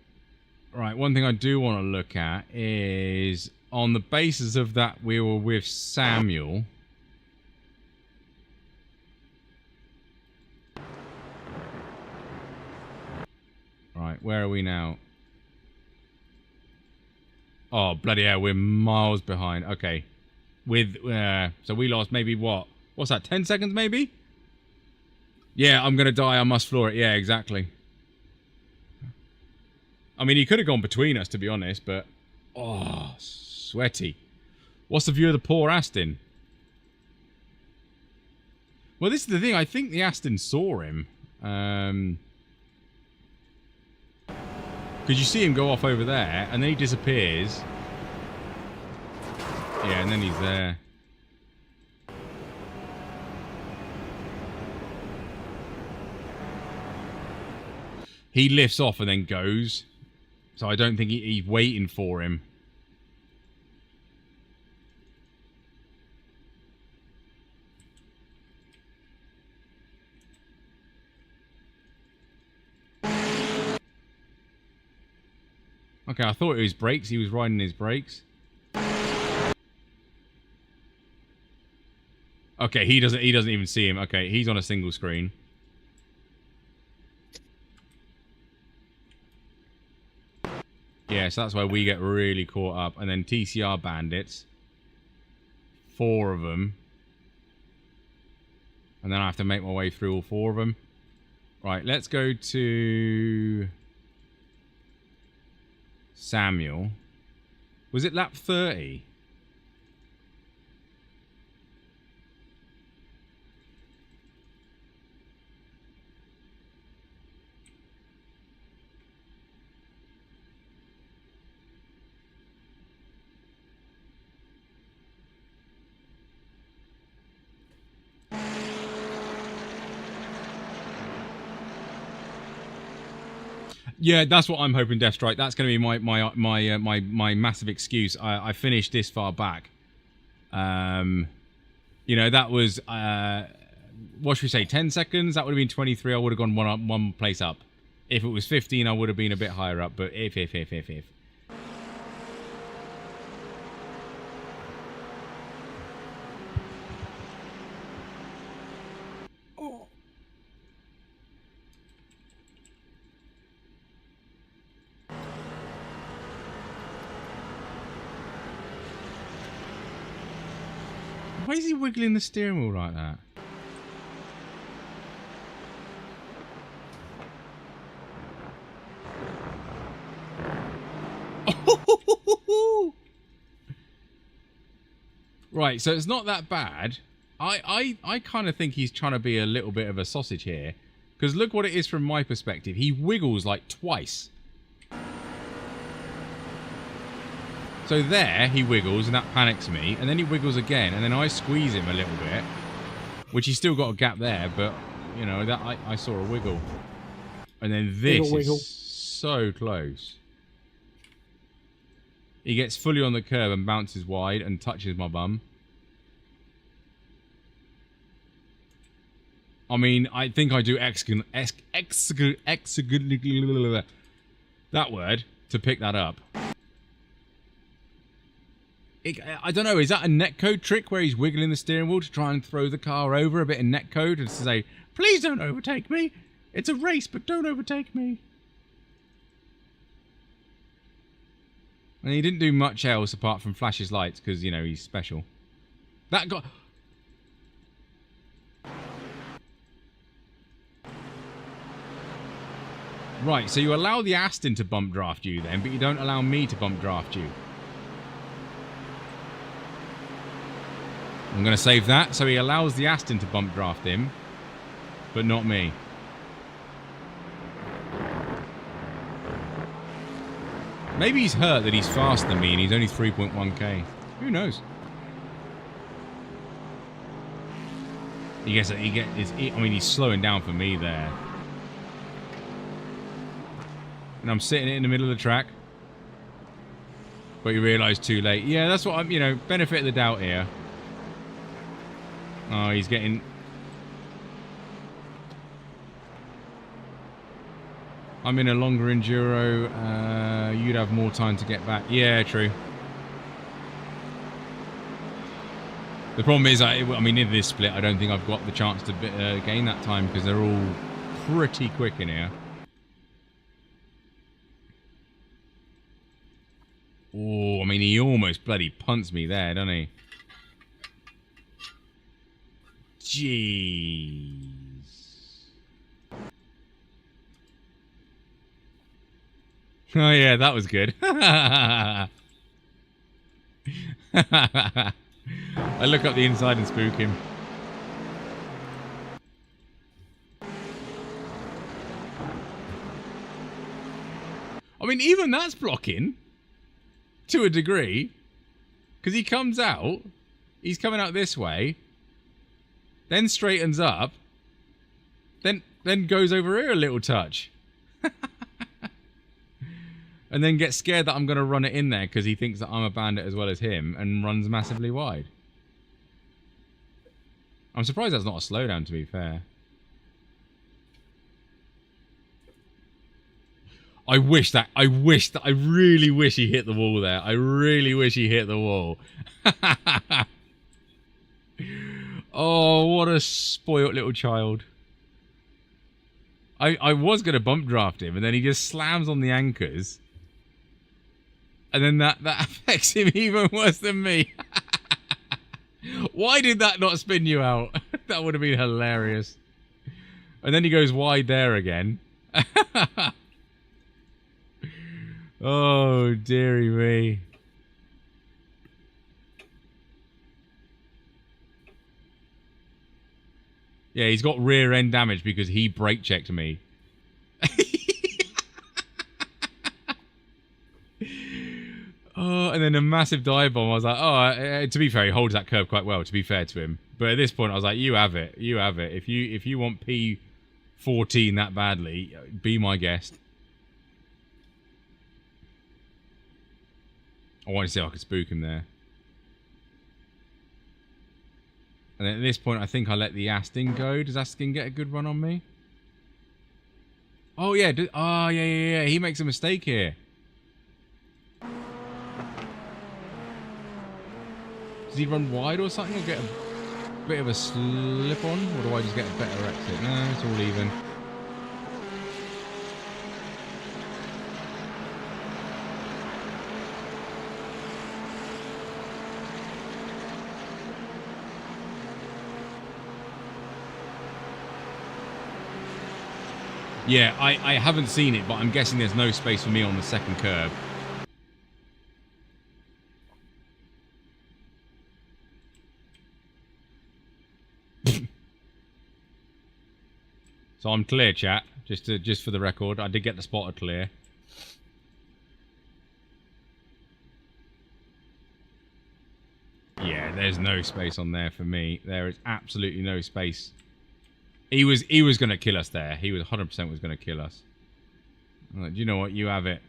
Right, one thing I do want to look at is, on the basis of that we were with Samuel... Right, where are we now? Oh, bloody hell, we're miles behind. Okay. With, so we lost maybe what? What's that, 10 seconds maybe? Yeah, I'm going to die, I must floor it. Yeah, exactly. I mean, he could have gone between us, to be honest, but... Oh, sweaty. What's the view of the poor Aston? Well, this is the thing. I think the Aston saw him. Because you see him go off over there, and then he disappears. Yeah, and then he's there. He lifts off and then goes. So I don't think he's waiting for him. Okay, I thought it was brakes. He was riding his brakes. Okay, he doesn't even see him. Okay, he's on a single screen. Yeah, so that's why we get really caught up. And then TCR bandits. 4 of them. And then I have to make my way through all 4 of them. Right, let's go to Samuel. Was it lap 30? Yeah, that's what I'm hoping, Deathstrike. That's going to be my massive excuse. I finished this far back. You know, that was what should we say? 10 seconds. That would have been 23. I would have gone one place up. If it was 15, I would have been a bit higher up. But if. Why is he wiggling the steering wheel like that? Right, so it's not that bad. I kind of think he's trying to be a little bit of a sausage here. Because look what it is from my perspective. He wiggles like twice. So there, he wiggles, and that panics me. And then he wiggles again, and then I squeeze him a little bit. Which he's still got a gap there, but, you know, that I saw a wiggle. And then this is so close. He gets fully on the curb and bounces wide and touches my bum. I mean, I think I do that word to pick that up. I don't know, is that a netcode trick where he's wiggling the steering wheel to try and throw the car over, a bit of netcode, and to say, please don't overtake me. It's a race, but don't overtake me. And he didn't do much else apart from flash his lights because, you know, he's special. That got... Right, so you allow the Aston to bump draft you then, but you don't allow me to bump draft you. I'm going to save that. So he allows the Aston to bump draft him, but not me. Maybe he's hurt that he's faster than me and he's only 3.1k. Who knows? I mean, he's slowing down for me there. And I'm sitting in the middle of the track. But you realise too late. Yeah, that's what I'm, you know, benefit of the doubt here. Oh, he's getting... I'm in a longer enduro. You'd have more time to get back. Yeah, true. The problem is, I mean, in this split, I don't think I've got the chance to gain that time because they're all pretty quick in here. Oh, I mean, he almost bloody punts me there, doesn't he? Jeez. Oh yeah, that was good. I look up the inside and spook him. I mean, even that's blocking to a degree, because he comes out, he's coming out this way, then straightens up, then goes over here a little touch. And then gets scared that I'm going to run it in there because he thinks that I'm a bandit as well as him and runs massively wide. I'm surprised that's not a slowdown, to be fair. I really wish he hit the wall there. I really wish he hit the wall. Oh, what a spoilt little child. I was going to bump draft him, and then he just slams on the anchors. And then that affects him even worse than me. Why did that not spin you out? That would have been hilarious. And then he goes wide there again. Oh, dearie me. Yeah, he's got rear end damage because he brake checked me. Oh, and then a massive dive bomb. I was like, oh, to be fair, he holds that curve quite well, to be fair to him. But at this point, I was like, you have it. You have it. If you want P14 that badly, be my guest. I wanted to see if I could spook him there. And then at this point, I think I let the Aston go. Does Aston get a good run on me? Oh, yeah. Oh, yeah. He makes a mistake here. Does he run wide or something? Or get a bit of a slip on? Or do I just get a better exit? No, it's all even. Yeah, I haven't seen it, but I'm guessing there's no space for me on the second curb. So I'm clear, chat. Just for the record, I did get the spotter clear. Yeah, there's no space on there for me. There is absolutely no space. He was going to kill us there. He was 100% was going to kill us. I'm like, do you know what? You have it.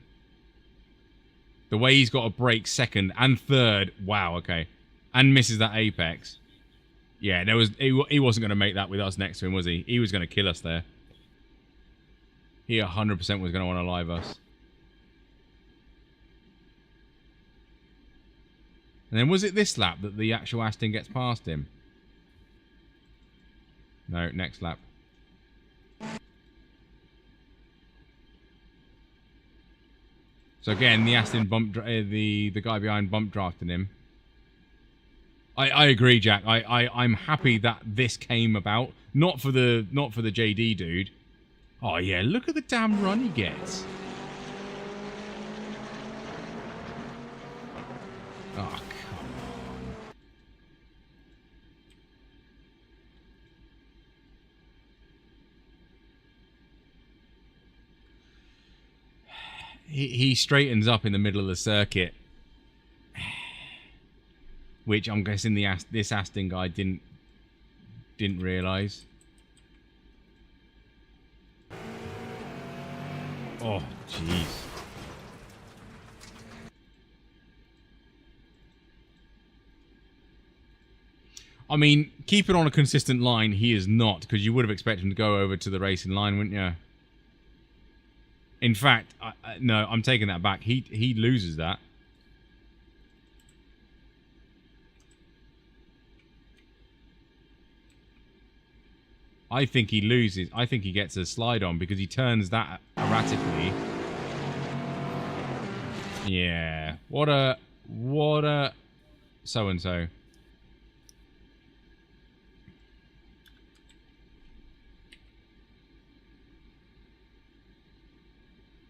The way he's got to brake second and third. Wow, okay. And misses that apex. Yeah, he wasn't going to make that with us next to him, was he? He was going to kill us there. He 100% was going to want to live us. And then was it this lap that the actual Aston gets past him? No, next lap. So again, the Aston the guy behind bump drafted him. I agree, Jack. I'm happy that this came about. Not for the JD dude. Oh yeah, look at the damn run he gets. Oh, come on. He straightens up in the middle of the circuit. Which I'm guessing this Aston guy didn't realise. Oh, jeez. I mean, keep it on a consistent line. He is not, because you would have expected him to go over to the racing line, wouldn't you? In fact, no, I'm taking that back. He loses that. I think he loses. I think he gets a slide on because he turns that erratically. Yeah. What a so-and-so.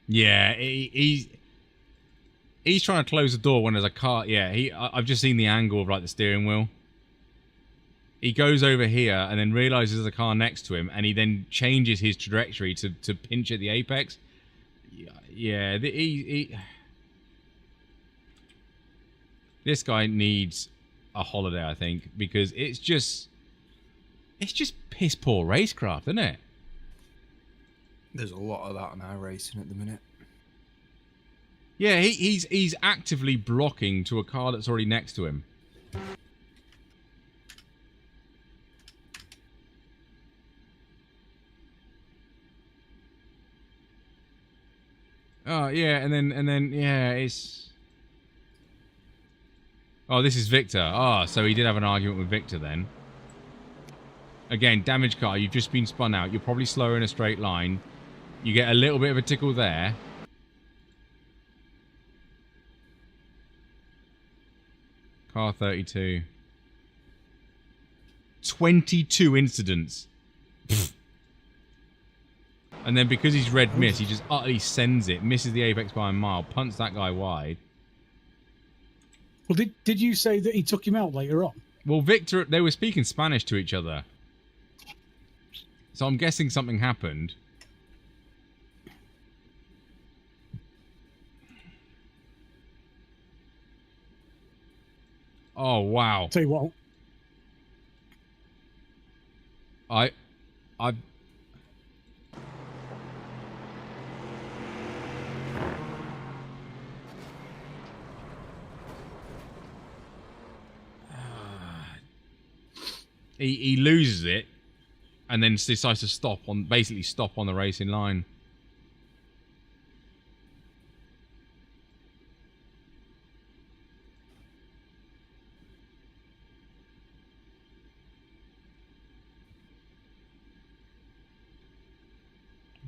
Yeah, he's trying to close the door when there's a car. Yeah, I've just seen the angle of like the steering wheel. He goes over here and then realizes there's a car next to him, and he then changes his trajectory to pinch at the apex. Yeah, this guy needs a holiday, I think, because it's just piss poor racecraft, isn't it? There's a lot of that on iRacing at the minute. Yeah, he's actively blocking to a car that's already next to him. Oh yeah, and then yeah, it's. Oh, this is Victor. Oh, so he did have an argument with Victor then. Again, damaged car. You've just been spun out. You're probably slower in a straight line. You get a little bit of a tickle there. Car 32. 22 incidents. And then because he's red miss, he just utterly sends it. Misses the apex by a mile. Punts that guy wide. Well, did you say that he took him out later on? Well, Victor, they were speaking Spanish to each other. So I'm guessing something happened. Oh, wow. Tell you what. I he loses it and then decides to basically stop on the racing line.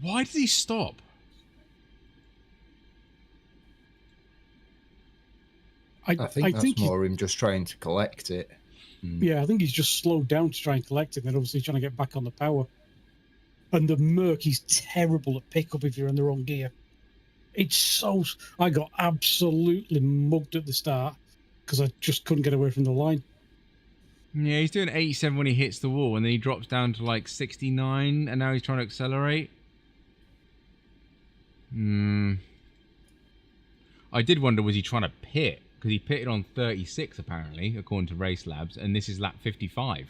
Why did he stop? I think that's more him just trying to collect it. Yeah, I think he's just slowed down to try and collect it, and then obviously trying to get back on the power. And the Merc is terrible at pickup if you're in the wrong gear. It's so... I got absolutely mugged at the start because I just couldn't get away from the line. Yeah, he's doing 87 when he hits the wall, and then he drops down to like 69, and now he's trying to accelerate. I did wonder, was he trying to pit? Because he pitted on 36, apparently, according to Race Labs, and this is lap 55.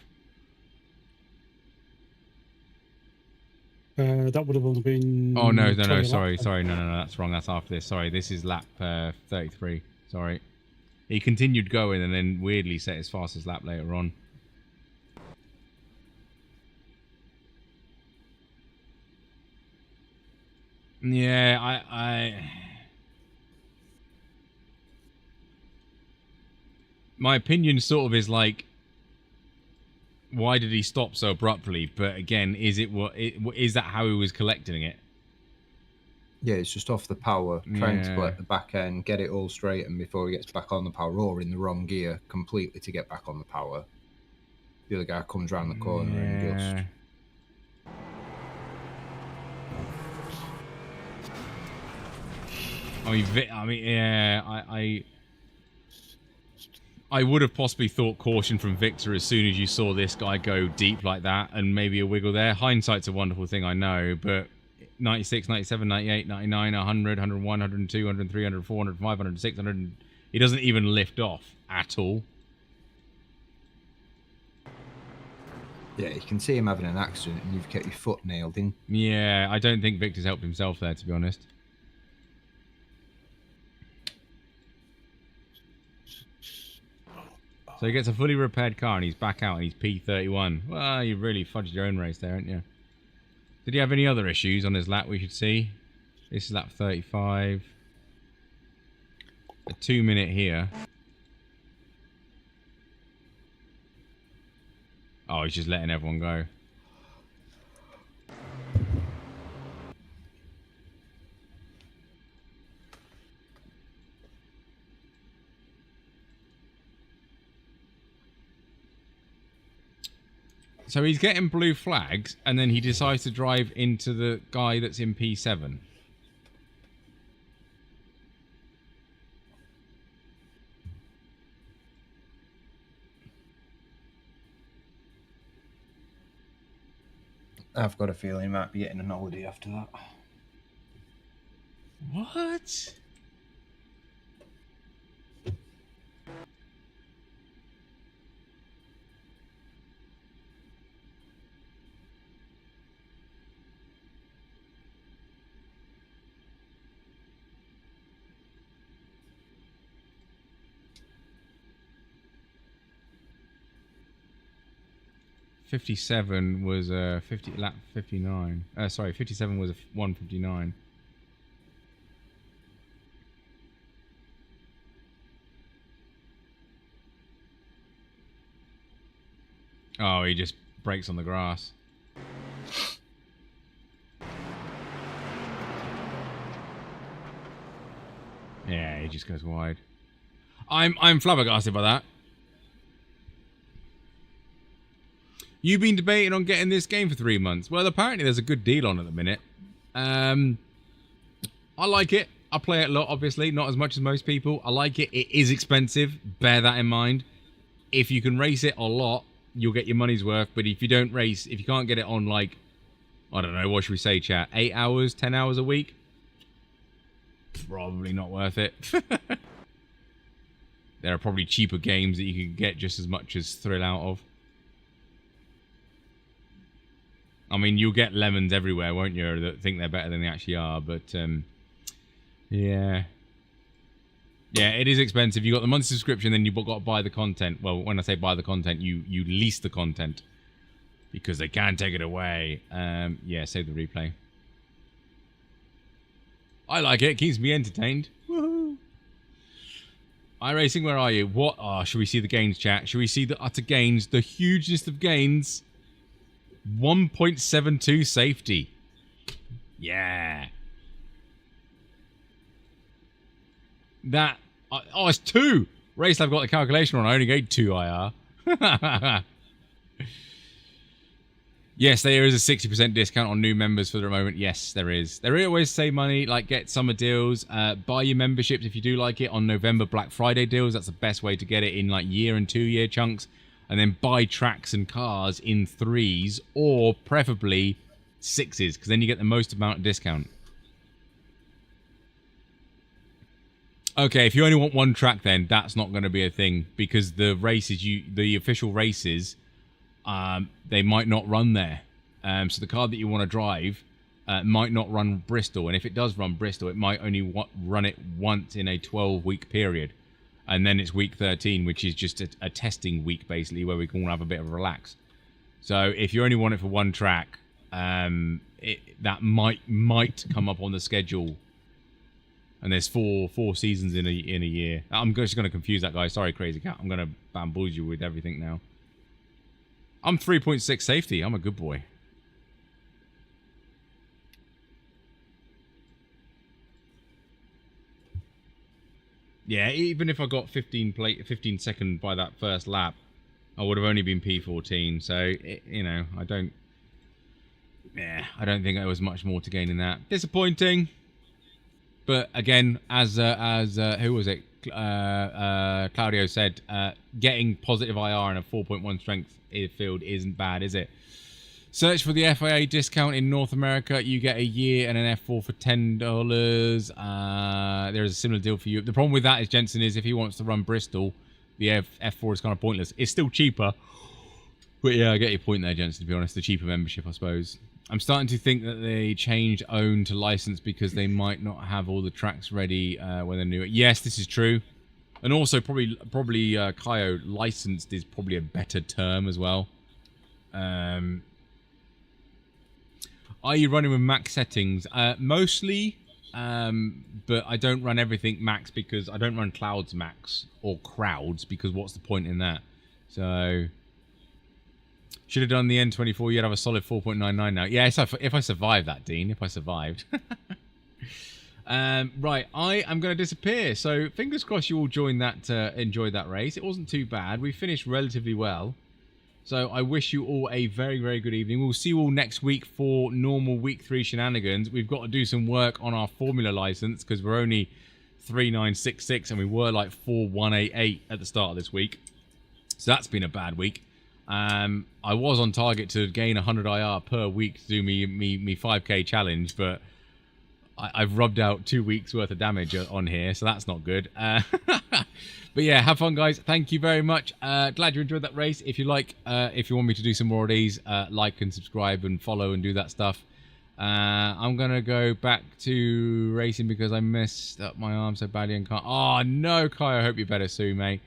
That would have only been... Oh, no, sorry, no, that's wrong, that's after this. Sorry, this is lap 33, sorry. He continued going and then weirdly set his fastest lap later on. Yeah, my opinion sort of is like, why did he stop so abruptly? But again, is that how he was collecting it? Yeah, it's just off the power, trying to collect the back end, get it all straight, and before he gets back on the power, or in the wrong gear completely to get back on the power. The other guy comes around the corner and just... I would have possibly thought caution from Victor as soon as you saw this guy go deep like that, and maybe a wiggle there. Hindsight's a wonderful thing, I know, but 96, 97, 98, 99, 100, 101, 102, 103, 104, 105, 106, 100... He doesn't even lift off at all. Yeah, you can see him having an accident and you've kept your foot nailed in. Yeah, I don't think Victor's helped himself there, to be honest. So he gets a fully repaired car and he's back out and he's P31. Well, you really fudged your own race there, haven't you? Did he have any other issues on his lap we should see? This is lap 35. A 2 minute here. Oh, he's just letting everyone go. So he's getting blue flags, and then he decides to drive into the guy that's in P7. I've got a feeling he might be getting an holiday after that. What? '57 was lap 59. Sorry, 57 was a 1:59. Oh, he just brakes on the grass. Yeah, he just goes wide. I'm flabbergasted by that. You've been debating on getting this game for 3 months. Well, apparently there's a good deal on at the minute. I like it. I play it a lot, obviously. Not as much as most people. I like it. It is expensive. Bear that in mind. If you can race it a lot, you'll get your money's worth. But if you don't race, if you can't get it on, like, I don't know, what should we say, chat? 8 hours, 10 hours a week? Probably not worth it. There are probably cheaper games that you can get just as much as thrill out of. I mean, you'll get lemons everywhere, won't you, that think they're better than they actually are, but, yeah. Yeah, it is expensive. You got the monthly subscription, then you've got to buy the content. Well, when I say buy the content, you lease the content. Because they can't take it away. Yeah, save the replay. I like it. It keeps me entertained. Woohoo! iRacing, where are you? What? Oh, should we see the gains, chat? Should we see the utter gains? The hugest of gains. 1.72 safety. Yeah. That. Oh, it's 2. Race, I've got the calculation on. I only gave 2 IR. Yes, there is a 60% discount on new members for the moment. Yes, there is. They always save money, like get summer deals. Buy your memberships if you do like it on November Black Friday deals. That's the best way to get it in like year and 2 year chunks. And then buy tracks and cars in 3s or preferably 6s because then you get the most amount of discount. Okay, if you only want one track, then that's not going to be a thing because the races, the official races, they might not run there. So the car that you want to drive might not run Bristol, and if it does run Bristol, it might only run it once in a 12-week period, and then it's week 13, which is just a testing week basically, where we can all have a bit of a relax. So if you only want it for one track, that might come up on the schedule. And there's four seasons in a year. I'm just going to confuse that guy. Sorry, Crazy Cat. I'm going to bamboozle you with everything now. I'm 3.6 safety. I'm a good boy. Yeah, even if I got 15 second by that first lap, I would have only been P14. So, you know, I don't think there was much more to gain in that. Disappointing. But again, as who was it? Claudio said, getting positive IR and a 4.1 strength field isn't bad, is it? Search for the FIA discount in North America. You get a year and an F4 for $10. There's a similar deal for you. The problem with that is Jensen is if he wants to run Bristol, the F4 is kind of pointless. It's still cheaper. But yeah, I get your point there, Jensen, to be honest. The cheaper membership, I suppose. I'm starting to think that they changed own to license because they might not have all the tracks ready when they're new. Yes, this is true. And also probably Kaio, licensed is probably a better term as well. Are you running with max settings? Mostly, but I don't run everything max because I don't run clouds max or crowds because what's the point in that? So should have done the N24. You'd have a solid 4.99 now. Yeah, if I survive that, Dean. If I survived. Right, I am going to disappear. So fingers crossed you all enjoyed that race. It wasn't too bad. We finished relatively well. So I wish you all a very, very good evening. We'll see you all next week for normal week 3 shenanigans. We've got to do some work on our Formula license because we're only 3966 and we were like 4188 at the start of this week. So that's been a bad week. I was on target to gain 100 IR per week to do me 5k challenge, but I've rubbed out 2 weeks worth of damage on here, so that's not good. But yeah, have fun, guys. Thank you very much. Glad you enjoyed that race. If you like, if you want me to do some more of these, like and subscribe and follow and do that stuff. I'm going to go back to racing because I messed up my arm so badly and can't... Oh, no, Kai, I hope you're better soon, mate.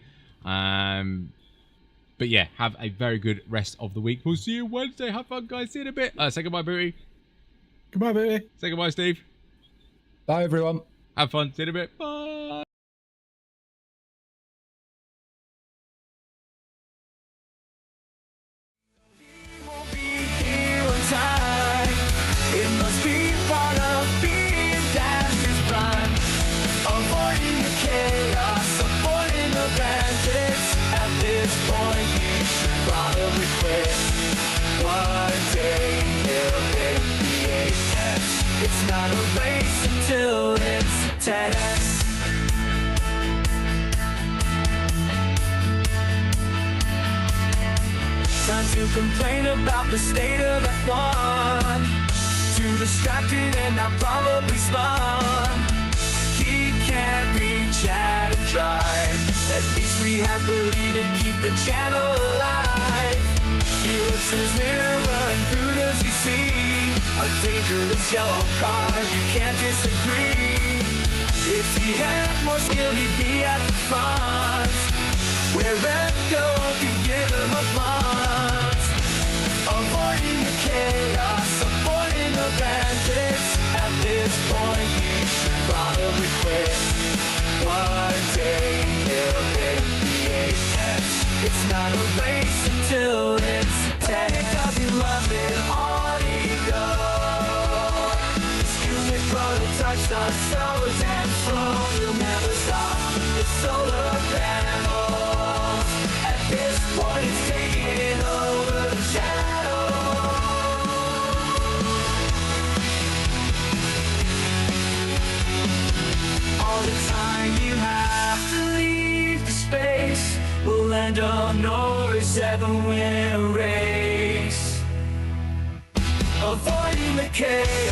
But yeah, have a very good rest of the week. We'll see you Wednesday. Have fun, guys. See you in a bit. Say goodbye, Booty. Goodbye, Booty. Say goodbye, Steve. Bye, everyone. Have fun. See you in a bit. Bye. not a race until it's a test. Time to complain about the state of F1. Too distracted and not probably smart. He can't reach out and drive. At least we have believed and keep the channel alive. He looks in his mirror and who does he see? A dangerous yellow car, you can't disagree. If he had more skill, he'd be at the front. Where Red Bull can give him applause. Avoiding the chaos, avoiding the bandits. At this point, he should probably quit. One day he'll hit the apex. It's not a race until it's a test. Does he love it? On he goes. His unit prototype's not so damn slow. He'll never stop the solar panels. At this point, it's taking over the channel. All the time you have to leave the space will end up Norris ever win a race. Avoiding the chaos.